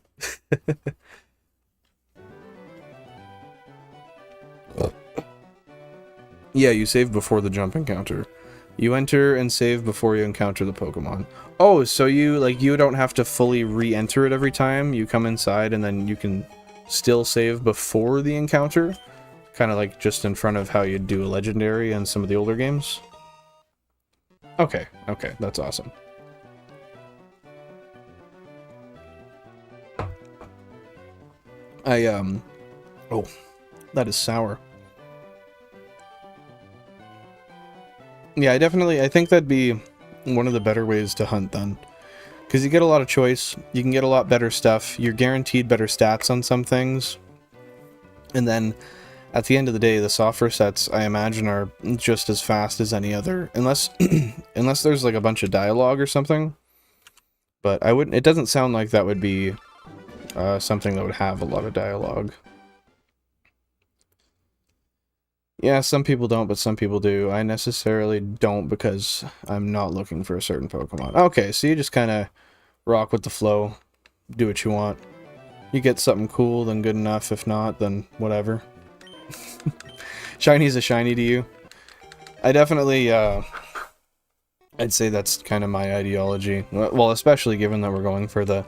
Yeah, you save before the jump encounter. You enter and save before you encounter the Pokemon. Oh, so you don't have to fully re-enter it every time? You come inside and then you can still save before the encounter? Kind of like just in front of how you'd do a legendary in some of the older games? Okay, okay, that's awesome. Oh, that is sour. Yeah, I think that'd be one of the better ways to hunt then. Because you get a lot of choice, you can get a lot better stuff, you're guaranteed better stats on some things. And then, at the end of the day, the software sets, I imagine, are just as fast as any other. Unless, unless there's like a bunch of dialogue or something. But I wouldn't, it doesn't sound like that would be something that would have a lot of dialogue. Yeah, some people don't, but some people do. I necessarily don't because I'm not looking for a certain Pokemon. Okay, so you just kind of rock with the flow, do what you want. You get something cool, then good enough. If not, then whatever. Shiny's a shiny to you. I definitely, I'd say that's kind of my ideology. Well, especially given that we're going for the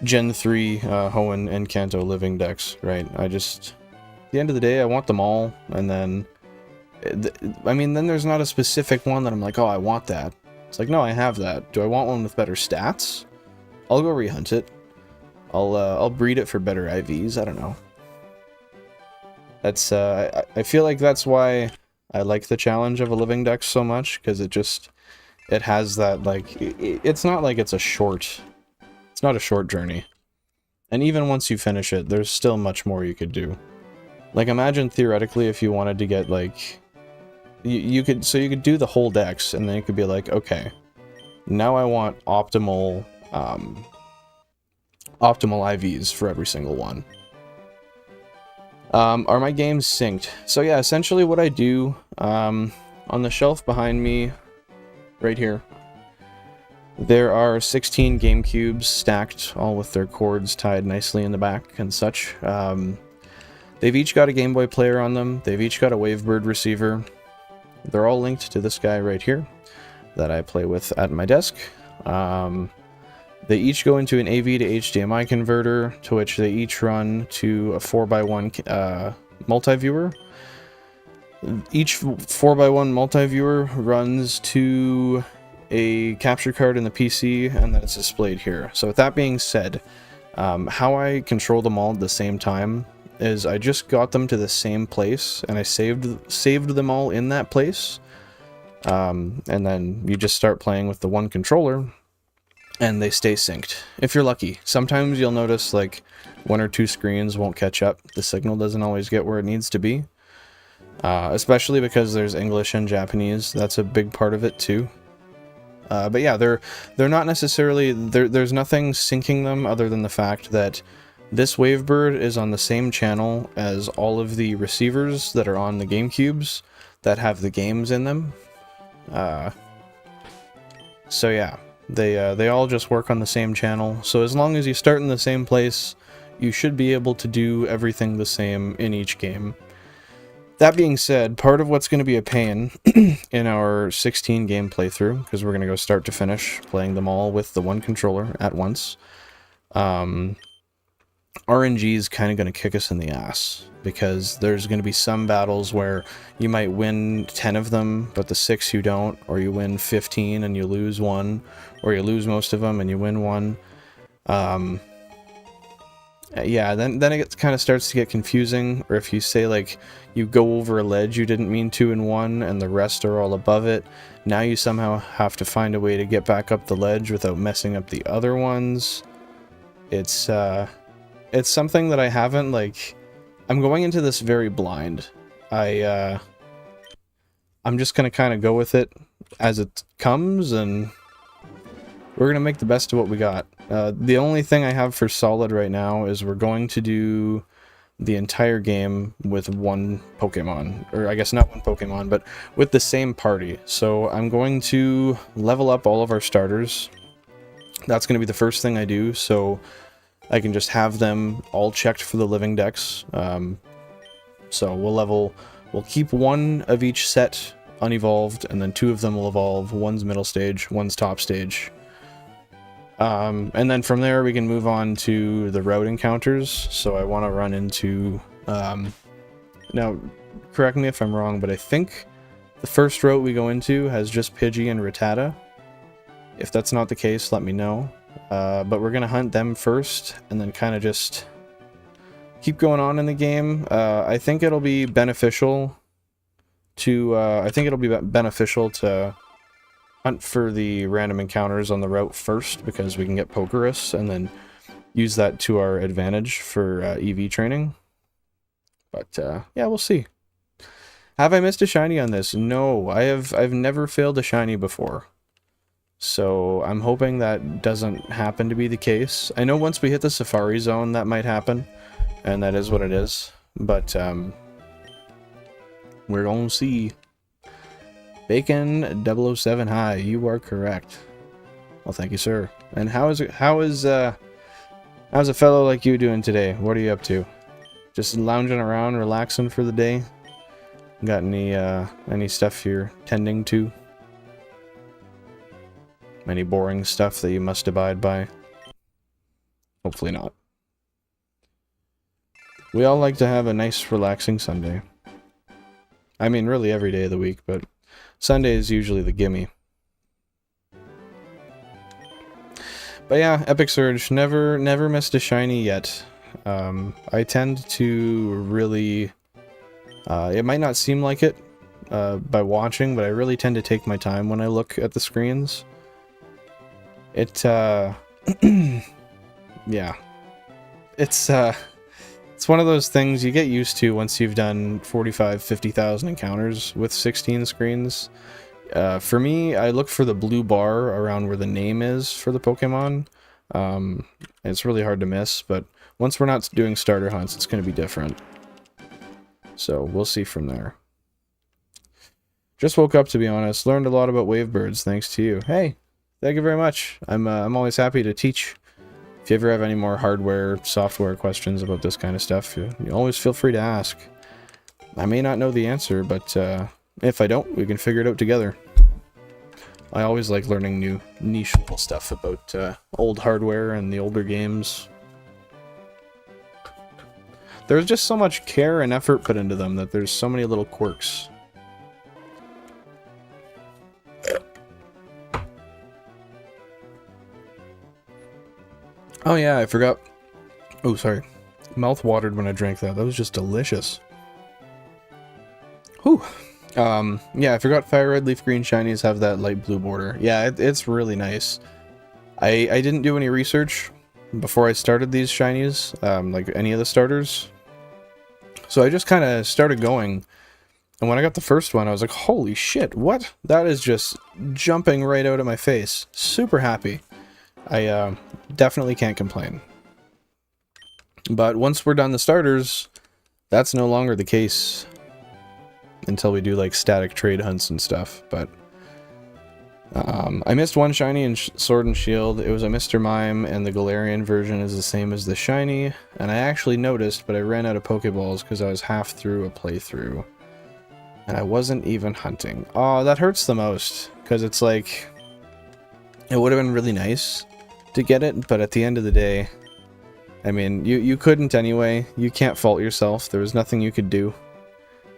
Gen 3 Hoenn and Kanto Living Dex, right? At the end of the day, I want them all, and then, I mean, then there's not a specific one that I'm like, oh, I want that. It's like, no, I have that. Do I want one with better stats? I'll go rehunt it. I'll breed it for better IVs. I don't know. That's I feel like that's why I like the challenge of a Living Dex so much, because it has that, like, it's not like it's not a short journey. And even once you finish it, there's still much more you could do. Like, imagine theoretically if you wanted to get, like, you could do the whole dex, and then you could be like, okay, now I want optimal IVs for every single one. Are my games synced? So yeah, essentially what I do, on the shelf behind me, right here, there are 16 Gamecubes stacked, all with their cords tied nicely in the back and such. They've each got a Gameboy player on them. They've each got a Wavebird receiver. They're all linked to this guy right here that I play with at my desk. They each go into an AV to HDMI converter, to which they each run to a 4x1 multiviewer. Each 4x1 multiviewer runs to a capture card in the PC, and then it's displayed here. So with that being said, how I control them all at the same time is I just got them to the same place, and I saved them all in that place. And then you just start playing with the one controller, and they stay synced. If you're lucky. Sometimes you'll notice, like, one or two screens won't catch up. The signal doesn't always get where it needs to be. Especially because there's English and Japanese. That's a big part of it, too. But yeah, they're not necessarily... There's nothing syncing them other than the fact that this Wavebird is on the same channel as all of the receivers that are on the Gamecubes that have the games in them. So yeah, they all just work on the same channel. So as long as you start in the same place, you should be able to do everything the same in each game. That being said, part of what's going to be a pain in our 16 game playthrough, because we're going to go start to finish playing them all with the one controller at once, RNG is kind of going to kick us in the ass, because there's going to be some battles where you might win 10 of them, but the 6 you don't, or you win 15 and you lose 1, or you lose most of them and you win 1. Yeah, then it kind of starts to get confusing, or if you say, like, you go over a ledge you didn't mean to in one, and the rest are all above it, now you somehow have to find a way to get back up the ledge without messing up the other ones. It's something that I haven't, like... I'm going into this very blind. I'm just gonna kind of go with it as it comes, and we're gonna make the best of what we got. The only thing I have for solid right now is we're going to do the entire game with one Pokemon. Or I guess not one Pokemon, but with the same party. So I'm going to level up all of our starters. That's gonna be the first thing I do, so I can just have them all checked for the Living Dex. So we'll keep one of each set unevolved, and then 2 of them will evolve. One's middle stage, one's top stage. And then from there we can move on to the route encounters. So I want to run into... now, correct me if I'm wrong, but I think the first route we go into has just Pidgey and Rattata. If that's not the case, let me know. But we're gonna hunt them first, and then kind of just keep going on in the game. I think it'll be beneficial to, I think it'll be beneficial to hunt for the random encounters on the route first, because we can get Pokerus, and then use that to our advantage for EV training. But, yeah, we'll see. Have I missed a shiny on this? No, I've never failed a shiny before. So I'm hoping that doesn't happen to be the case. I know once we hit the Safari Zone that might happen, and that is what it is. But we're gonna see. Bacon 007 High, you are correct. Well, thank you, sir. And how's a fellow like you doing today? What are you up to? Just lounging around, relaxing for the day? Got any stuff you're tending to? Any boring stuff that you must abide by? Hopefully not. We all like to have a nice, relaxing Sunday. I mean, really every day of the week, but Sunday is usually the gimme. But yeah, Epic Surge, never missed a shiny yet. I tend to really... it might not seem like it by watching, but I really tend to take my time when I look at the screens. It, yeah. It's one of those things you get used to once you've done 50,000 encounters with 16 screens. For me, I look for the blue bar around where the name is for the Pokemon. It's really hard to miss, but once we're not doing starter hunts, it's going to be different. So we'll see from there. Just woke up, to be honest. Learned a lot about Wavebirds thanks to you. Hey, thank you very much. I'm always happy to teach. If you ever have any more hardware, software questions about this kind of stuff, you always feel free to ask. I may not know the answer, but if I don't, we can figure it out together. I always like learning new niche little stuff about old hardware and the older games. There's just so much care and effort put into them that there's so many little quirks. Oh yeah, I forgot. Oh, sorry. Mouth watered when I drank that. That was just delicious. Whew. Yeah, I forgot Firered Leafgreen shinies have that light blue border. Yeah, it's really nice. I didn't do any research before I started these shinies, like any of the starters. So I just kind of started going. And when I got the first one, I was like, holy shit, what? That is just jumping right out of my face. Super happy. I definitely can't complain. But once we're done the starters, that's no longer the case. Until we do like static trade hunts and stuff. But I missed one shiny in Sword and Shield. It was a Mr. Mime, and the Galarian version is the same as the shiny. And I actually noticed, but I ran out of Pokeballs because I was half through a playthrough. And I wasn't even hunting. Oh, that hurts the most. Because it's like... It would have been really nice to get it, but at the end of the day... I mean, you couldn't anyway. You can't fault yourself. There was nothing you could do.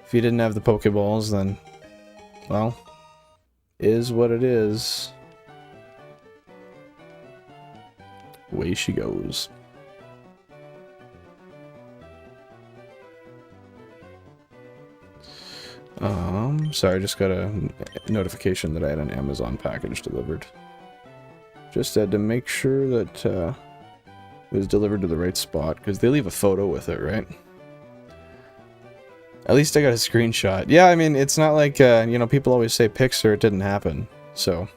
If you didn't have the Pokeballs, then... Well... Is what it is. Away she goes. Sorry, I just got a notification that I had an Amazon package delivered. Just had to make sure that it was delivered to the right spot, because they leave a photo with it, right? At least I got a screenshot. Yeah, I mean, it's not like, you know, people always say pics or it didn't happen. So,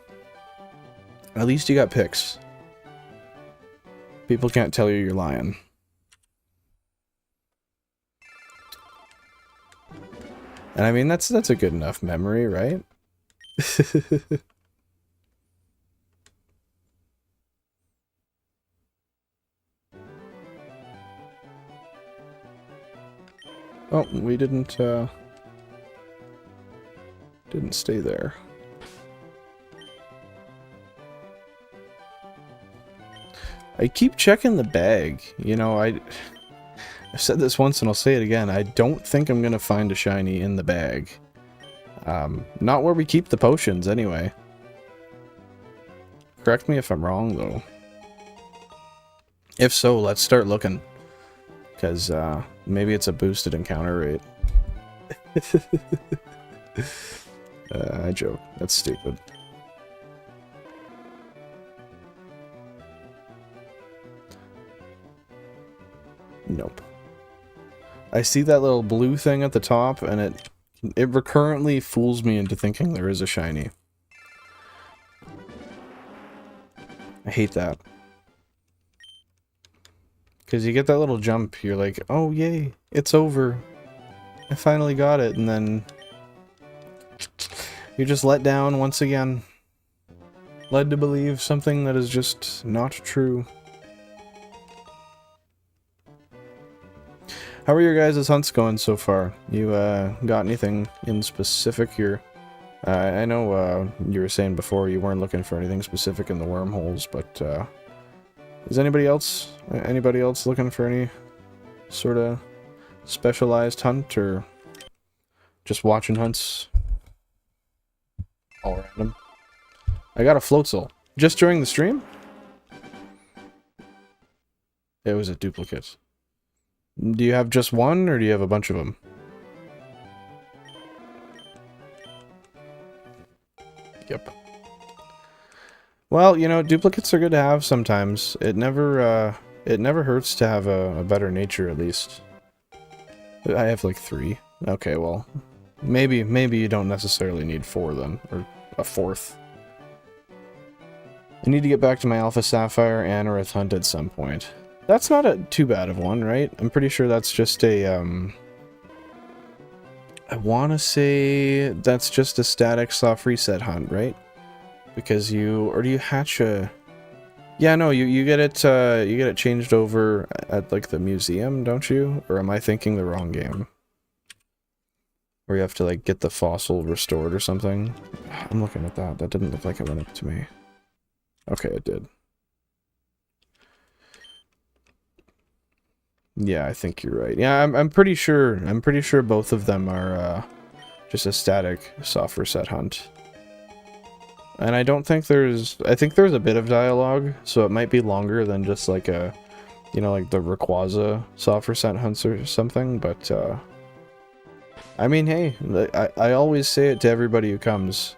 at least you got pics. People can't tell you you're lying. And I mean, that's a good enough memory, right? Oh, we didn't stay there. I keep checking the bag. You know, I've said this once and I'll say it again. I don't think I'm gonna find a shiny in the bag. Not where we keep the potions, anyway. Correct me if I'm wrong, though. If so, let's start looking. Because, maybe it's a boosted encounter rate. I joke. That's stupid. Nope. I see that little blue thing at the top, and it recurrently fools me into thinking there is a shiny. I hate that. Because you get that little jump, you're like, oh yay, it's over. I finally got it, and then you're just let down once again. Led to believe something that is just not true. How are your guys' hunts going so far? You got anything in specific here? I know you were saying before you weren't looking for anything specific in the wormholes, but is anybody else looking for any sort of specialized hunt, or just watching hunts all random? I got a Floatzel just during the stream. It was a duplicate. Do you have just one, or do you have a bunch of them? Yep. Well, you know, duplicates are good to have sometimes. It never hurts to have a better nature, at least. I have like 3. Okay, well, maybe you don't necessarily need 4 then, or a 4th. I need to get back to my Alpha Sapphire Anorith hunt at some point. That's not too bad of one, right? I'm pretty sure that's just a, I want to say that's just a static soft reset hunt, right? Because do you hatch a... Yeah, no, you get it changed over at, like, the museum, don't you? Or am I thinking the wrong game? Where you have to, like, get the fossil restored or something? I'm looking at that. That didn't look like it went up to me. Okay, it did. Yeah, I think you're right. Yeah, I'm pretty sure both of them are just a static soft reset hunt. And I don't think I think there's a bit of dialogue, so it might be longer than just like a, you know, like the Rayquaza soft reset hunts or something, but I mean, hey, I always say it to everybody who comes.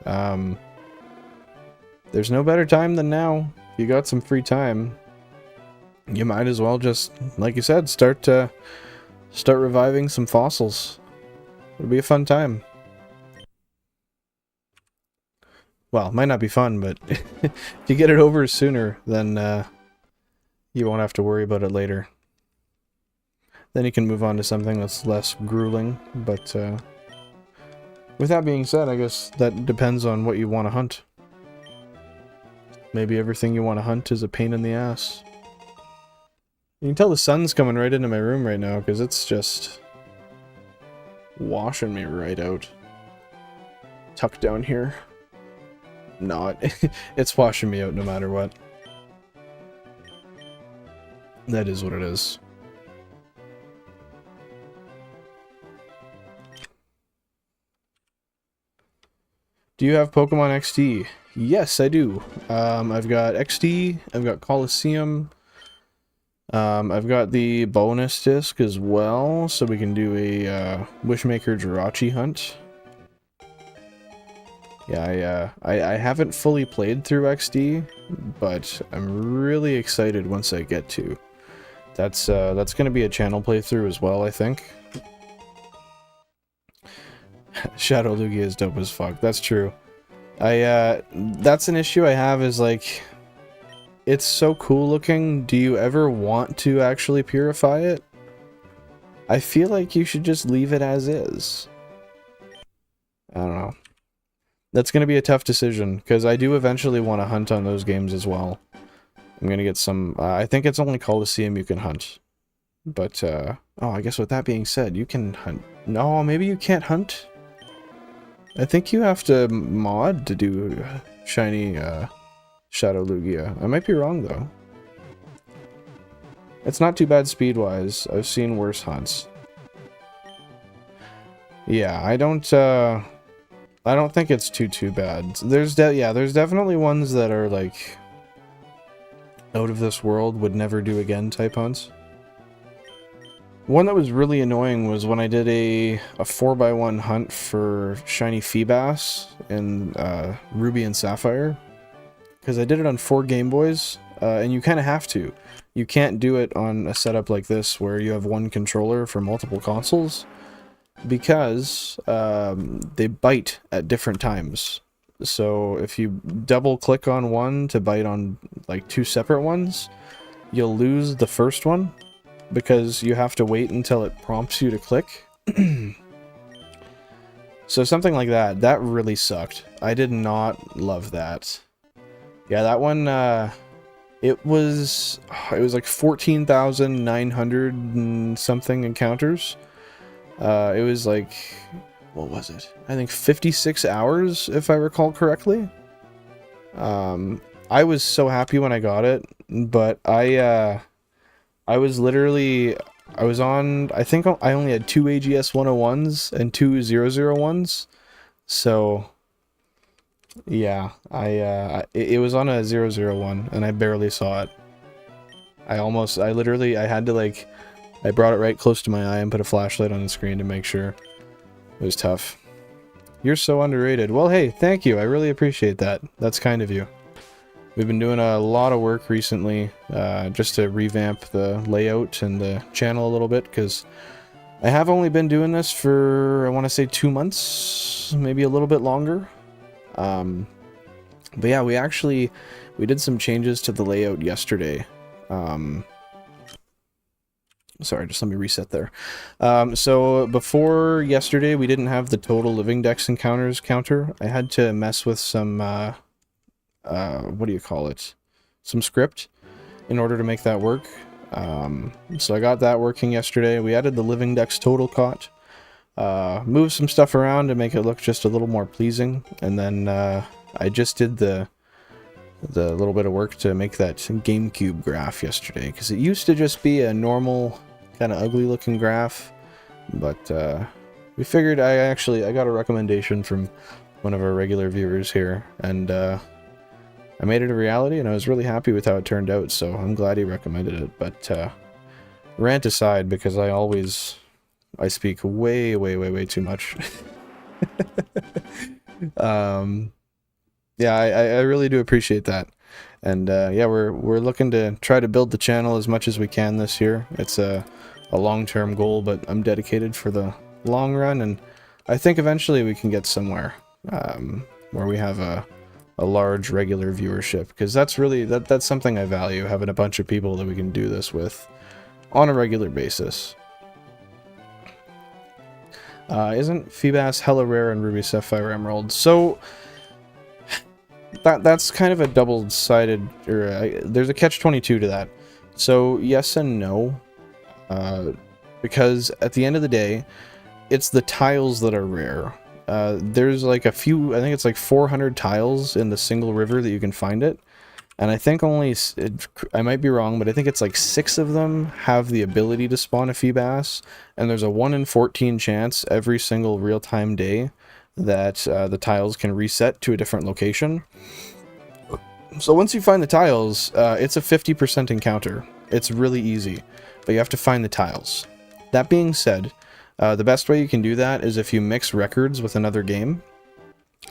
There's no better time than now. You got some free time. You might as well just, like you said, start reviving some fossils. It'll be a fun time. Well, it might not be fun, but if you get it over sooner, then you won't have to worry about it later. Then you can move on to something that's less grueling, but with that being said, I guess that depends on what you want to hunt. Maybe everything you want to hunt is a pain in the ass. You can tell the sun's coming right into my room right now, because it's just washing me right out. Tucked down here. Not. It's washing me out no matter what. That is what it is. Do you have Pokemon XD? Yes, I do. I've got XD, I've got Coliseum, I've got the bonus disc as well, so we can do a Wishmaker Jirachi hunt. Yeah, I haven't fully played through XD, but I'm really excited once I get to. That's gonna be a channel playthrough as well, I think. Shadow Lugia is dope as fuck. That's true. That's an issue I have, is like, it's so cool looking. Do you ever want to actually purify it? I feel like you should just leave it as is. I don't know. That's gonna be a tough decision, because I do eventually want to hunt on those games as well. I'm gonna get some, I think it's only Coliseum you can hunt. But, oh, I guess with that being said, you can hunt. No, maybe you can't hunt? I think you have to mod to do shiny Shadow Lugia. I might be wrong though. It's not too bad speed-wise. I've seen worse hunts. Yeah, I don't think it's too bad. There's definitely ones that are like out of this world, would never do again type hunts. One that was really annoying was when I did a 4x1 hunt for shiny Feebas in Ruby and Sapphire, because I did it on 4 Game Boys, and you kind of have to. You can't do it on a setup like this where you have one controller for multiple consoles, because they bite at different times. So if you double click on one to bite on like 2 separate ones, you'll lose the first one because you have to wait until it prompts you to click. So something like that, that really sucked. I did not love that. Yeah, that one, it was like 14,900 and something encounters. It was like, what was it? I think 56 hours, if I recall correctly. I was so happy when I got it, but I was literally, I was on, I think I only had 2 AGS 101s and 2 001s. So, yeah, it was on a 001 and I barely saw it. I had to like, I brought it right close to my eye and put a flashlight on the screen to make sure. It was tough. You're so underrated. Well, hey, thank you. I really appreciate that. That's kind of you. We've been doing a lot of work recently just to revamp the layout and the channel a little bit, because I have only been doing this for, I want to say 2 months, maybe a little bit longer. But yeah, we did some changes to the layout yesterday. Sorry, just let me reset there. So before yesterday, we didn't have the total Living Dex encounters counter. I had to mess with some, what do you call it? Some script in order to make that work. So I got that working yesterday. We added the Living Dex total caught. Moved some stuff around to make it look just a little more pleasing. And then I just did the little bit of work to make that Gamecube graph yesterday, because it used to just be a normal kind of ugly looking graph, but we figured I got a recommendation from one of our regular viewers here, and I made it a reality, and I was really happy with how it turned out, so I'm glad he recommended it. But rant aside, because I speak way too much. Yeah, I really do appreciate that. And yeah, we're looking to try to build the channel as much as we can this year. It's a long-term goal, but I'm dedicated for the long run, and I think eventually we can get somewhere where we have a large regular viewership, because that's really that's something I value, having a bunch of people that we can do this with on a regular basis. Isn't Feebas hella rare in Ruby, Sapphire, Emerald? So that's kind of a double-sided, or there's a catch-22 to that. So yes and no, because at the end of the day, it's the tiles that are rare. There's like a few, I think it's like 400 tiles in the single river that you can find it, and I think only, I might be wrong, but I think it's like 6 of them have the ability to spawn a Feebas, and there's a 1 in 14 chance every single real-time day that the tiles can reset to a different location. So once you find the tiles, it's a 50% encounter. It's really easy, but you have to find the tiles. That being said, the best way you can do that is if you mix records with another game,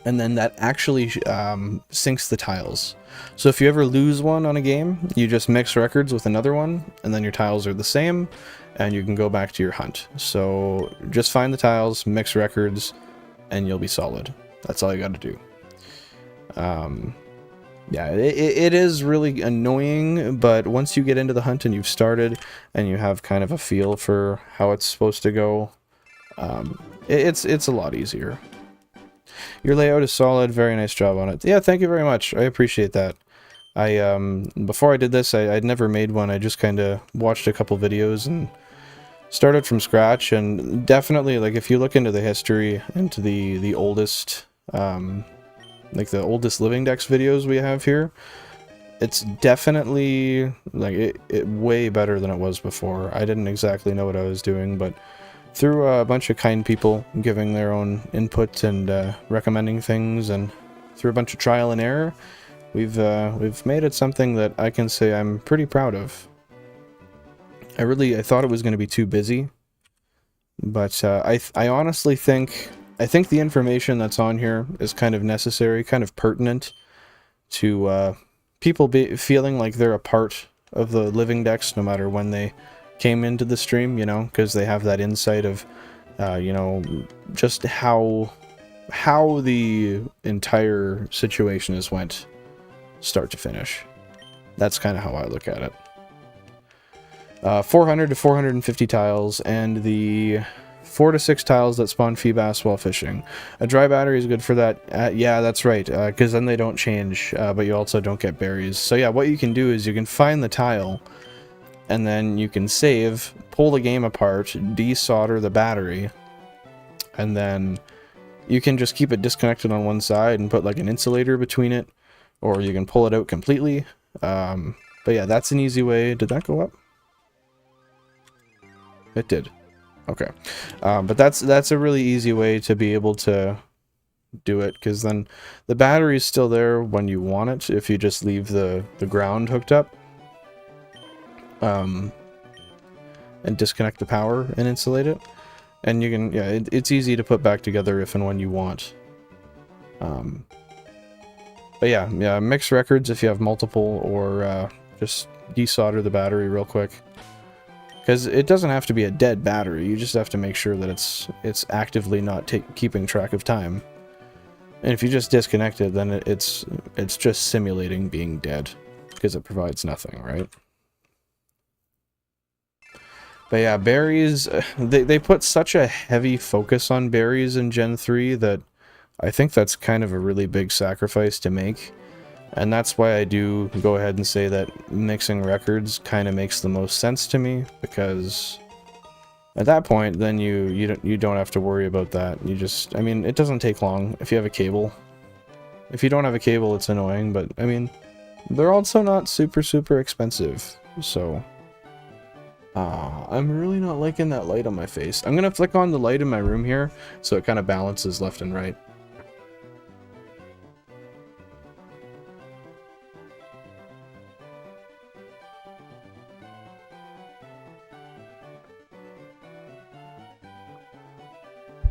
and then that actually syncs the tiles. So if you ever lose one on a game, you just mix records with another one, and then your tiles are the same, and you can go back to your hunt. So just find the tiles, mix records, and you'll be solid. That's all you got to do. Yeah, it is really annoying, but once you get into the hunt and you've started and you have kind of a feel for how it's supposed to go, it's a lot easier. Your layout is solid. Very nice job on it. Yeah, thank you very much. I appreciate that. Before I did this, I'd never made one. I just kind of watched a couple videos and started from scratch, and definitely, like, if you look into the history, into the oldest, like the oldest Living Dex videos we have here, it's definitely, like, it way better than it was before. I didn't exactly know what I was doing, but through a bunch of kind people giving their own input and recommending things, and through a bunch of trial and error, we've made it something that I can say I'm pretty proud of. I thought it was going to be too busy, but I honestly think the information that's on here is kind of necessary, kind of pertinent to people feeling like they're a part of the Living Dex, no matter when they came into the stream, you know, because they have that insight of, you know, just how the entire situation has went start to finish. That's kind of how I look at it. 400 to 450 tiles, and the 4 to 6 tiles that spawn Feebas while fishing. A dry battery is good for that. Yeah, that's right, because then they don't change, but you also don't get berries. So yeah, what you can do is you can find the tile, and then you can save, pull the game apart, desolder the battery, and then you can just keep it disconnected on one side and put like an insulator between it, or you can pull it out completely. But yeah, that's an easy way. Did that go up? It did. Okay. But that's a really easy way to be able to do it, because then the battery is still there when you want it if you just leave the ground hooked up. And disconnect the power and insulate it. And you can, yeah, it's easy to put back together if and when you want. But yeah, mix records if you have multiple, or just desolder the battery real quick. Because it doesn't have to be a dead battery, you just have to make sure that it's actively not keeping track of time. And if you just disconnect it, then it's just simulating being dead, because it provides nothing, right? But yeah, berries, they put such a heavy focus on berries in Gen 3 that I think that's kind of a really big sacrifice to make. And that's why I do go ahead and say that mixing records kind of makes the most sense to me, because at that point, then you don't have to worry about that. You just, I mean, it doesn't take long if you have a cable. If you don't have a cable, it's annoying, but I mean, they're also not super expensive, so... I'm really not liking that light on my face. I'm gonna flick on the light in my room here, so it kind of balances left and right.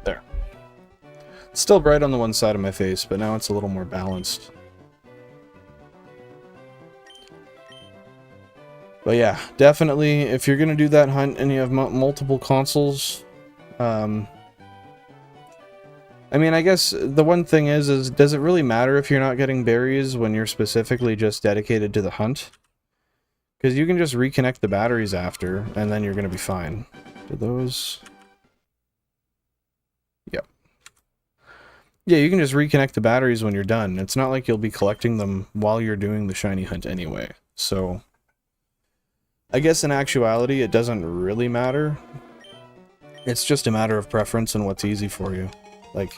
There. It's still bright on the one side of my face, but now it's a little more balanced. But yeah, definitely, if you're gonna do that hunt and you have multiple consoles, I mean, I guess the one thing is does it really matter if you're not getting berries when you're specifically just dedicated to the hunt? Because you can just reconnect the batteries after, and then you're gonna be fine. Do those... Yep. Yeah, you can just reconnect the batteries when you're done. It's not like you'll be collecting them while you're doing the shiny hunt anyway, so... I guess in actuality, it doesn't really matter. It's just a matter of preference and what's easy for you. Like,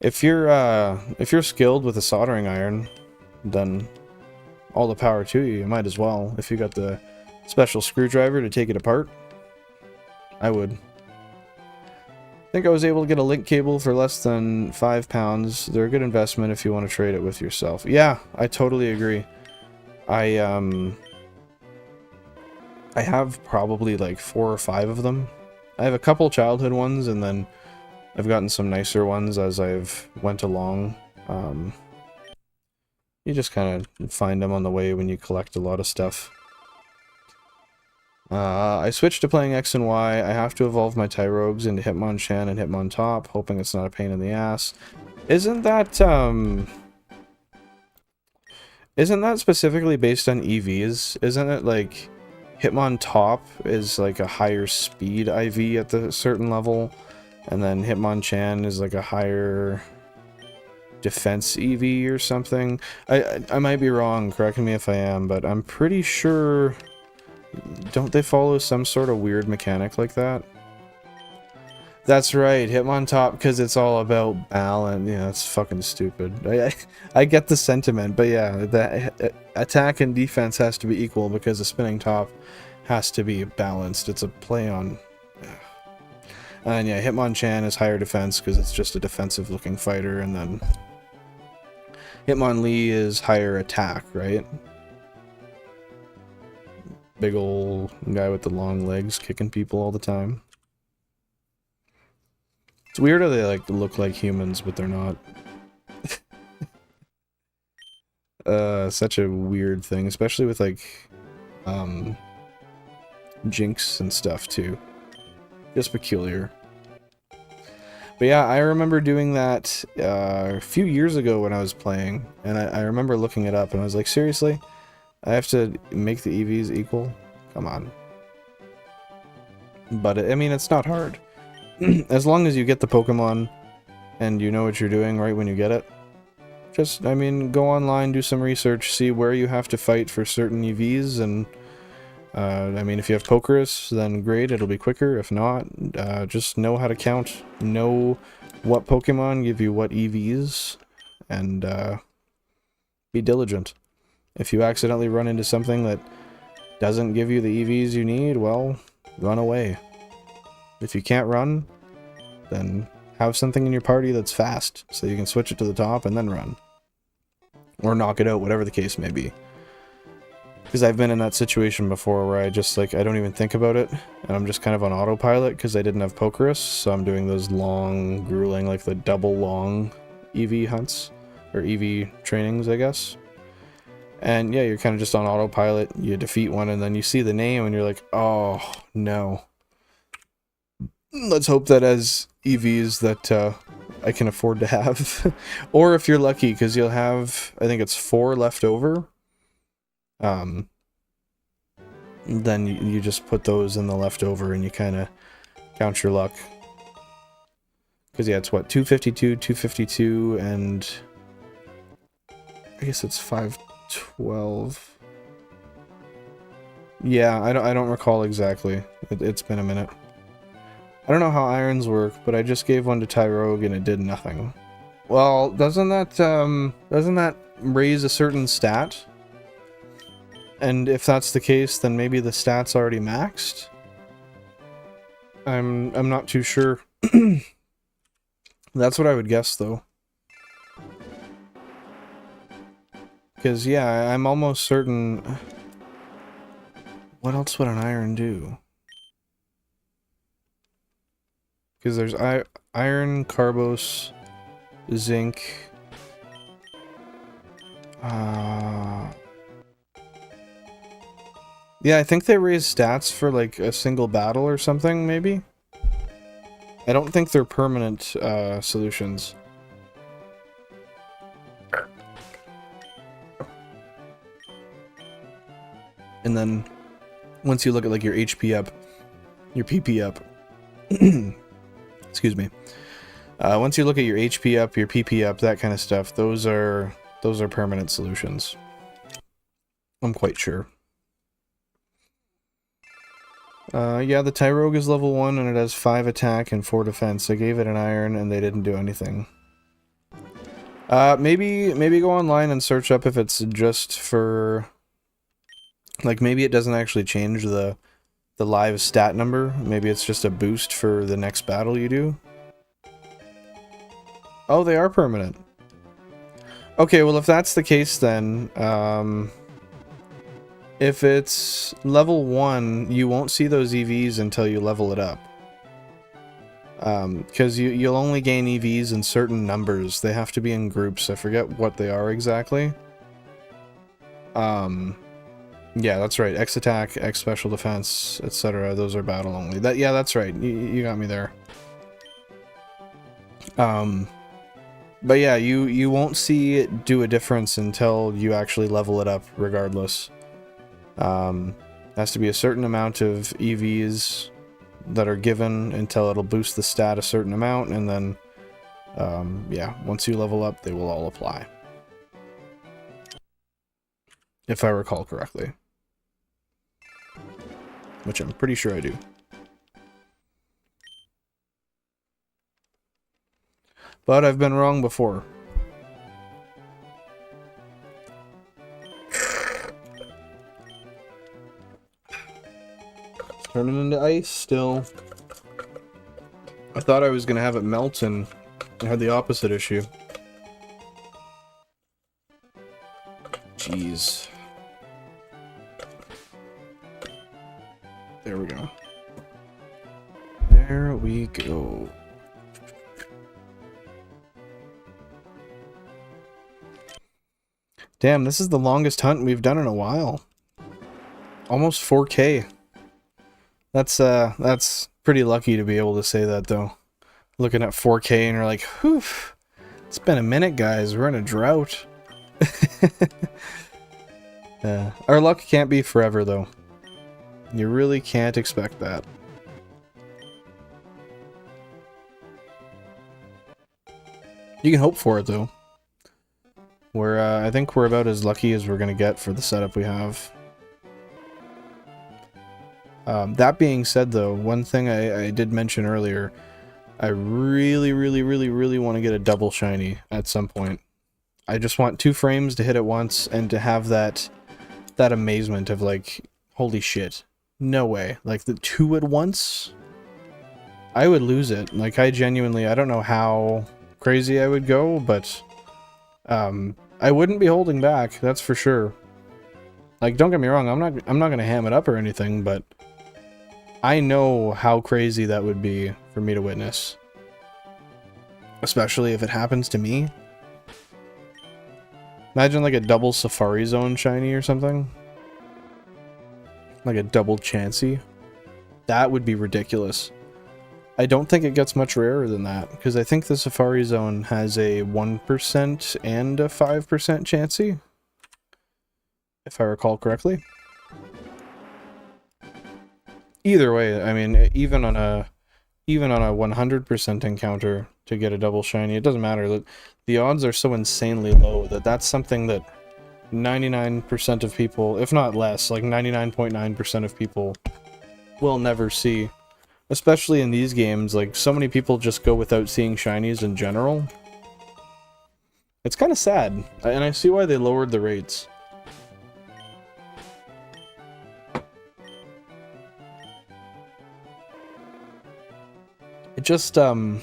if you're skilled with a soldering iron, then all the power to you. You might as well. If you got the special screwdriver to take it apart, I would. I think I was able to get a link cable for less than £5. They're a good investment if you want to trade it with yourself. Yeah, I totally agree. I have probably like 4 or 5 of them. I have a couple childhood ones, and then I've gotten some nicer ones as I've went along. You just kind of find them on the way when you collect a lot of stuff. I switched to playing X and Y. I have to evolve my Tyrogues into Hitmonchan and Hitmontop, hoping it's not a pain in the ass. Isn't that specifically based on EVs? Isn't it like... Hitmontop is like a higher speed IV at the certain level, and then Hitmonchan is like a higher defense EV or something. I might be wrong, correct me if I am, but I'm pretty sure... Don't they follow some sort of weird mechanic like that? That's right, Hitmontop, because it's all about balance. Yeah, that's fucking stupid. I get the sentiment, but yeah, the attack and defense has to be equal because the spinning top has to be balanced. It's a play on... And yeah, Hitmonchan is higher defense because it's just a defensive looking fighter, and then Hitmonlee is higher attack, right? big ol' guy with the long legs kicking people all the time. It's weird how they like look like humans, but they're not. Such a weird thing, especially with like, Jinx and stuff too. Just peculiar. But yeah, I remember doing that a few years ago when I was playing, and I remember looking it up, and I was like, seriously? I have to make the EVs equal? Come on. But, I mean, it's not hard. As long as you get the Pokemon, and you know what you're doing right when you get it. Just, I mean, go online, do some research, see where you have to fight for certain EVs, and... I mean, if you have Pokerus, then great, it'll be quicker. If not, just know how to count, know what Pokemon give you what EVs, and be diligent. If you accidentally run into something that doesn't give you the EVs you need, well, run away. If you can't run, then have something in your party that's fast, so you can switch it to the top and then run. Or knock it out, whatever the case may be. Because I've been in that situation before where I just, like, I don't even think about it, and I'm just kind of on autopilot because I didn't have Pokerus, so I'm doing those long, grueling, like the double long EV hunts, or EV trainings, I guess. And yeah, you're kind of just on autopilot, you defeat one, and then you see the name, and you're like, oh, no. Let's hope that as EVs that I can afford to have. Or if you're lucky, because you'll have, I think it's 4 left over. Then you just put those in the leftover and you kind of count your luck. Because yeah, it's what, 252, 252, and I guess it's 512. Yeah, I don't recall exactly. It's been a minute. I don't know how irons work, but I just gave one to 𝐸𝐻𝐼𝐺 and it did nothing. Well, doesn't that raise a certain stat? And if that's the case, then maybe the stat's already maxed? I'm not too sure. That's what I would guess, though. Because, yeah, I'm almost certain... What else would an iron do? Because there's iron, carbos, zinc... Yeah, I think they raise stats for, like, a single battle or something, maybe? I don't think they're permanent, solutions. And then, once you look at, like, your HP up, your PP up... Excuse me. Once you look at your HP up, your PP up, that kind of stuff, those are permanent solutions. I'm quite sure. Yeah, the 𝐸𝐻𝐼𝐺 is level 1 and it has 5 attack and 4 defense. I gave it an iron and they didn't do anything. Maybe go online and search up if it's just for... Like, maybe it doesn't actually change the live stat number. Maybe it's just a boost for the next battle you do. Oh, they are permanent. Okay, well, if that's the case then, if it's level 1, you won't see those EVs until you level it up. Because you'll only gain EVs in certain numbers. They have to be in groups. I forget what they are exactly. Yeah, that's right. X attack, X special defense, etc. Those are battle only. Yeah, that's right. You got me there. But yeah, you won't see it do a difference until you actually level it up, regardless. Has to be a certain amount of EVs that are given until it'll boost the stat a certain amount, and then, yeah, once you level up, they will all apply. If I recall correctly. Which I'm pretty sure I do. But I've been wrong before. Turning into ice still. I thought I was gonna have it melt and I had the opposite issue. Jeez. There we go. There we go. Damn, this is the longest hunt we've done in a while. Almost 4K. That's pretty lucky to be able to say that, though. Looking at 4K and you're like, whew, it's been a minute, guys. We're in a drought. Our luck can't be forever, though. You really can't expect that. You can hope for it, though. I think we're about as lucky as we're gonna get for the setup we have. That being said, though, one thing I did mention earlier, I really want to get a double shiny at some point. I just want 2 frames to hit at once and to have that amazement of like, holy shit, no way. Like the 2 at once, I would lose it. Like I don't know how crazy I would go, but I wouldn't be holding back, that's for sure. Like, don't get me wrong, I'm not gonna ham it up or anything, but I know how crazy that would be for me to witness. Especially if it happens to me. Imagine like a double Safari Zone shiny or something. Like a double Chansey. That would be ridiculous. I don't think it gets much rarer than that, because I think the Safari Zone has a 1% and a 5% Chansey, if I recall correctly. Either way, I mean, even on a 100% encounter to get a double shiny, it doesn't matter. The odds are so insanely low that that's something that 99% of people, if not less, like 99.9% of people will never see. Especially in these games, like, so many people just go without seeing shinies in general. It's kind of sad, and I see why they lowered the rates. It just, it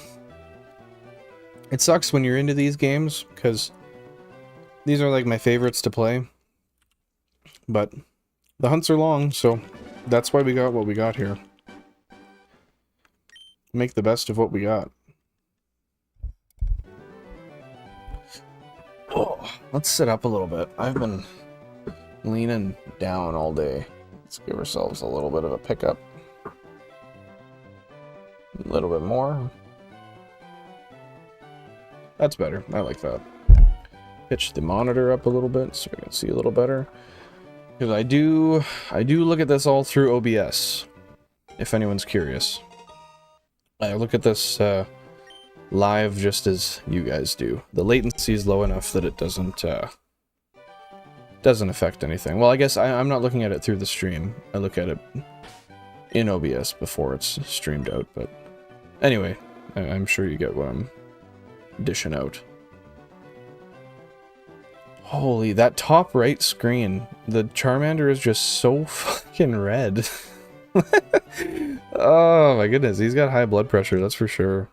sucks when you're into these games, because these are, like, my favorites to play. But the hunts are long, so that's why we got what we got here. Make the best of what we got. Oh, let's sit up a little bit. I've been leaning down all day. Let's give ourselves a little bit of a pickup. A little bit more. That's better. I like that. Pitch the monitor up a little bit so we can see a little better. Because I do look at this all through OBS, if anyone's curious. I look at this live just as you guys do. The latency is low enough that it doesn't affect anything. Well, I guess I'm not looking at it through the stream. I look at it in OBS before it's streamed out, but anyway, I'm sure you get what I'm dishing out. Holy, that top right screen. The Charmander is just so fucking red. Oh my goodness, he's got high blood pressure, that's for sure.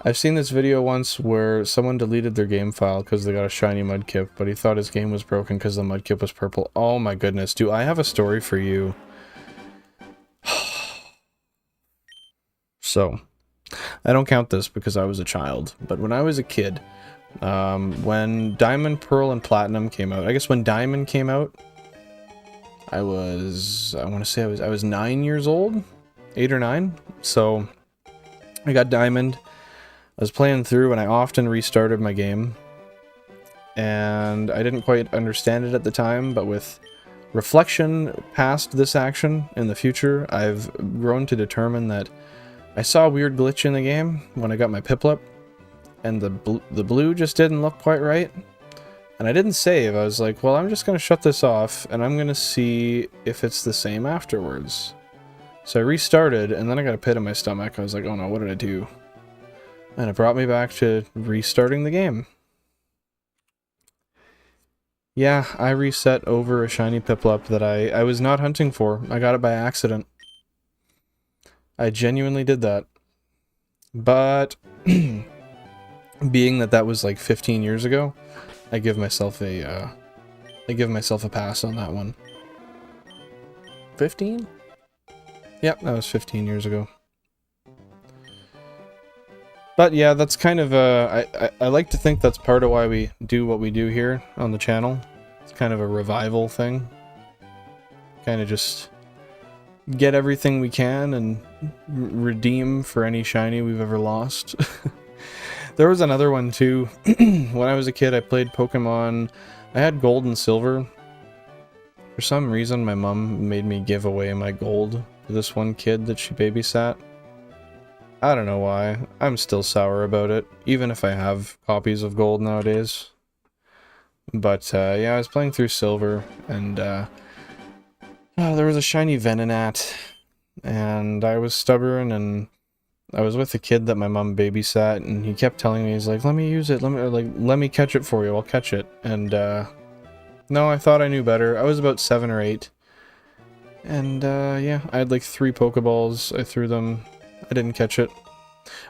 I've seen this video once where someone deleted their game file because they got a shiny Mudkip, but he thought his game was broken because the Mudkip was purple. Oh my goodness, do I have a story for you. So, I don't count this because I was a child, but when I was a kid, when Diamond, Pearl, and Platinum came out, I guess when Diamond came out, I want to say I was 9 years old, 8 or 9, so I got Diamond. I was playing through and I often restarted my game, and I didn't quite understand it at the time, but with reflection past this action in the future, I've grown to determine that I saw a weird glitch in the game when I got my Piplup, and the blue just didn't look quite right. And I didn't save. I was like, well, I'm just going to shut this off, and I'm going to see if it's the same afterwards. So I restarted, and then I got a pit in my stomach. I was like, oh no, what did I do? And it brought me back to restarting the game. Yeah, I reset over a shiny Piplup that I was not hunting for. I got it by accident. I genuinely did that. But being that was like 15 years ago, I give myself a pass on that one. 15? Yep, that was 15 years ago. But yeah, that's kind of I like to think that's part of why we do what we do here on the channel. It's kind of a revival thing. Kind of just get everything we can and redeem for any shiny we've ever lost. There was another one too. When I was a kid, I played Pokemon. I had gold and silver. For some reason, my mom made me give away my gold to this one kid that she babysat. I don't know why. I'm still sour about it, even if I have copies of gold nowadays. But yeah, I was playing through silver, and there was a shiny Venonat, and I was stubborn, and I was with a kid that my mom babysat, and he kept telling me, he's like, let me use it, let me catch it for you, I'll catch it. And no, I thought I knew better. I was about 7 or 8. And yeah, I had like 3 Pokeballs, I threw them, I didn't catch it.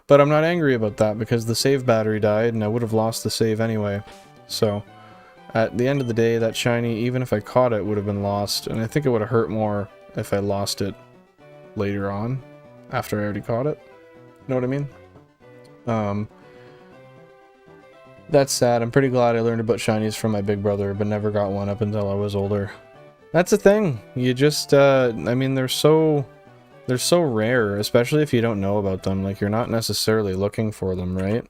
But I'm not angry about that, because the save battery died, and I would have lost the save anyway. So, at the end of the day, that shiny, even if I caught it, would have been lost, and I think it would have hurt more if I lost it later on, after I already caught it. Know what I mean? That's sad. I'm pretty glad I learned about shinies from my big brother, but never got one up until I was older. That's the thing. You just, I mean, they're so rare, especially if you don't know about them. Like, you're not necessarily looking for them, right?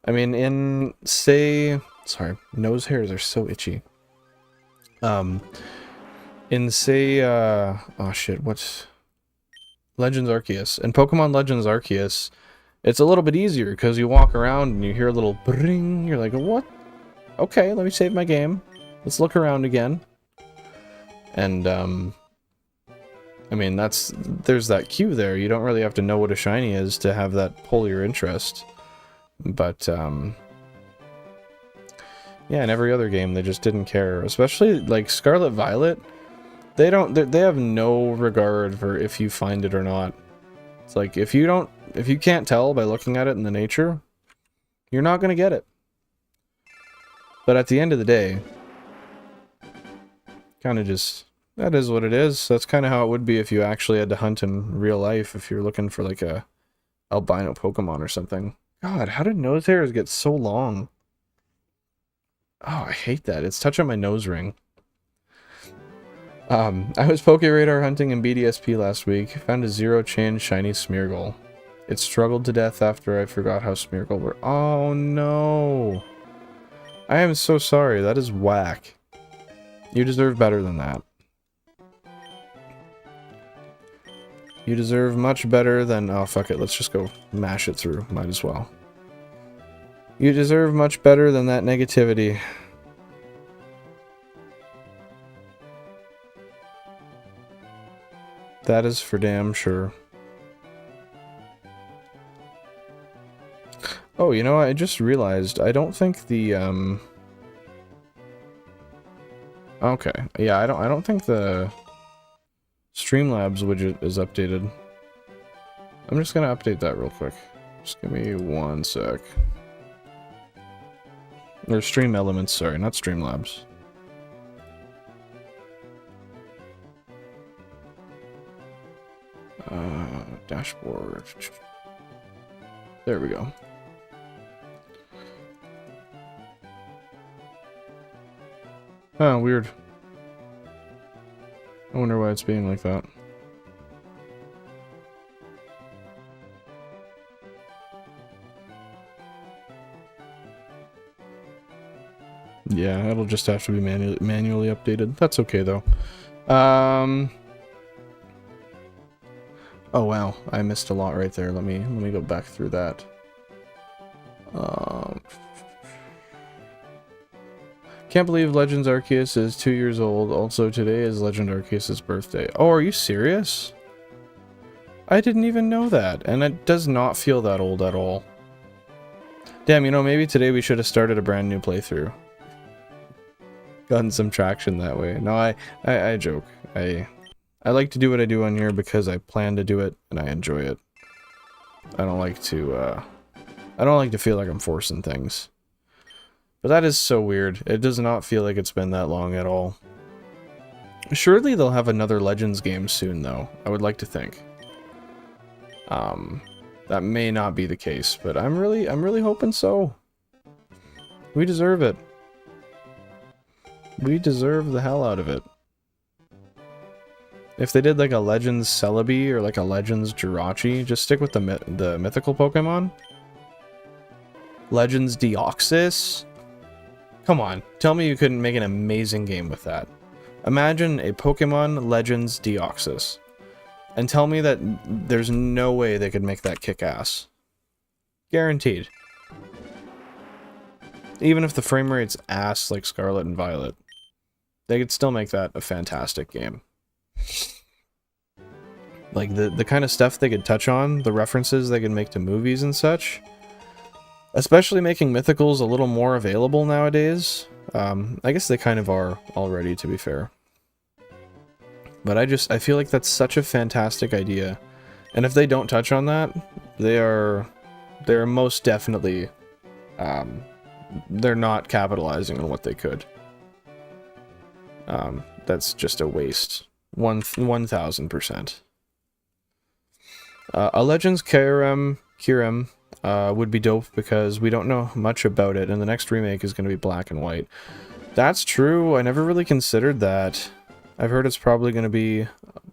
I mean, in, say... Sorry, nose hairs are so itchy. In, say, oh shit, what's... Legends Arceus. In Pokemon Legends Arceus, it's a little bit easier, because you walk around and you hear a little bring. You're like, what? Okay, let me save my game. Let's look around again. And, I mean, there's that cue there. You don't really have to know what a shiny is to have that pull your interest. But, yeah, in every other game, they just didn't care. Especially, like, Scarlet Violet, they have no regard for if you find it or not. It's like, if you can't tell by looking at it in the nature, you're not gonna get it. But at the end of the day, kind of just... That is what it is. That's kind of how it would be if you actually had to hunt in real life, if you're looking for, like, a albino Pokemon or something. God, how did nose hairs get so long? Oh, I hate that. It's touching my nose ring. I was Pokeradar hunting in BDSP last week. Found a 0-chain shiny Smeargle. It struggled to death after I forgot how Smeargle were. Oh, no. I am so sorry. That is whack. You deserve better than that. You deserve much better than... Oh, fuck it. Let's just go mash it through. Might as well. You deserve much better than that negativity. That is for damn sure. Oh, you know, I just realized, I don't think the, Okay, yeah, I don't think the Streamlabs widget is updated. I'm just gonna update that real quick. Just give me 1 sec. Or Stream Elements, sorry, not Streamlabs. Dashboard. There we go. Oh, weird. I wonder why it's being like that. Yeah, it'll just have to be manually updated. That's okay though. Oh wow, I missed a lot right there. Let me go back through that. Can't believe Legends Arceus is 2 years old. Also, today is Legend Arceus' birthday. Oh, are you serious? I didn't even know that, and it does not feel that old at all. Damn, you know, maybe today we should have started a brand new playthrough. Gotten some traction that way. No, I joke. I like to do what I do on here because I plan to do it and I enjoy it. I don't like to feel like I'm forcing things. But that is so weird. It does not feel like it's been that long at all. Surely they'll have another Legends game soon, though. I would like to think. That may not be the case, but I'm really hoping so. We deserve it. We deserve the hell out of it. If they did like a Legends Celebi or like a Legends Jirachi, just stick with the mythical Pokemon. Legends Deoxys. Come on, tell me you couldn't make an amazing game with that. Imagine a Pokemon Legends Deoxys. And tell me that there's no way they could make that kick ass. Guaranteed. Even if the frame rate's ass like Scarlet and Violet, they could still make that a fantastic game. Like the kind of stuff they could touch on, the references they could make to movies and such. Especially making mythicals a little more available nowadays. I guess they kind of are already, to be fair. But I feel like that's such a fantastic idea. And if they don't touch on that, they're most definitely, they're not capitalizing on what they could. That's just a waste. 1000%. A Legends 𝐬𝐻𝐻 would be dope because we don't know much about it, and the next remake is going to be black and white. That's true. I never really considered that. I've heard it's probably going to be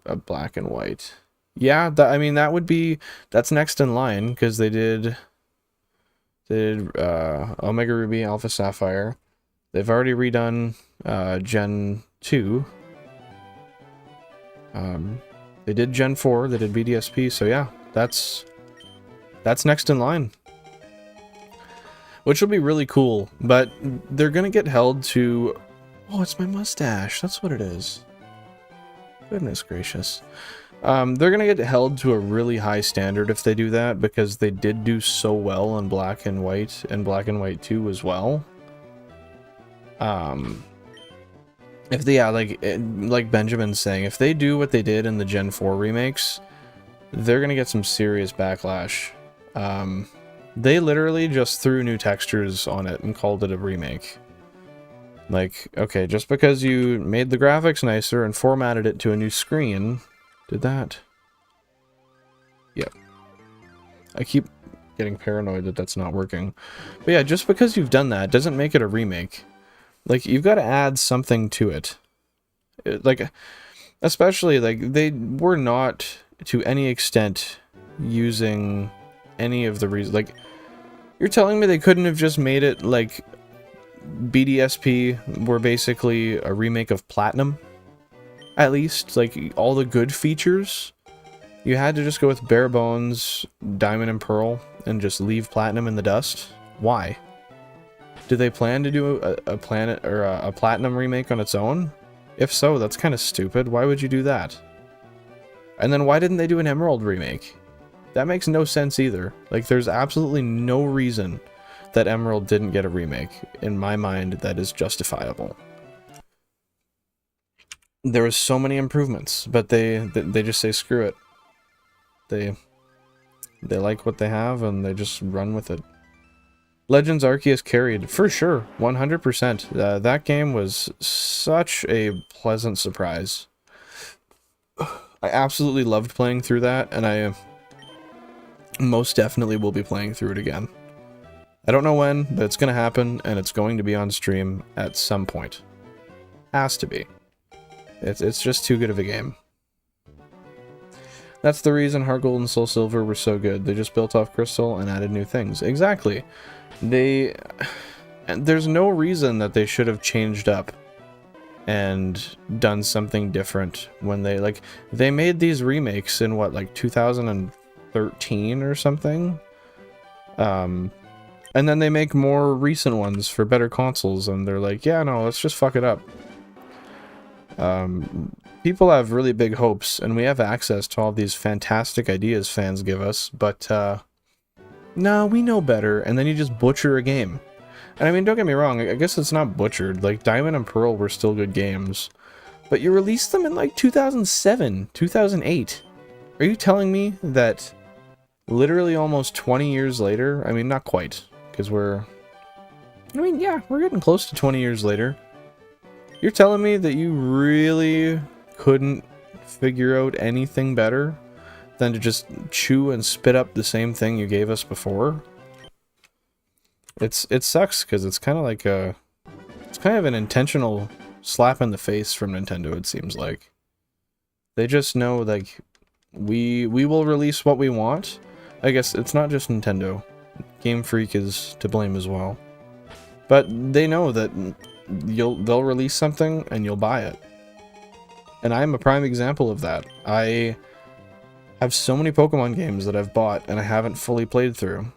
a black and white. Yeah, I mean, that's next in line, because they did Omega Ruby, Alpha Sapphire. They've already redone Gen 2. They did Gen 4, they did BDSP, so yeah, that's next in line. Which will be really cool, but they're gonna get held to... Oh, it's my mustache, that's what it is. Goodness gracious. They're gonna get held to a really high standard if they do that, because they did do so well on Black and White, and Black and White 2 as well. If they, yeah, like Benjamin's saying, if they do what they did in the Gen 4 remakes, they're gonna get some serious backlash. They literally just threw new textures on it and called it a remake. Like, okay, just because you made the graphics nicer and formatted it to a new screen, did that? Yep. I keep getting paranoid that that's not working. But yeah, just because you've done that doesn't make it a remake. Like, you've got to add something to it. Like, especially, like, they were not, to any extent, using any of the reasons. Like, you're telling me they couldn't have just made it, like, BDSP were basically a remake of Platinum? At least, like, all the good features? You had to just go with bare bones, Diamond and Pearl, and just leave Platinum in the dust? Why? Do they plan to do a Planet or a Platinum remake on its own? If so, that's kind of stupid. Why would you do that? And then why didn't they do an Emerald remake? That makes no sense either. Like, there's absolutely no reason that Emerald didn't get a remake. In my mind, that is justifiable. There was so many improvements, but they just say screw it. They like what they have and they just run with it. Legends Arceus carried, for sure, 100%. That game was such a pleasant surprise. I absolutely loved playing through that, and I most definitely will be playing through it again. I don't know when, but it's going to happen, and it's going to be on stream at some point. Has to be. It's just too good of a game. That's the reason Heart Gold and Soul Silver were so good. They just built off Crystal and added new things. Exactly. There's no reason that they should have changed up and done something different when they made these remakes in what, like 2013 or something? And then they make more recent ones for better consoles and they're like, yeah, no, let's just fuck it up. People have really big hopes and we have access to all these fantastic ideas fans give us, but no, we know better, and then you just butcher a game. And I mean, don't get me wrong, I guess it's not butchered. Like, Diamond and Pearl were still good games. But you released them in, like, 2007, 2008. Are you telling me that literally almost 20 years later, I mean, not quite, because we're... I mean, yeah, we're getting close to 20 years later. You're telling me that you really couldn't figure out anything better than to just chew and spit up the same thing you gave us before? It sucks because it's kind of like it's kind of an intentional slap in the face from Nintendo, it seems like. They just know, like, we will release what we want. I guess it's not just Nintendo. Game Freak is to blame as well. But they know that they'll release something and you'll buy it. And I'm a prime example of that. I have so many Pokemon games that I've bought and I haven't fully played through.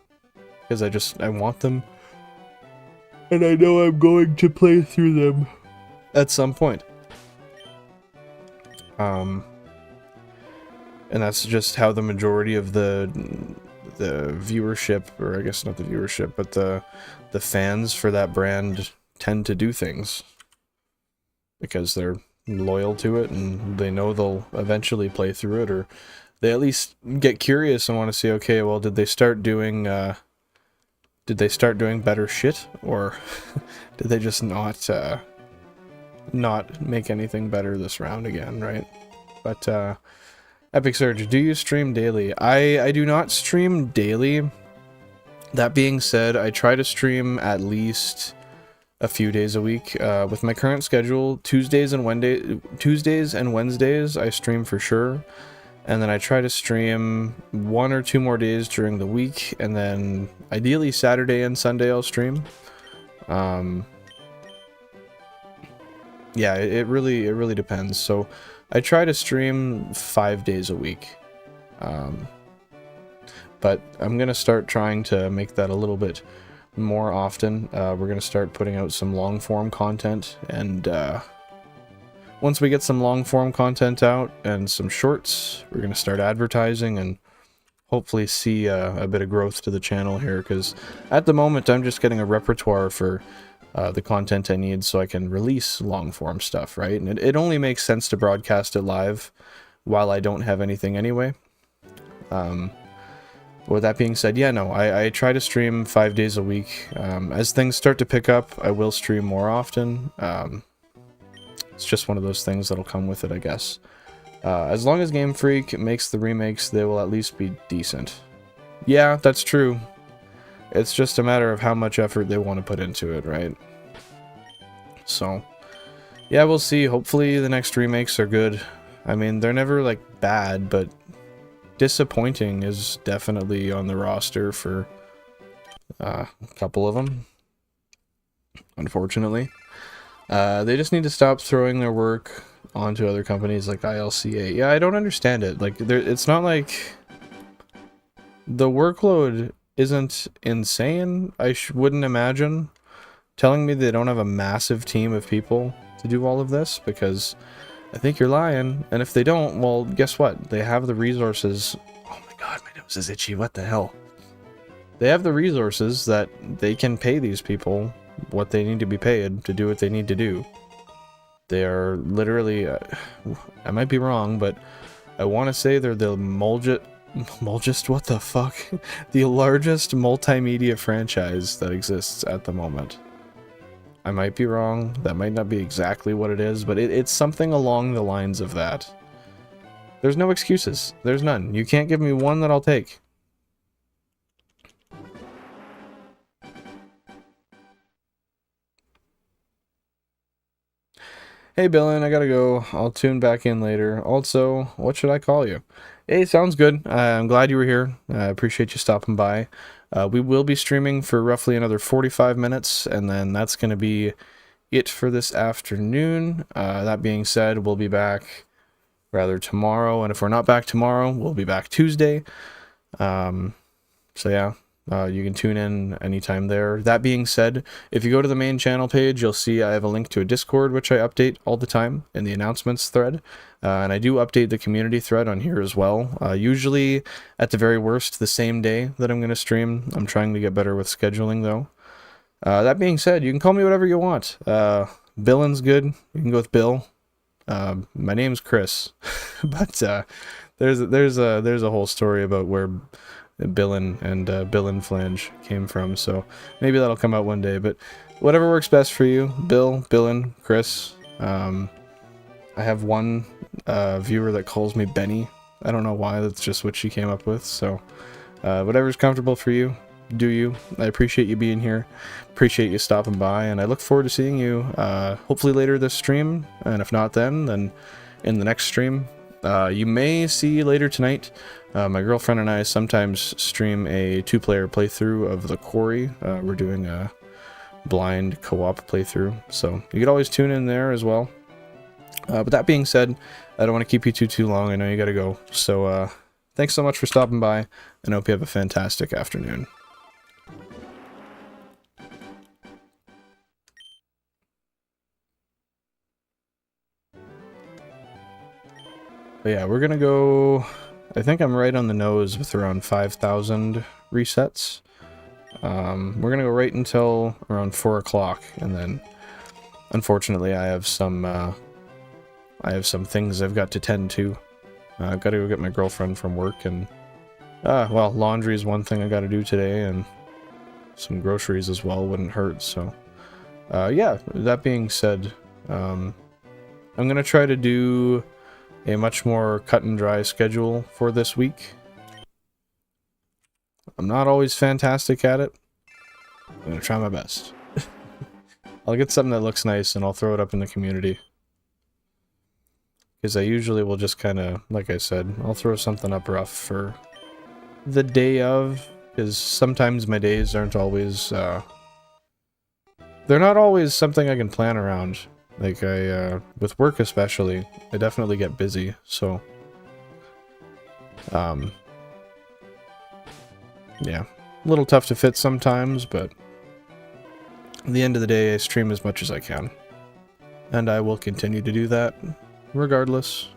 Because I want them. And I know I'm going to play through them at some point. And that's just how the majority of the viewership, or I guess not the viewership, but the fans for that brand tend to do things. Because they're loyal to it and they know they'll eventually play through it, or they at least get curious and want to see, okay, well, did they start doing better shit, or did they just not make anything better this round again, right? But Epic Surge, do you stream daily? I do not stream daily. That being said, I try to stream at least a few days a week. With my current schedule, Tuesdays and Wednesdays I stream for sure. And then I try to stream 1 or 2 more days during the week, and then ideally Saturday and Sunday I'll stream. Yeah, it really depends. So I try to stream 5 days a week. But I'm gonna start trying to make that a little bit more often. We're gonna start putting out some long form content, and once we get some long form content out and some shorts, we're going to start advertising and hopefully see a bit of growth to the channel here, because at the moment I'm just getting a repertoire for the content I need so I can release long form stuff, right? And it only makes sense to broadcast it live while I don't have anything anyway. With that being said, yeah, no, I try to stream 5 days a week. As things start to pick up, I will stream more often. It's just one of those things that'll come with it, I guess. As long as Game Freak makes the remakes, they will at least be decent. Yeah, that's true. It's just a matter of how much effort they want to put into it, right? So, yeah, we'll see. Hopefully the next remakes are good. I mean, they're never, like, bad, but disappointing is definitely on the roster for a couple of them, unfortunately. They just need to stop throwing their work onto other companies like 𝐬𝐚𝐧𝐲. Yeah, I don't understand it. Like, it's not like the workload isn't insane. I wouldn't imagine. Telling me they don't have a massive team of people to do all of this, because I think you're lying. And if they don't, well, guess what? They have the resources. Oh my god, my nose is itchy. What the hell? They have the resources that they can pay these people what they need to be paid to do what they need to do. They are literally, I might be wrong, but I want to say they're the what the fuck? The largest multimedia franchise that exists at the moment. I might be wrong, that might not be exactly what it is, but it's something along the lines of that. There's no excuses. There's none. You can't give me one that I'll take. Hey, Billin, I gotta go. I'll tune back in later. Also, what should I call you? Hey, sounds good. I'm glad you were here. I appreciate you stopping by. We will be streaming for roughly another 45 minutes, and then that's going to be it for this afternoon. That being said, we'll be back rather tomorrow, and if we're not back tomorrow, we'll be back Tuesday. So yeah. You can tune in anytime there. That being said, if you go to the main channel page, you'll see I have a link to a Discord, which I update all the time in the announcements thread. And I do update the community thread on here as well. Usually, at the very worst, the same day that I'm going to stream. I'm trying to get better with scheduling, though. That being said, you can call me whatever you want. Billin's good. You can go with Bill. My name's Chris. But there's a whole story about where Billin and Billin Flange came from, so maybe that'll come out one day, but whatever works best for you. Bill, Billin, Chris, I have one viewer that calls me Benny. I don't know why, that's just what she came up with, so whatever's comfortable for you, do you. I appreciate you being here, appreciate you stopping by, and I look forward to seeing you hopefully later this stream, and if not then in the next stream. You may see later tonight, my girlfriend and I sometimes stream a 2-player playthrough of the Quarry. We're doing a blind co-op playthrough, so you could always tune in there as well. But that being said, I don't want to keep you too long. I know you gotta go. So thanks so much for stopping by, and I hope you have a fantastic afternoon. But yeah, we're gonna go... I think I'm right on the nose with around 5,000 resets. We're gonna go right until around 4 o'clock, and then unfortunately I have some things I've got to tend to. I've got to go get my girlfriend from work, and well, laundry is one thing I got to do today, and some groceries as well wouldn't hurt. So yeah, that being said, I'm gonna try to do a much more cut and dry schedule for this week. I'm not always fantastic at it. I'm gonna try my best. I'll get something that looks nice and I'll throw it up in the community. Because I usually will just kind of, like I said, I'll throw something up rough for the day of. Because sometimes my days aren't always, they're not always something I can plan around. Like with work especially, I definitely get busy, so. Yeah, a little tough to fit sometimes, but at the end of the day, I stream as much as I can. And I will continue to do that, regardless.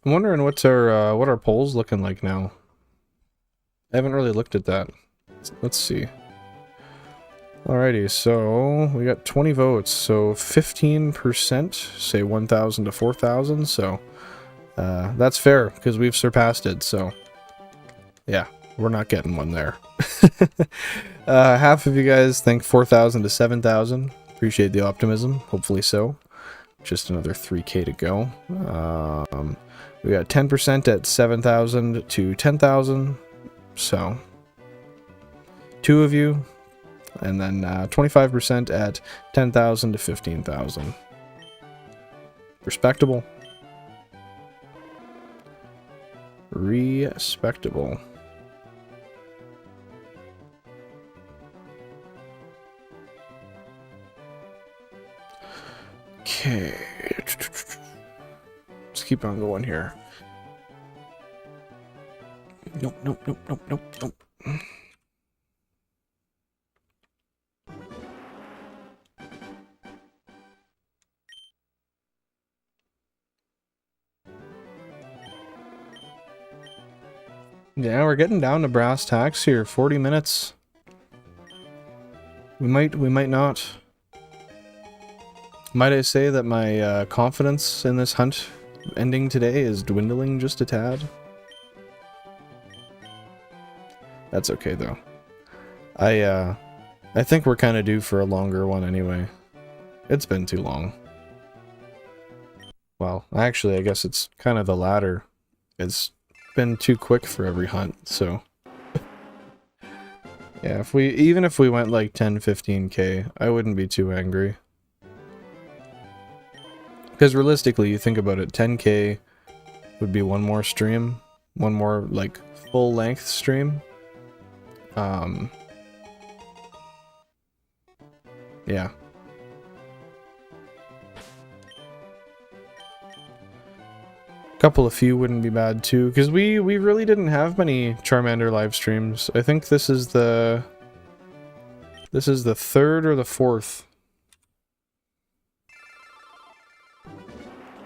I'm wondering what our polls looking like now. I haven't really looked at that. Let's see. Alrighty, so we got 20 votes, so 15%, say 1,000 to 4,000, so that's fair, because we've surpassed it, so yeah, we're not getting one there. Half of you guys think 4,000 to 7,000. Appreciate the optimism, hopefully so. Just another 3K to go. We got 10% at 7,000 to 10,000, so 2 of you. And then 25% at 10,000 to 15,000. Respectable. Respectable. Okay. Let's keep on going here. Nope, nope, nope, nope, nope, nope. Yeah, we're getting down to brass tacks here. 40 minutes. We might not. Might I say that my confidence in this hunt ending today is dwindling just a tad? That's okay though. I think we're kind of due for a longer one anyway. It's been too long. Well, actually, I guess it's kind of the latter. It's been too quick for every hunt, so yeah, even if we went like 10-15k, I wouldn't be too angry. Because realistically, you think about it, 10k would be one more stream, one more like full length stream. Yeah. Couple of few wouldn't be bad too, because we really didn't have many Charmander live streams. I think this is the third or the fourth.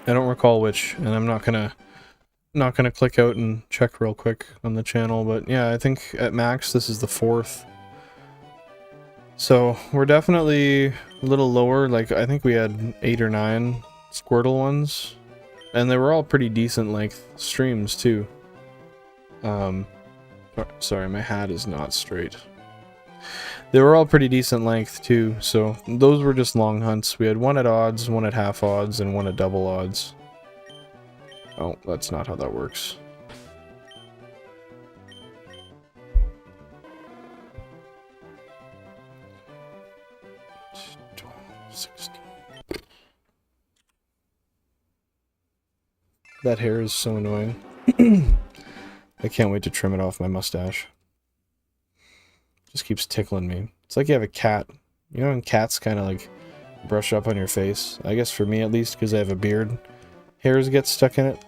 I don't recall which, and I'm not gonna click out and check real quick on the channel, but yeah, I think at max this is the fourth. So we're definitely a little lower. Like I think we had 8 or 9 Squirtle ones. And they were all pretty decent length streams, too. Sorry, my hat is not straight. They were all pretty decent length too, so those were just long hunts. We had one at odds, one at half odds, and one at double odds. Oh, that's not how that works. That hair is so annoying. I can't wait to trim it off my mustache. Just keeps tickling me. It's like you have a cat. You know when cats kind of like brush up on your face? I guess for me at least, because I have a beard, hairs get stuck in it.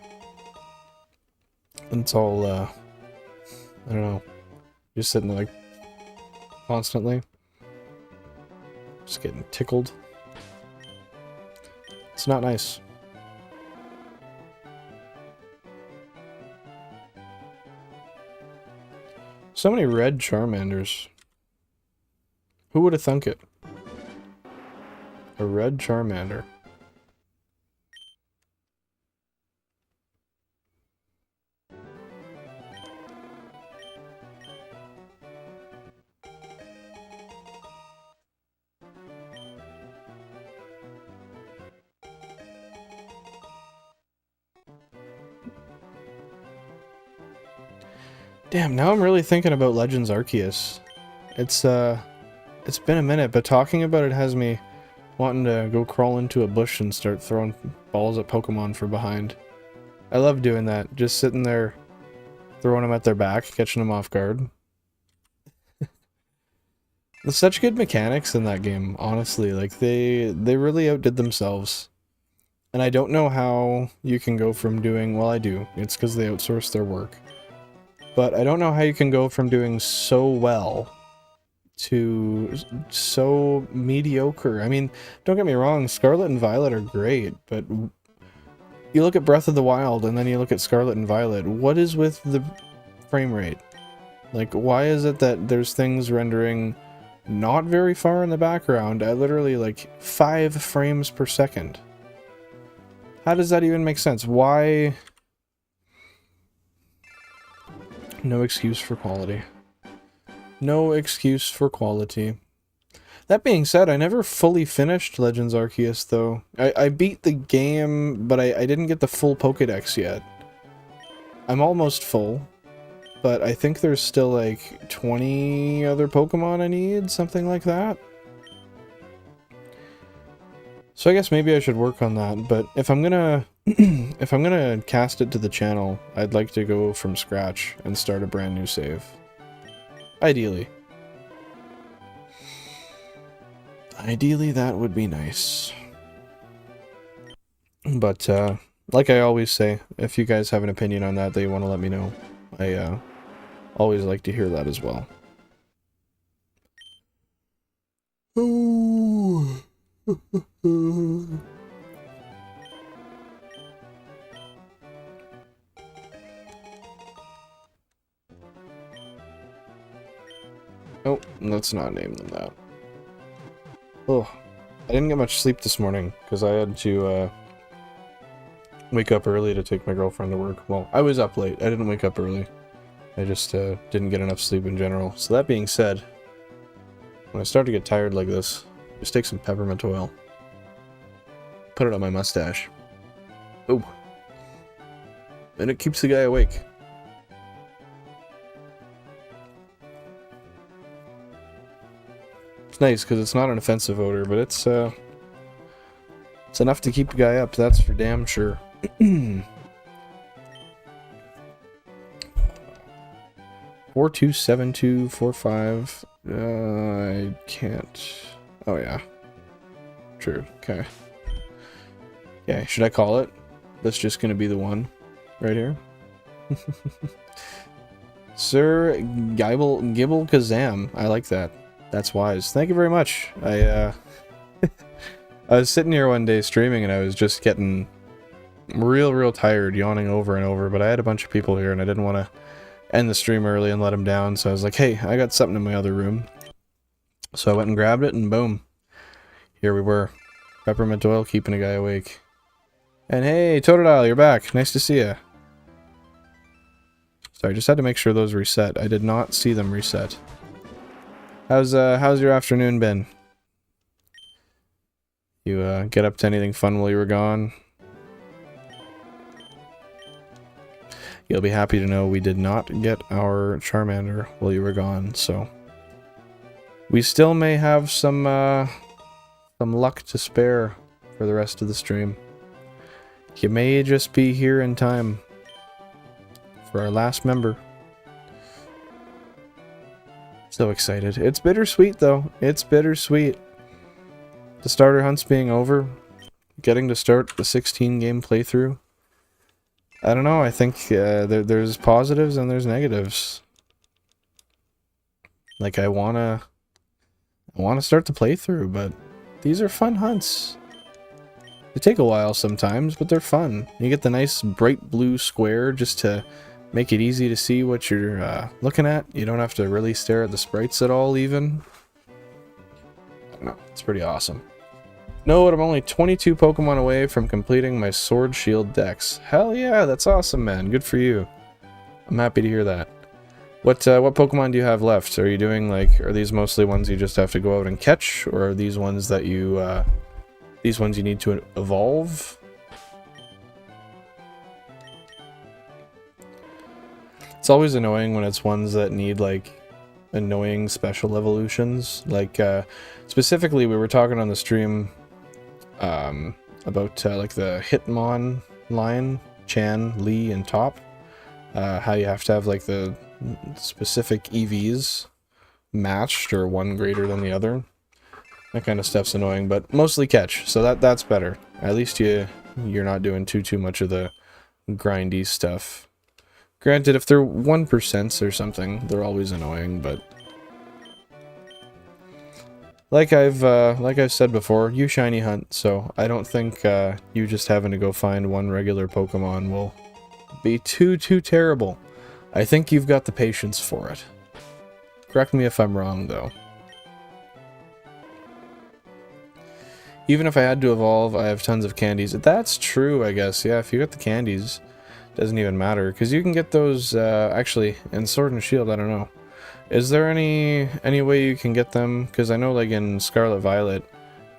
And it's all, I don't know, just sitting there like constantly. Just getting tickled. It's not nice. So many red Charmanders. Who would have thunk it? A red Charmander. Damn, now I'm really thinking about Legends Arceus. It's been a minute, but talking about it has me wanting to go crawl into a bush and start throwing balls at Pokemon from behind. I love doing that, just sitting there, throwing them at their back, catching them off guard. There's such good mechanics in that game, honestly. Like, they really outdid themselves. And I don't know how you can go from doing... Well, I do. It's because they outsource their work. But I don't know how you can go from doing so well to so mediocre. I mean, don't get me wrong, Scarlet and Violet are great, but you look at Breath of the Wild and then you look at Scarlet and Violet. What is with the frame rate? Like, why is it that there's things rendering not very far in the background at literally like 5 frames per second? How does that even make sense? Why? No excuse for quality. No excuse for quality. That being said, I never fully finished Legends Arceus, though. I beat the game, but I didn't get the full Pokédex yet. I'm almost full, but I think there's still like 20 other Pokemon I need, something like that. So I guess maybe I should work on that, but if I'm gonna if I'm gonna cast it to the channel, I'd like to go from scratch and start a brand new save. Ideally. Ideally, that would be nice. But, like I always say, if you guys have an opinion on that you want to let me know, I, always like to hear that as well. Oh. Oh, let's not name them that. Oh, I didn't get much sleep this morning because I had to wake up early to take my girlfriend to work. Well, I was up late. I didn't wake up early. I just didn't get enough sleep in general. So that being said, when I start to get tired like this, just take some peppermint oil. Put it on my mustache. Oh. And it keeps the guy awake. It's nice because it's not an offensive odor, but it's enough to keep the guy up, that's for damn sure. 427245. I can't. Oh yeah. True. Okay. Okay, should I call it? That's just gonna be the one right here. Sir 𝐬𝐢𝐴𝐧𝐲. I like that. That's wise. Thank you very much. I was sitting here one day streaming and I was just getting real tired, yawning over and over, but I had a bunch of people here and I didn't want to end the stream early and let them down, so I was like, hey, I got something in my other room. So I went and grabbed it and boom. Here we were. Peppermint oil keeping a guy awake. And hey, Totodile, you're back. Nice to see ya. Sorry, just had to make sure those reset. I did not see them reset. How's your afternoon been? You get up to anything fun while you were gone? You'll be happy to know we did not get our Charmander while you were gone, so we still may have some luck to spare for the rest of the stream. You may just be here in time for our last member. So excited. It's bittersweet, though. It's bittersweet. The starter hunt's being over. Getting to start the 16-game playthrough. I don't know. I think there's positives and there's negatives. Like, I wanna start the playthrough, but these are fun hunts. They take a while sometimes, but they're fun. You get the nice bright blue square just to make it easy to see what you're looking at. You don't have to really stare at the sprites at all, even. I don't know. It's pretty awesome. No, I'm only 22 Pokemon away from completing my Sword Shield Dex. Hell yeah, that's awesome, man. Good for you. I'm happy to hear that. What Pokemon do you have left? Are you doing, like, are these mostly ones you just have to go out and catch, or are these ones that you, these ones you need to evolve? It's always annoying when it's ones that need, like, annoying special evolutions. Like, specifically, we were talking on the stream, about, like, the Hitmon line, Chan, Lee, and Top. How you have to have, like, the specific EVs matched, or one greater than the other. That kind of stuff's annoying, but mostly catch, so that's better. At least you're not doing too much of the grindy stuff. Granted, if they're 1% or something, they're always annoying, but like I've said before, you shiny hunt, so I don't think you just having to go find one regular Pokemon will be too terrible. I think you've got the patience for it. Correct me if I'm wrong, though. Even if I had to evolve, I have tons of candies. That's true, I guess. Yeah, if you got the candies, doesn't even matter, because you can get those, actually, in Sword and Shield, I don't know. Is there any way you can get them? Because I know, like, in Scarlet Violet,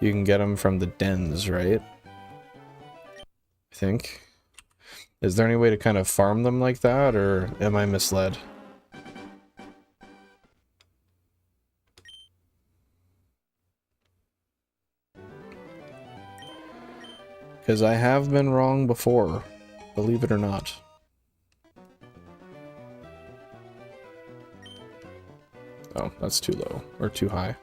you can get them from the dens, right? I think. Is there any way to kind of farm them like that, or am I misled? Because I have been wrong before, believe it or not. Oh, that's too low, or too high.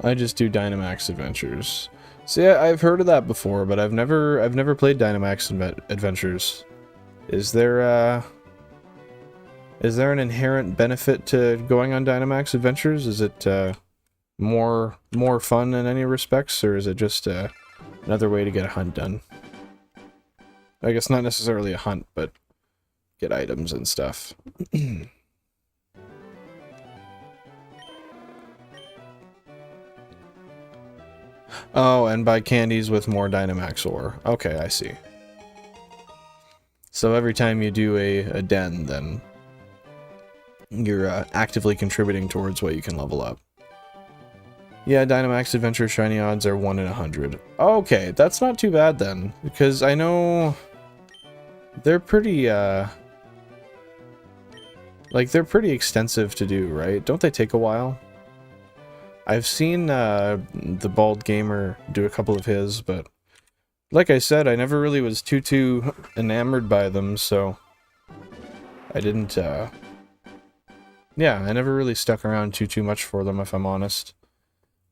I just do Dynamax Adventures. See, I've heard of that before, but I've never played Dynamax Adventures. Is there an inherent benefit to going on Dynamax Adventures? Is it more fun in any respects, or is it just another way to get a hunt done? I guess not necessarily a hunt, but get items and stuff. Oh, and buy candies with more Dynamax ore. Okay, I see. So every time you do a den, then you're actively contributing towards what you can level up. Yeah, Dynamax Adventure shiny odds are 1 in 100. Okay, that's not too bad then, because I know they're pretty, like, they're pretty extensive to do, right? Don't they take a while? I've seen the Bald Gamer do a couple of his, but like I said, I never really was too enamored by them, so I didn't, yeah, I never really stuck around too much for them, if I'm honest.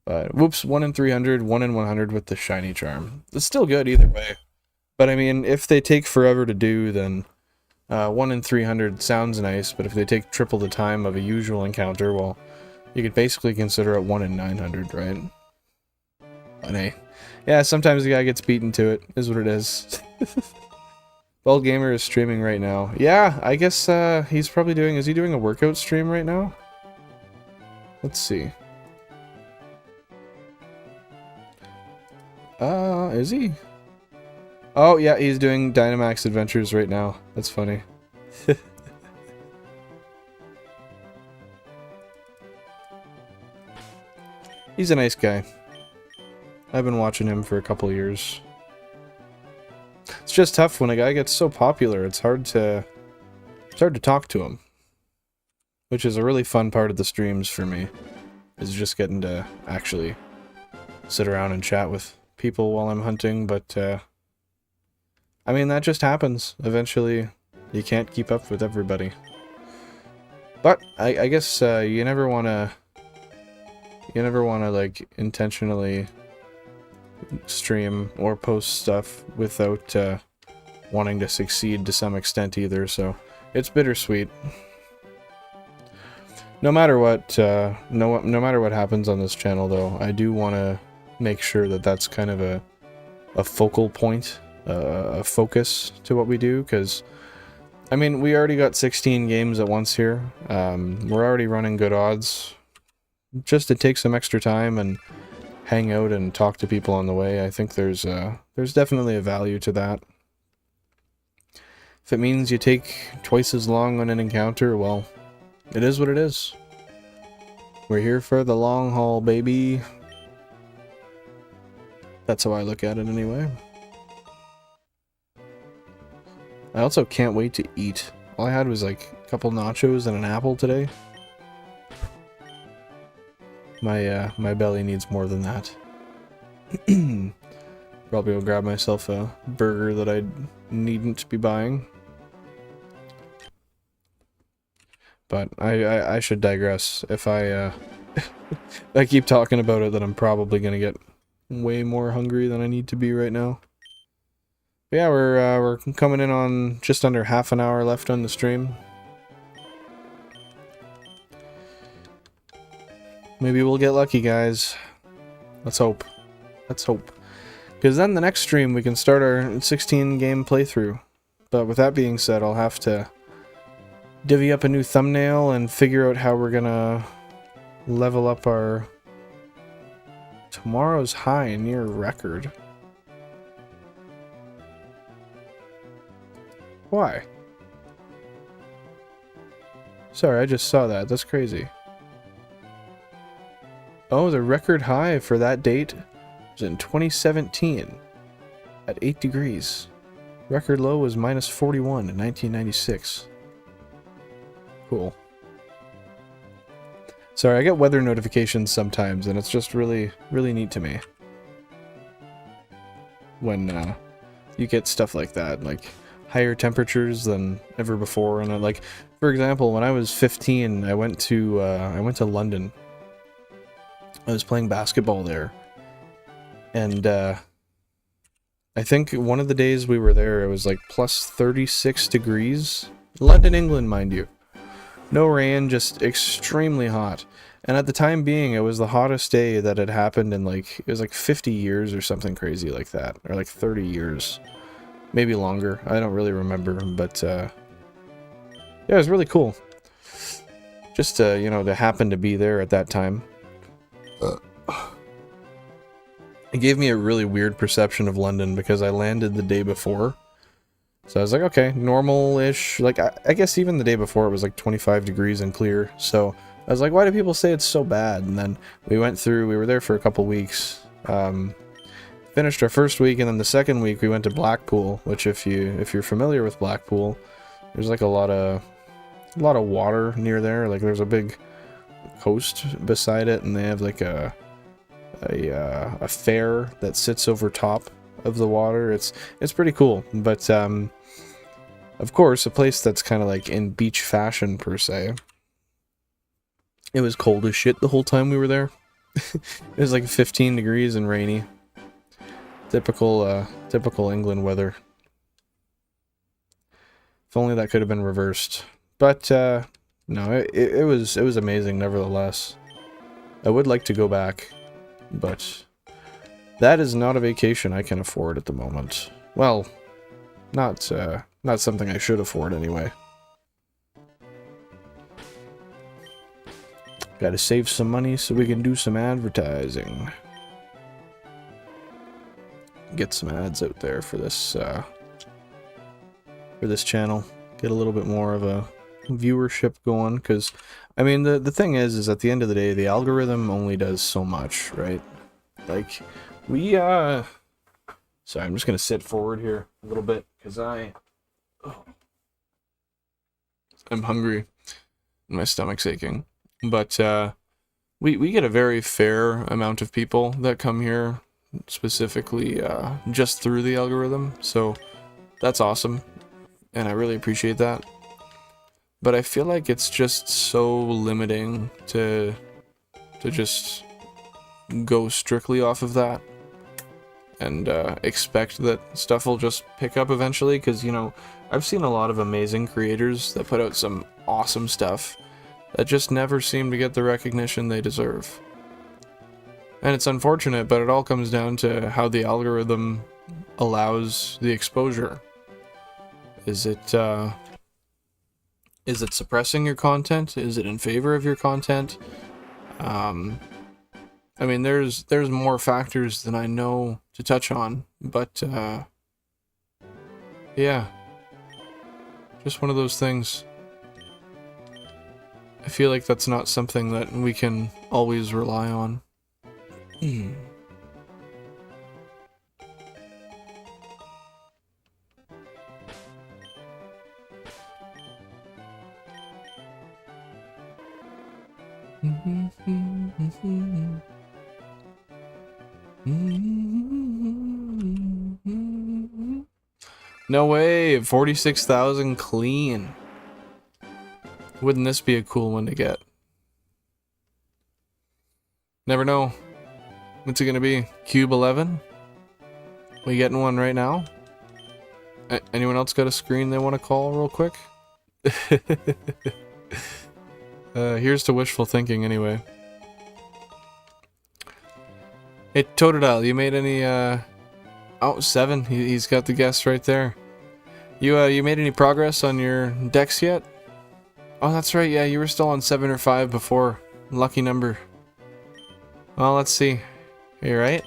But, whoops, 1 in 300, 1 in 100 with the shiny charm. It's still good either way. But I mean, if they take forever to do, then 1 in 300 sounds nice, but if they take triple the time of a usual encounter, well, you could basically consider it 1 in 900, right? But hey, yeah, sometimes the guy gets beaten to it, is what it is. Bald Gamer is streaming right now. Yeah, I guess he's probably doing, is he doing a workout stream right now? Let's see. Is he? Oh, yeah, he's doing Dynamax Adventures right now. That's funny. He's a nice guy. I've been watching him for a couple years. It's just tough when a guy gets so popular. It's hard to talk to him. Which is a really fun part of the streams for me. Is just getting to actually sit around and chat with people while I'm hunting, but I mean, that just happens. Eventually, you can't keep up with everybody. But I guess you never want to like intentionally stream or post stuff without wanting to succeed to some extent either, so it's bittersweet. No matter what no matter what happens on this channel though, I do want to make sure that that's kind of a focal point, a focus to what we do, because I mean, we already got 16 games at once here. We're already running good odds. Just to take some extra time and hang out and talk to people on the way, I think there's definitely a value to that. If it means you take twice as long on an encounter, well, it is what it is. We're here for the long haul, baby. That's how I look at it anyway. I also can't wait to eat. All I had was like a couple nachos and an apple today. My belly needs more than that. Probably will grab myself a burger that I needn't be buying. But I should digress. If I I keep talking about it, then I'm probably gonna get way more hungry than I need to be right now. But yeah, we're coming in on just under half an hour left on the stream. Maybe we'll get lucky, guys. Let's hope. Let's hope. Because then the next stream we can start our 16 game playthrough. But with that being said, I'll have to divvy up a new thumbnail and figure out how we're gonna level up our tomorrow's high near record. Why? Sorry, I just saw that. That's crazy. Oh, the record high for that date was in 2017 at 8 degrees. Record low was minus 41 in 1996. Cool. Sorry, I get weather notifications sometimes, and it's just really, really neat to me when you get stuff like that, like higher temperatures than ever before. And like, for example, when I was 15, I went to London. I was playing basketball there, and I think one of the days we were there, it was like plus 36 degrees. London, England, mind you. No rain, just extremely hot. And at the time being, it was the hottest day that had happened in like, it was like 50 years or something crazy like that. Or like 30 years. Maybe longer. I don't really remember, but yeah, it was really cool. Just to, you know, to happen to be there at that time. It gave me a really weird perception of London because I landed the day before. So I was like, okay, normal-ish. Like, I guess even the day before it was like 25 degrees and clear. So I was like, why do people say it's so bad? And then we were there for a couple weeks. Finished our first week, and then the second week we went to Blackpool, which if you're familiar with Blackpool, there's like a lot of water near there. Like there's a big coast beside it, and they have like a fair that sits over top of the water. It's pretty cool, but of course a place that's kind of like in beach fashion per se. It was cold as shit the whole time we were there. It was like 15 degrees and rainy. Typical England weather. If only that could have been reversed. But no, it was amazing nevertheless. I would like to go back, but that is not a vacation I can afford at the moment. Well, not something I should afford anyway. Gotta save some money so we can do some advertising. get some ads out there for this channel. Get a little bit more of a viewership going, because I mean the thing is at the end of the day the algorithm only does so much, right? Like we sorry, I'm just gonna sit forward here a little bit because I'm hungry and my stomach's aching. But we get a very fair amount of people that come here specifically just through the algorithm, so that's awesome and I really appreciate that. But I feel like it's just so limiting to just go strictly off of that and expect that stuff will just pick up eventually, because, you know, I've seen a lot of amazing creators that put out some awesome stuff that just never seem to get the recognition they deserve. And it's unfortunate, but it all comes down to how the algorithm allows the exposure. Is it suppressing your content? Is it in favor of your content? I mean, there's more factors than I know to touch on, but yeah, just one of those things. I feel like that's not something that we can always rely on. No way, 46,000 clean. Wouldn't this be a cool one to get? Never know. What's it gonna be? Cube 11? We getting one right now? Anyone else got a screen they want to call real quick? Here's to wishful thinking anyway. Hey, Totodile, you made any, oh, 7. He's got the guess right there. You made any progress on your decks yet? Oh, that's right, yeah, you were still on 7 or 5 before. Lucky number. Well, let's see. Are you right?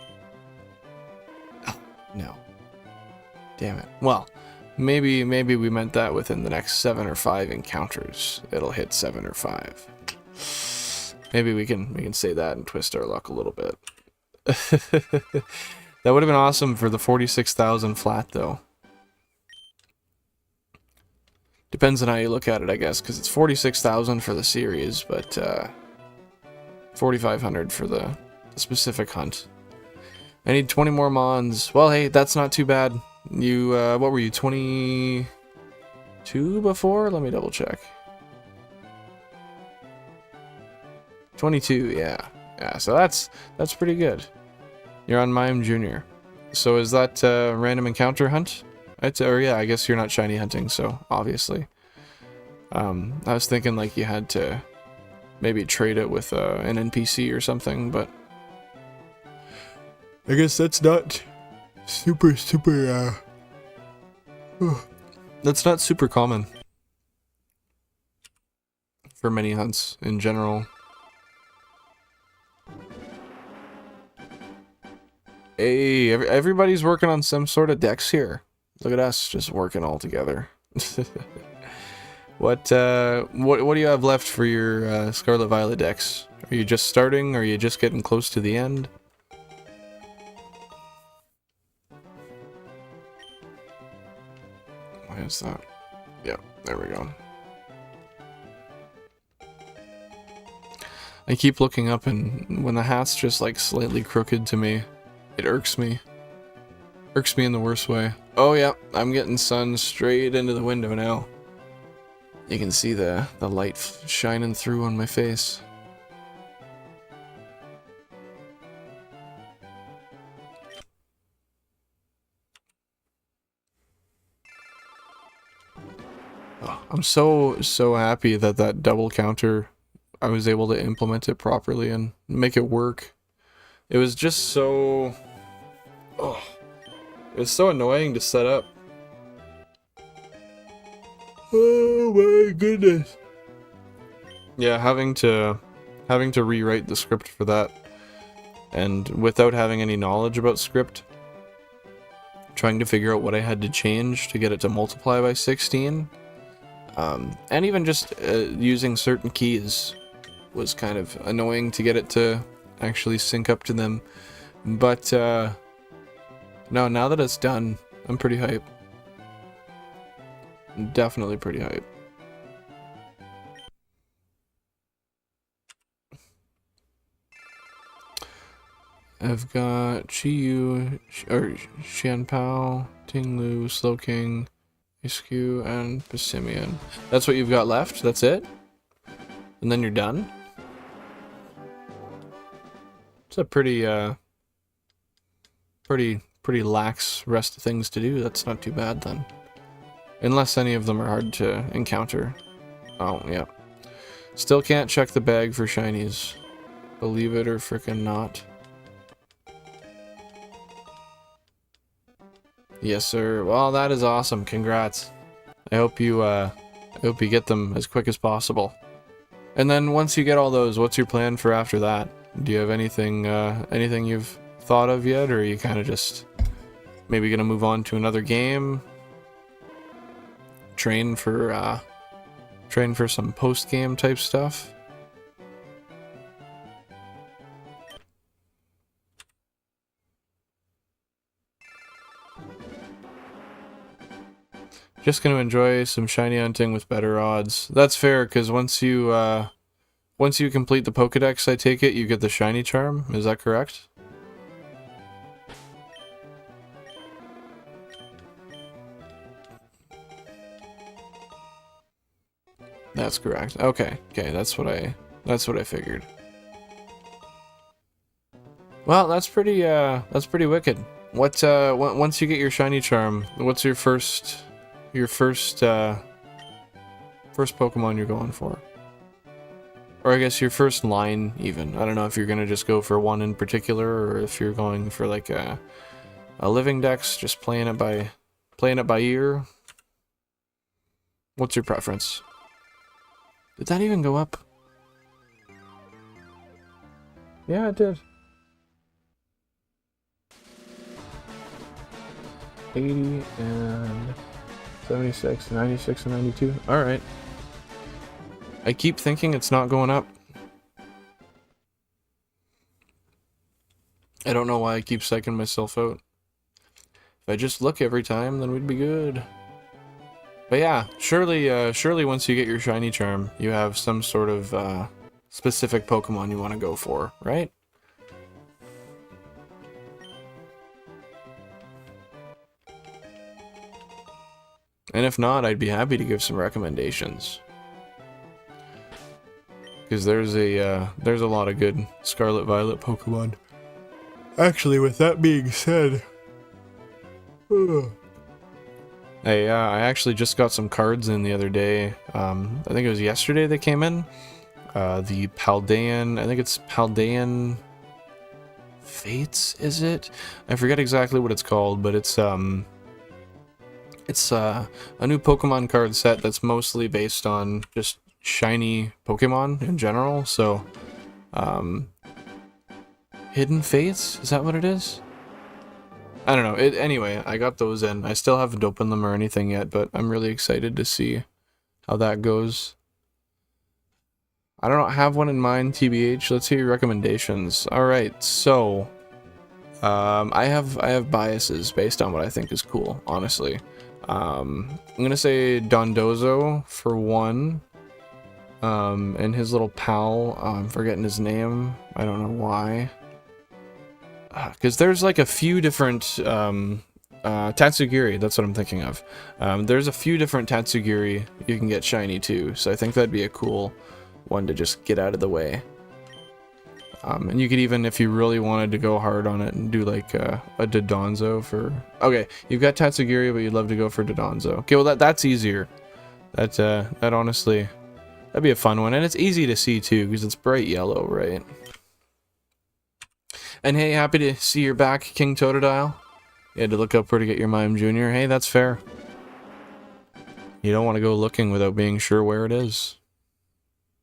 Oh, no. Damn it. Well, maybe we meant that within the next 7 or 5 encounters. It'll hit 7 or 5. Maybe we can say that and twist our luck a little bit. That would have been awesome for the 46,000 flat, though. Depends on how you look at it, I guess, because it's 46,000 for the series, but 4,500 for the specific hunt. I need 20 more mons. Well, hey, that's not too bad. You, what were you, 22 before? Let me double check. 22, yeah. Yeah, so that's pretty good. You're on Mime Jr. So is that a random encounter hunt? Or yeah, I guess you're not shiny hunting, so obviously. I was thinking like you had to maybe trade it with an NPC or something, but I guess that's not super that's not super common for many hunts in general. Hey, everybody's working on some sort of decks here. Look at us, just working all together. What do you have left for your Scarlet Violet decks? Are you just starting, or are you just getting close to the end? Why is that? Yeah, there we go. I keep looking up, and when the hat's just like slightly crooked to me, it irks me. Irks me in the worst way. Oh yeah, I'm getting sun straight into the window now. You can see the light shining through on my face. Oh, I'm so happy that that double counter, I was able to implement it properly and make it work. It was just so... Oh, it was so annoying to set up. Oh my goodness. Yeah, having to rewrite the script for that, and without having any knowledge about script, trying to figure out what I had to change to get it to multiply by 16. And even just using certain keys was kind of annoying to get it to actually sync up to them. But no, now that it's done, I'm pretty hype. Definitely pretty hype. I've got 𝐬𝐢, or 𝐻𝐸𝐴O, 𝐡𝐮𝐬, Slowking, 𝐬𝐢𝐻𝐿, and Passimian. That's what you've got left? That's it? And then you're done? It's a pretty lax rest of things to do. That's not too bad then. Unless any of them are hard to encounter. Oh, yeah. Still can't check the bag for shinies. Believe it or frickin' not. Yes, sir. Well, that is awesome. Congrats. I hope you get them as quick as possible. And then once you get all those, what's your plan for after that? Do you have anything you've thought of yet, or are you kind of just maybe gonna move on to another game? Train for some post-game type stuff? Just gonna enjoy some shiny hunting with better odds. That's fair, because once you complete the Pokédex, I take it, you get the shiny charm. Is that correct? That's correct. Okay, that's what I figured. Well, that's pretty wicked. What once you get your shiny charm, what's your first Pokemon you're going for? Or I guess your first line, even. I don't know if you're gonna just go for one in particular, or if you're going for like a Living Dex, just playing it by ear. What's your preference? Did that even go up? Yeah, it did. 80 and 76, 96, and 92. Alright. I keep thinking it's not going up. I don't know why I keep psyching myself out. If I just look every time, then we'd be good. But yeah, surely once you get your shiny charm, you have some sort of specific Pokemon you want to go for, right? And if not, I'd be happy to give some recommendations. Because there's a lot of good Scarlet Violet Pokemon. Actually, with that being said, I actually just got some cards in the other day. I think it was yesterday they came in. The Paldean, I think it's Paldean Fates, is it? I forget exactly what it's called, but it's a new Pokemon card set that's mostly based on just shiny Pokemon in general. So, Hidden Fates, is that what it is? I don't know. Anyway, I got those in. I still haven't opened them or anything yet, but I'm really excited to see how that goes. I don't have one in mind, TBH. Let's hear your recommendations. Alright, so I have biases based on what I think is cool, honestly. I'm gonna say Dondozo for one. And his little pal, I'm forgetting his name. I don't know why. Because there's like a few different Tatsugiri, that's what I'm thinking of. There's a few different Tatsugiri you can get shiny too, so I think that'd be a cool one to just get out of the way. And you could even, if you really wanted to go hard on it, and do like a Dodonzo for... Okay, you've got Tatsugiri, but you'd love to go for Dodonzo. Okay, well that's easier. That honestly, that'd be a fun one, and it's easy to see too, because it's bright yellow, right? And hey, happy to see you're back, King Totodile. You had to look up where to get your Mime Jr. Hey, that's fair. You don't want to go looking without being sure where it is.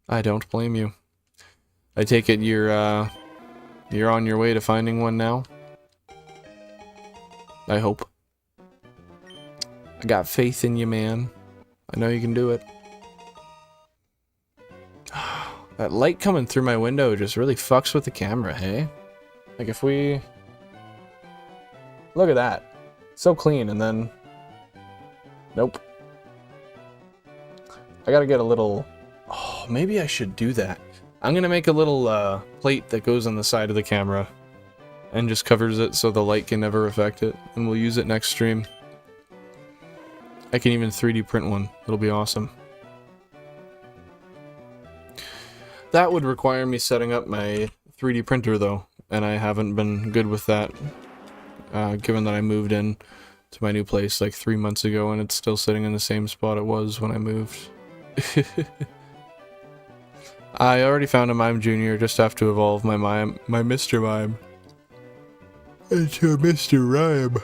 I don't blame you. I take it you're on your way to finding one now? I hope. I got faith in you, man. I know you can do it. That light coming through my window just really fucks with the camera, hey? Like if we... Look at that. So clean, and then... Nope. I gotta get a little... Oh, maybe I should do that. I'm gonna make a little plate that goes on the side of the camera and just covers it so the light can never affect it, and we'll use it next stream. I can even 3D print one. It'll be awesome. That would require me setting up my 3D printer though, and I haven't been good with that, given that I moved in to my new place like 3 months ago and it's still sitting in the same spot it was when I moved. I already found a Mime Jr., just have to evolve my Mr. Mime into a Mr. Rhyme.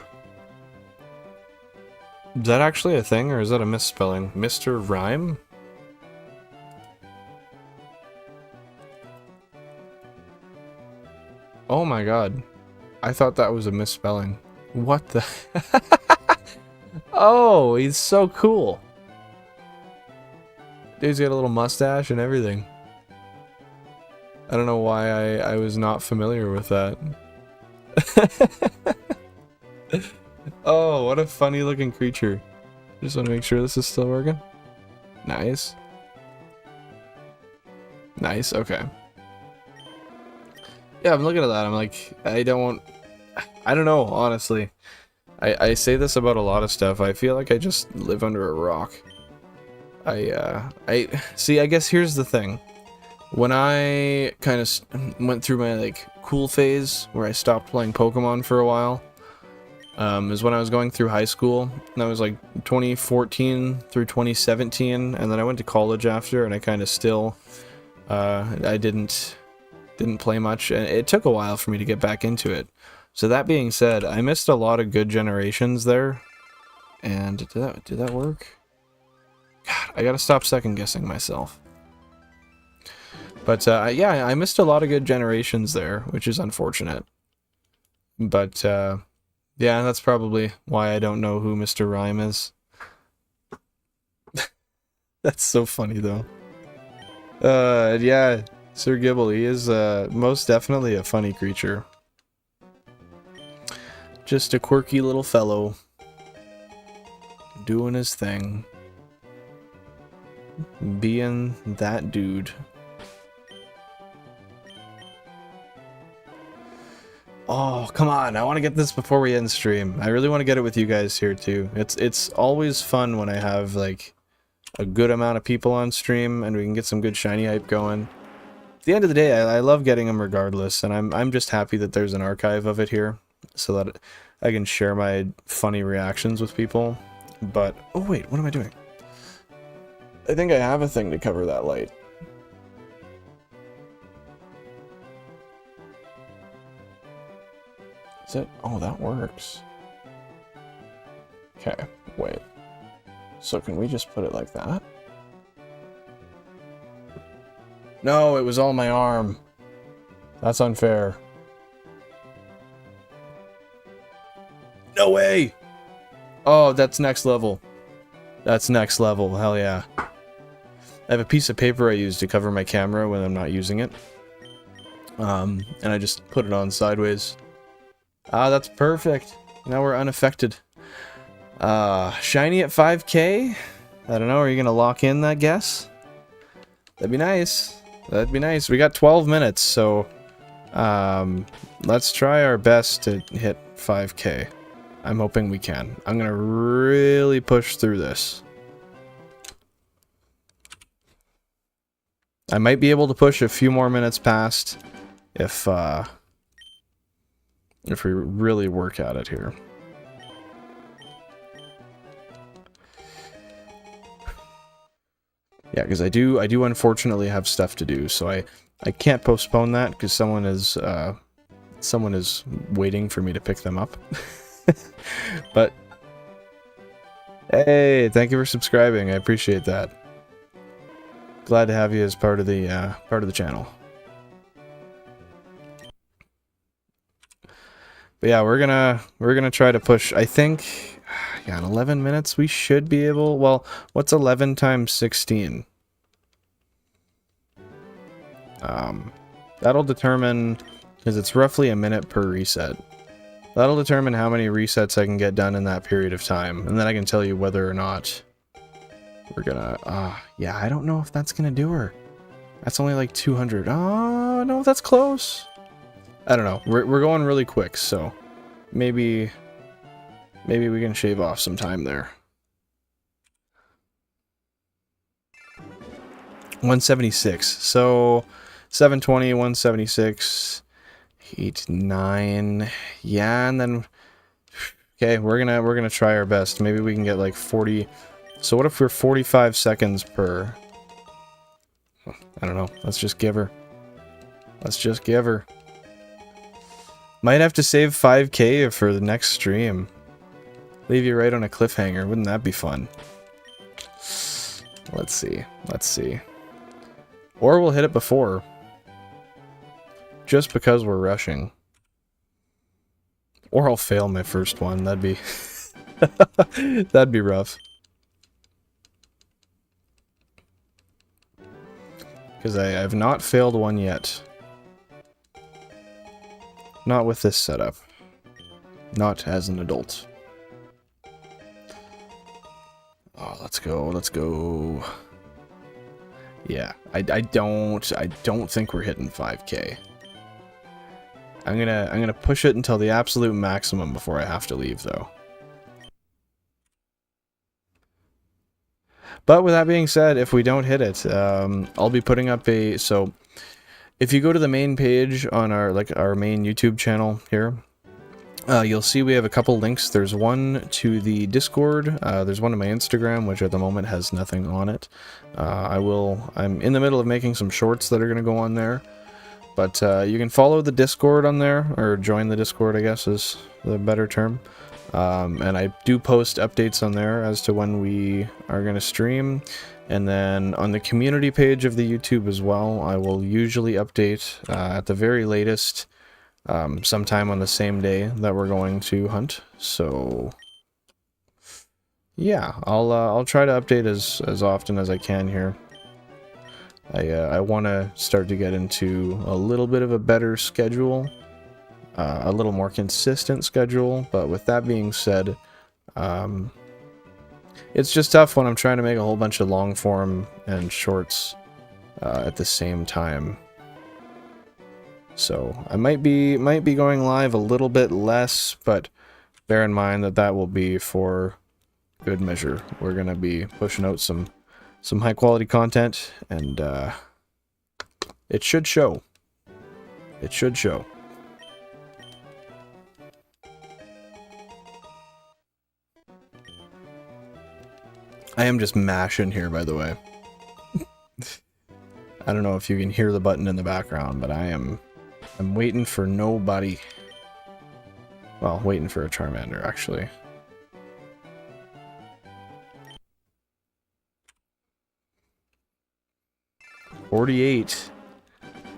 Is that actually a thing, or is that a misspelling? Mr. Rhyme? Oh my god. I thought that was a misspelling. What the... Oh, he's so cool. Dude's got a little mustache and everything. I don't know why I was not familiar with that. Oh, what a funny looking creature. Just want to make sure this is still working. Nice. Nice, okay. Yeah, I'm looking at that, I'm like, I don't know, honestly. I say this about a lot of stuff. I feel like I just live under a rock. See, I guess here's the thing. When I kind of went through my, like, cool phase, where I stopped playing Pokemon for a while, is when I was going through high school, and that was like 2014 through 2017, and then I went to college after, and I kind of still, I didn't play much, and it took a while for me to get back into it. So that being said, I missed a lot of good generations there, and did that work? God, I gotta stop second guessing myself. But yeah, I missed a lot of good generations there, which is unfortunate. But yeah, that's probably why I don't know who Mr. Rhyme is. That's so funny though. Yeah, Sir Gibble, he is most definitely a funny creature. Just a quirky little fellow doing his thing. Being that dude. Oh, come on. I want to get this before we end stream. I really want to get it with you guys here too. It's always fun when I have like a good amount of people on stream and we can get some good shiny hype going. At the end of the day, I love getting them regardless, and I'm just happy that there's an archive of it here so that I can share my funny reactions with people. But oh wait, what am I doing? I think I have a thing to cover that light. Is it? Oh, that works. Okay, wait. So can we just put it like that? No, it was all my arm. That's unfair. No way! Oh, that's next level. That's next level, hell yeah. I have a piece of paper I use to cover my camera when I'm not using it. And I just put it on sideways. Ah, that's perfect. Now we're unaffected. Shiny at 5K? I don't know, are you gonna lock in that guess? That'd be nice. That'd be nice. We got 12 minutes, so let's try our best to hit 5K. I'm hoping we can. I'm gonna really push through this. I might be able to push a few more minutes past if we really work at it here. Yeah, because I do unfortunately have stuff to do, so I can't postpone that because someone is waiting for me to pick them up. But hey, thank you for subscribing. I appreciate that. Glad to have you as part of the channel. But yeah, we're gonna try to push. I think, Yeah, in 11 minutes we should be able... Well, what's 11 times 16? That'll determine... Because it's roughly a minute per reset. That'll determine how many resets I can get done in that period of time. And then I can tell you whether or not we're gonna... yeah, I don't know if that's gonna do her. That's only like 200. Oh, no, that's close. I don't know. We're going really quick, so maybe we can shave off some time there. 176. So 720, 176, 8, 9. Yeah, and then okay, we're gonna try our best. Maybe we can get like 40. So what if we're 45 seconds per? I don't know. Let's just give her. Let's just give her. Might have to save 5K for the next stream. Leave you right on a cliffhanger. Wouldn't that be fun? Let's see. Let's see. Or we'll hit it before. Just because we're rushing. Or I'll fail my first one. That'd be... that'd be rough. Because I have not failed one yet. Not with this setup. Not as an adult. Oh, let's go, let's go. Yeah, I don't think we're hitting 5K. I'm gonna push it until the absolute maximum before I have to leave, though. But with that being said, if we don't hit it, I'll be putting up a... So, if you go to the main page on our main YouTube channel here, you'll see we have a couple links. There's one to the Discord. There's one to my Instagram, which at the moment has nothing on it. I'm in the middle of making some shorts that are going to go on there. But you can follow the Discord on there, or join the Discord, I guess is the better term. And I do post updates on there as to when we are going to stream. And then on the community page of the YouTube as well, I will usually update at the very latest sometime on the same day that we're going to hunt. So yeah, I'll try to update as often as I can here. I want to start to get into a little bit of a better schedule, a little more consistent schedule. But with that being said, it's just tough when I'm trying to make a whole bunch of long form and shorts at the same time. So I might be going live a little bit less, but bear in mind that that will be for good measure. We're gonna be pushing out some high quality content, and it should show. It should show. I am just mashing here, by the way. I don't know if you can hear the button in the background, but I'm waiting for nobody. Well, waiting for a Charmander, actually. $48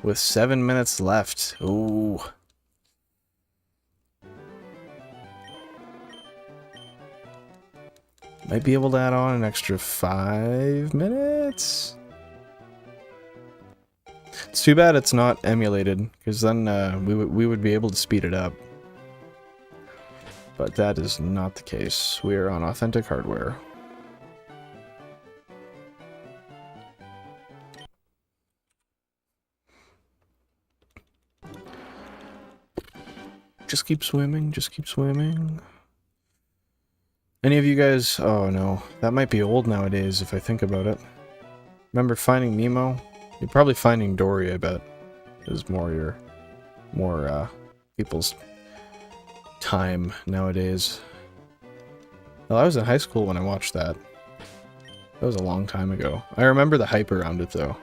with 7 minutes left. Ooh. Might be able to add on an extra 5 minutes. It's too bad it's not emulated, because then we would be able to speed it up. But that is not the case. We are on authentic hardware. Just keep swimming, just keep swimming. Any of you guys... Oh no, that might be old nowadays if I think about it. Remember Finding Nemo? You're probably Finding Dory, I bet. Is more people's time nowadays. Well, I was in high school when I watched that. That was a long time ago. I remember the hype around it though.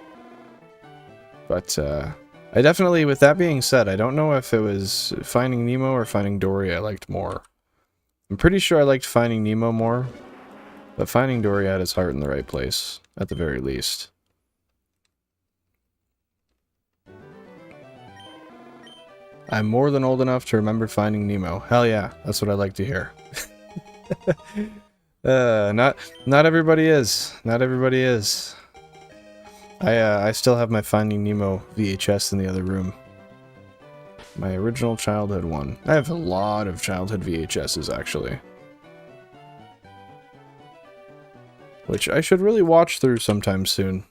But I definitely, with that being said, I don't know if it was Finding Nemo or Finding Dory I liked more. I'm pretty sure I liked Finding Nemo more, but Finding Dory had his heart in the right place, at the very least. I'm more than old enough to remember Finding Nemo. Hell yeah, that's what I like to hear. Not everybody is. Not everybody is. I still have my Finding Nemo VHS in the other room. My original childhood one. I have a lot of childhood VHSs, actually. Which I should really watch through sometime soon.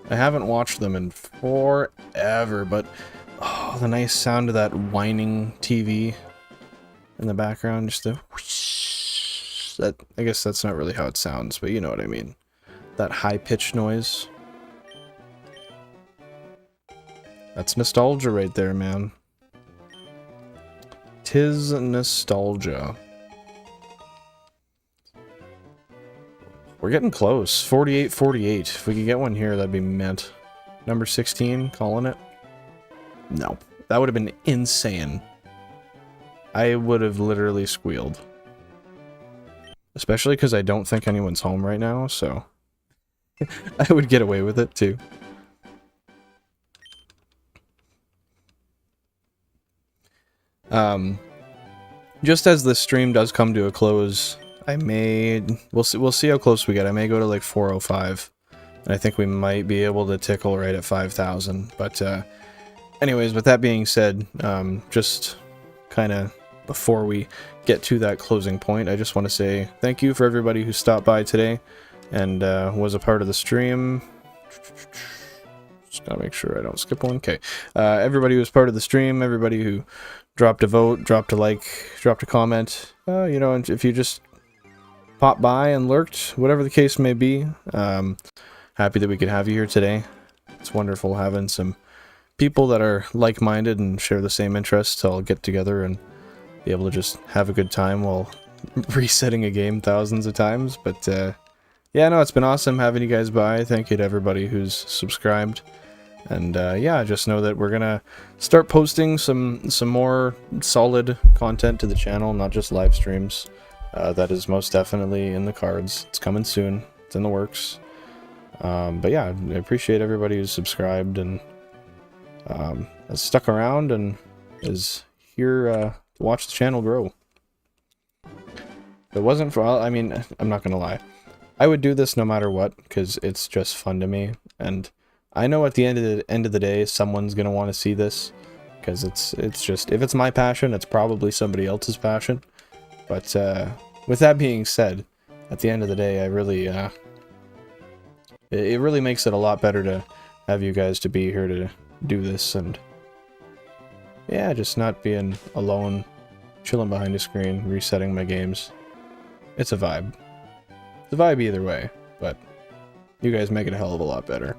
I haven't watched them in forever, but oh, the nice sound of that whining TV in the background, just the whoosh, that, I guess that's not really how it sounds, but you know what I mean. That high-pitched noise. That's nostalgia right there, man. 'Tis-nostalgia. We're getting close. 48. If we could get one here, that'd be mint. Number 16, calling it? No. That would have been insane. I would have literally squealed. Especially because I don't think anyone's home right now, so... I would get away with it, too. Just as this stream does come to a close... we'll see how close we get. I may go to like 405. And I think we might be able to tickle right at 5,000. But anyways, with that being said, just kind of before we get to that closing point, I just want to say thank you for everybody who stopped by today and was a part of the stream. Just gotta make sure I don't skip one. Okay. Everybody who was part of the stream, everybody who dropped a vote, dropped a like, dropped a comment, you know, and if you just popped by and lurked, whatever the case may be. Happy that we could have you here today. It's wonderful having some people that are like-minded and share the same interests to all get together and be able to just have a good time while resetting a game thousands of times. But yeah, no, it's been awesome having you guys by. Thank you to everybody who's subscribed. And yeah, just know that we're gonna start posting some more solid content to the channel, not just live streams. That is most definitely in the cards. It's coming soon. It's in the works. But yeah, I appreciate everybody who's subscribed and has stuck around and is here to watch the channel grow. If it wasn't for, I mean, I'm not gonna lie. I would do this no matter what, because it's just fun to me. And I know at the end of the day, someone's gonna want to see this, because it's just, if it's my passion, it's probably somebody else's passion. But with that being said, at the end of the day, I really, it really makes it a lot better to have you guys to be here to do this, and yeah, just not being alone, chilling behind a screen, resetting my games. It's a vibe. It's a vibe either way, but you guys make it a hell of a lot better.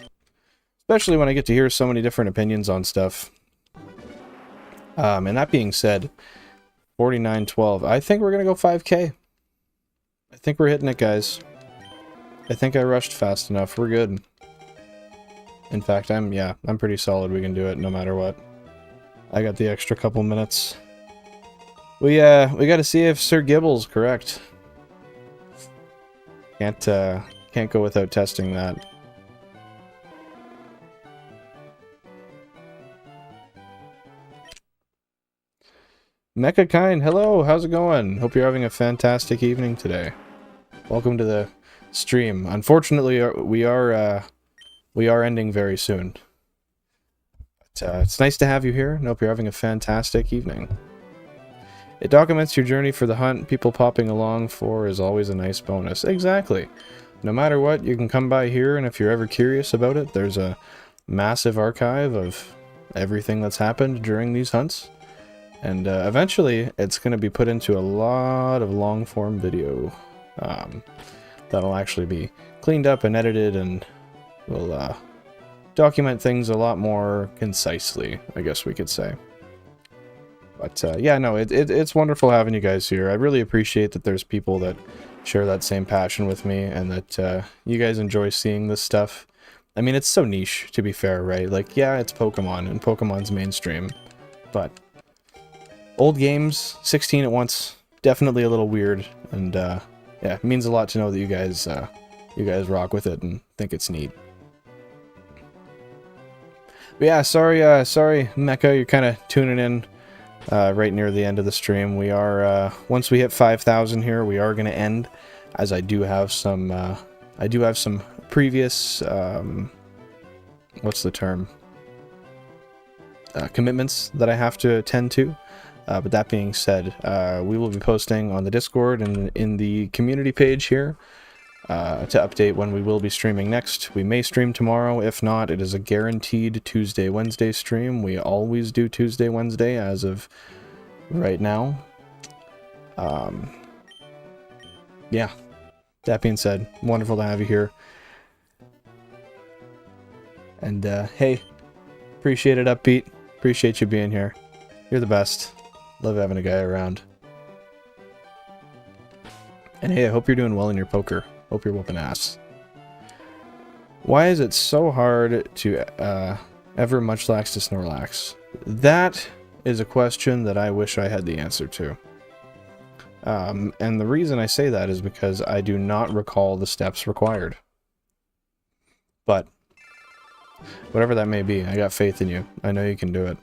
Especially when I get to hear so many different opinions on stuff. And that being said, 4912. I think we're gonna go 5K. I think we're hitting it, guys. I think I rushed fast enough. We're good. In fact, I'm pretty solid. We can do it no matter what. I got the extra couple minutes. We got to see if Sir 𝐬𝐻𝐽𝐻𝐽's correct. Can't go without testing that. 𝐸𝐻𝐾kind, hello, how's it going? Hope you're having a fantastic evening today. Welcome to the stream. Unfortunately, we are ending very soon. But it's nice to have you here, and hope you're having a fantastic evening. It documents your journey for the hunt. People popping along for is always a nice bonus. Exactly. No matter what, you can come by here, and if you're ever curious about it, there's a massive archive of everything that's happened during these hunts. And eventually, it's going to be put into a lot of long-form video. That'll actually be cleaned up and edited, and will document things a lot more concisely, I guess we could say. But yeah, no, it's wonderful having you guys here. I really appreciate that there's people that share that same passion with me, and that you guys enjoy seeing this stuff. I mean, it's so niche, to be fair, right? Like, yeah, it's Pokemon, and Pokemon's mainstream, but old games, 16 at once, definitely a little weird, and yeah, it means a lot to know that you guys rock with it and think it's neat. But yeah, sorry, 𝐸𝐻𝐽𝐻𝐽, you're kind of tuning in right near the end of the stream. We are, once we hit 5,000 here, we are going to end, as I do have some previous, what's the term? Commitments that I have to attend to. But that being said, we will be posting on the Discord and in the community page here to update when we will be streaming next. We may stream tomorrow. If not, it is a guaranteed Tuesday, Wednesday stream. We always do Tuesday, Wednesday as of right now. Yeah, that being said, wonderful to have you here. And hey, appreciate it, Upbeat. Appreciate you being here. You're the best. Love having a guy around. And hey, I hope you're doing well in your poker. Hope you're whooping ass. Why is it so hard to ever munchlax to Snorlax? That is a question that I wish I had the answer to. And the reason I say that is because I do not recall the steps required. But whatever that may be, I got faith in you. I know you can do it.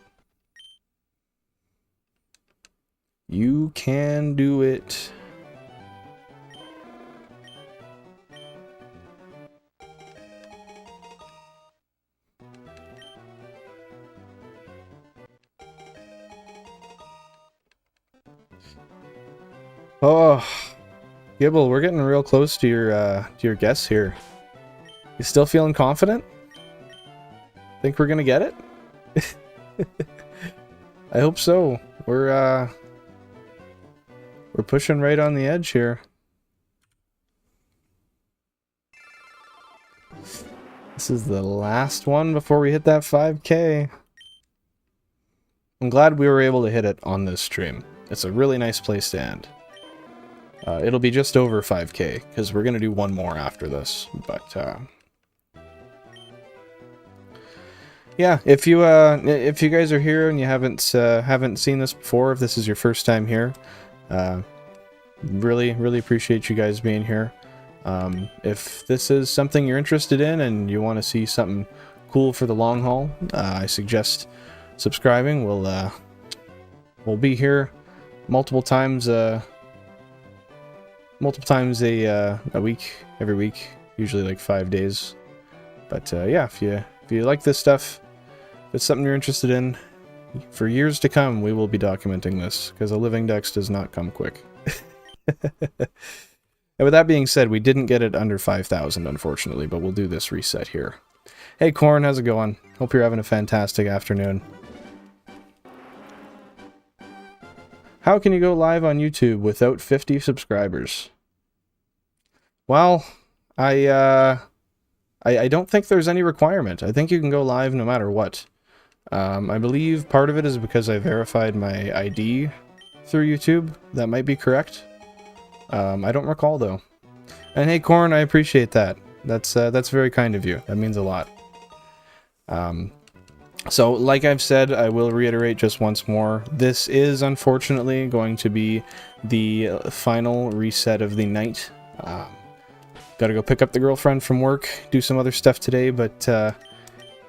You can do it. Oh, Gibble, we're getting real close to your guess here. You still feeling confident? Think we're gonna get it? I hope so. We're pushing right on the edge here. This is the last one before we hit that 5K. I'm glad we were able to hit it on this stream. It's a really nice place to end. It'll be just over 5K, because we're going to do one more after this. But, yeah, if you guys are here and you haven't seen this before, if this is your first time here, really appreciate you guys being here. If this is something you're interested in and you want to see something cool for the long haul, I suggest subscribing. We'll be here multiple times a week, every week, usually like 5 days. But yeah, if you like this stuff, if it's something you're interested in, for years to come, we will be documenting this, because a living dex does not come quick. And with that being said, we didn't get it under 5,000, unfortunately, but we'll do this reset here. Hey, Corn, how's it going? Hope you're having a fantastic afternoon. How can you go live on YouTube without 50 subscribers? Well, I don't think there's any requirement. I think you can go live no matter what. I believe part of it is because I verified my ID through YouTube. That might be correct. I don't recall though. And hey, Corn, I appreciate that. That's very kind of you. That means a lot. So, like I've said, I will reiterate just once more. This is unfortunately going to be the final reset of the night. Gotta go pick up the girlfriend from work, do some other stuff today, but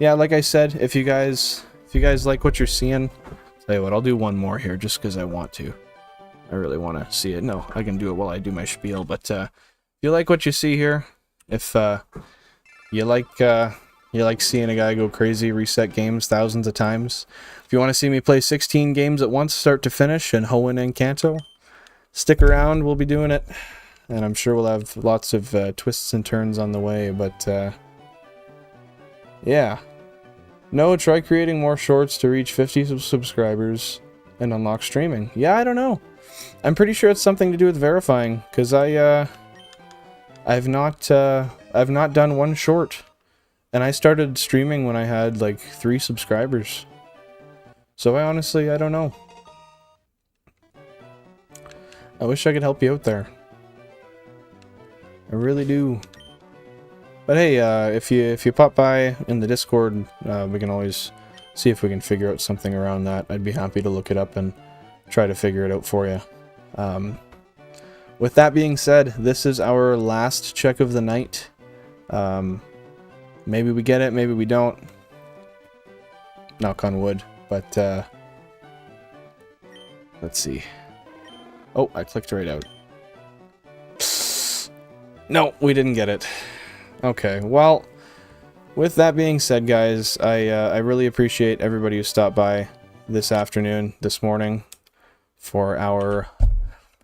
yeah, like I said, if you guys like what you're seeing, tell you what, I'll do one more here just because I want to. I really want to see it. No, I can do it while I do my spiel, but if you like what you see here, if you like seeing a guy go crazy, reset games thousands of times, if you want to see me play 16 games at once, start to finish, in Hoenn and Kanto, stick around, we'll be doing it. And I'm sure we'll have lots of twists and turns on the way, but yeah. No, try creating more shorts to reach 50 subscribers and unlock streaming. Yeah, I don't know. I'm pretty sure it's something to do with verifying, because I've not done one short, and I started streaming when I had like 3 subscribers. So I don't know. I wish I could help you out there. I really do. But hey, if you pop by in the Discord, we can always see if we can figure out something around that. I'd be happy to look it up and try to figure it out for you. With that being said, this is our last check of the night. Maybe we get it, maybe we don't. Knock on wood. But Let's see. Oh, I clicked right out. No, we didn't get it. Okay, well, with that being said, guys, I really appreciate everybody who stopped by this afternoon, this morning, for our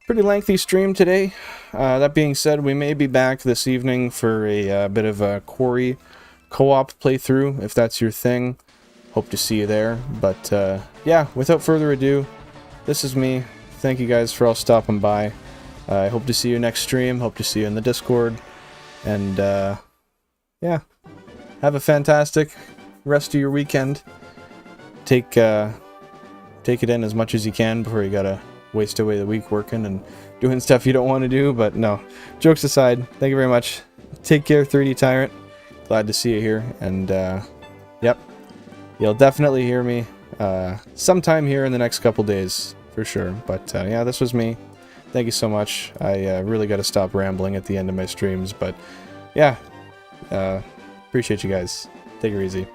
pretty lengthy stream today. That being said, we may be back this evening for a bit of a Quarry co-op playthrough, if that's your thing. Hope to see you there. But yeah, without further ado, this is me. Thank you guys for all stopping by. I hope to see you next stream. Hope to see you in the Discord. And yeah, have a fantastic rest of your weekend. Take it in as much as you can before you gotta waste away the week working and doing stuff you don't want to do. But no, jokes aside, thank you very much. Take care, 3D Tyrant. Glad to see you here. And yep, you'll definitely hear me sometime here in the next couple days for sure. But yeah, this was me. Thank you so much. I really got to stop rambling at the end of my streams, but yeah, appreciate you guys. Take it easy.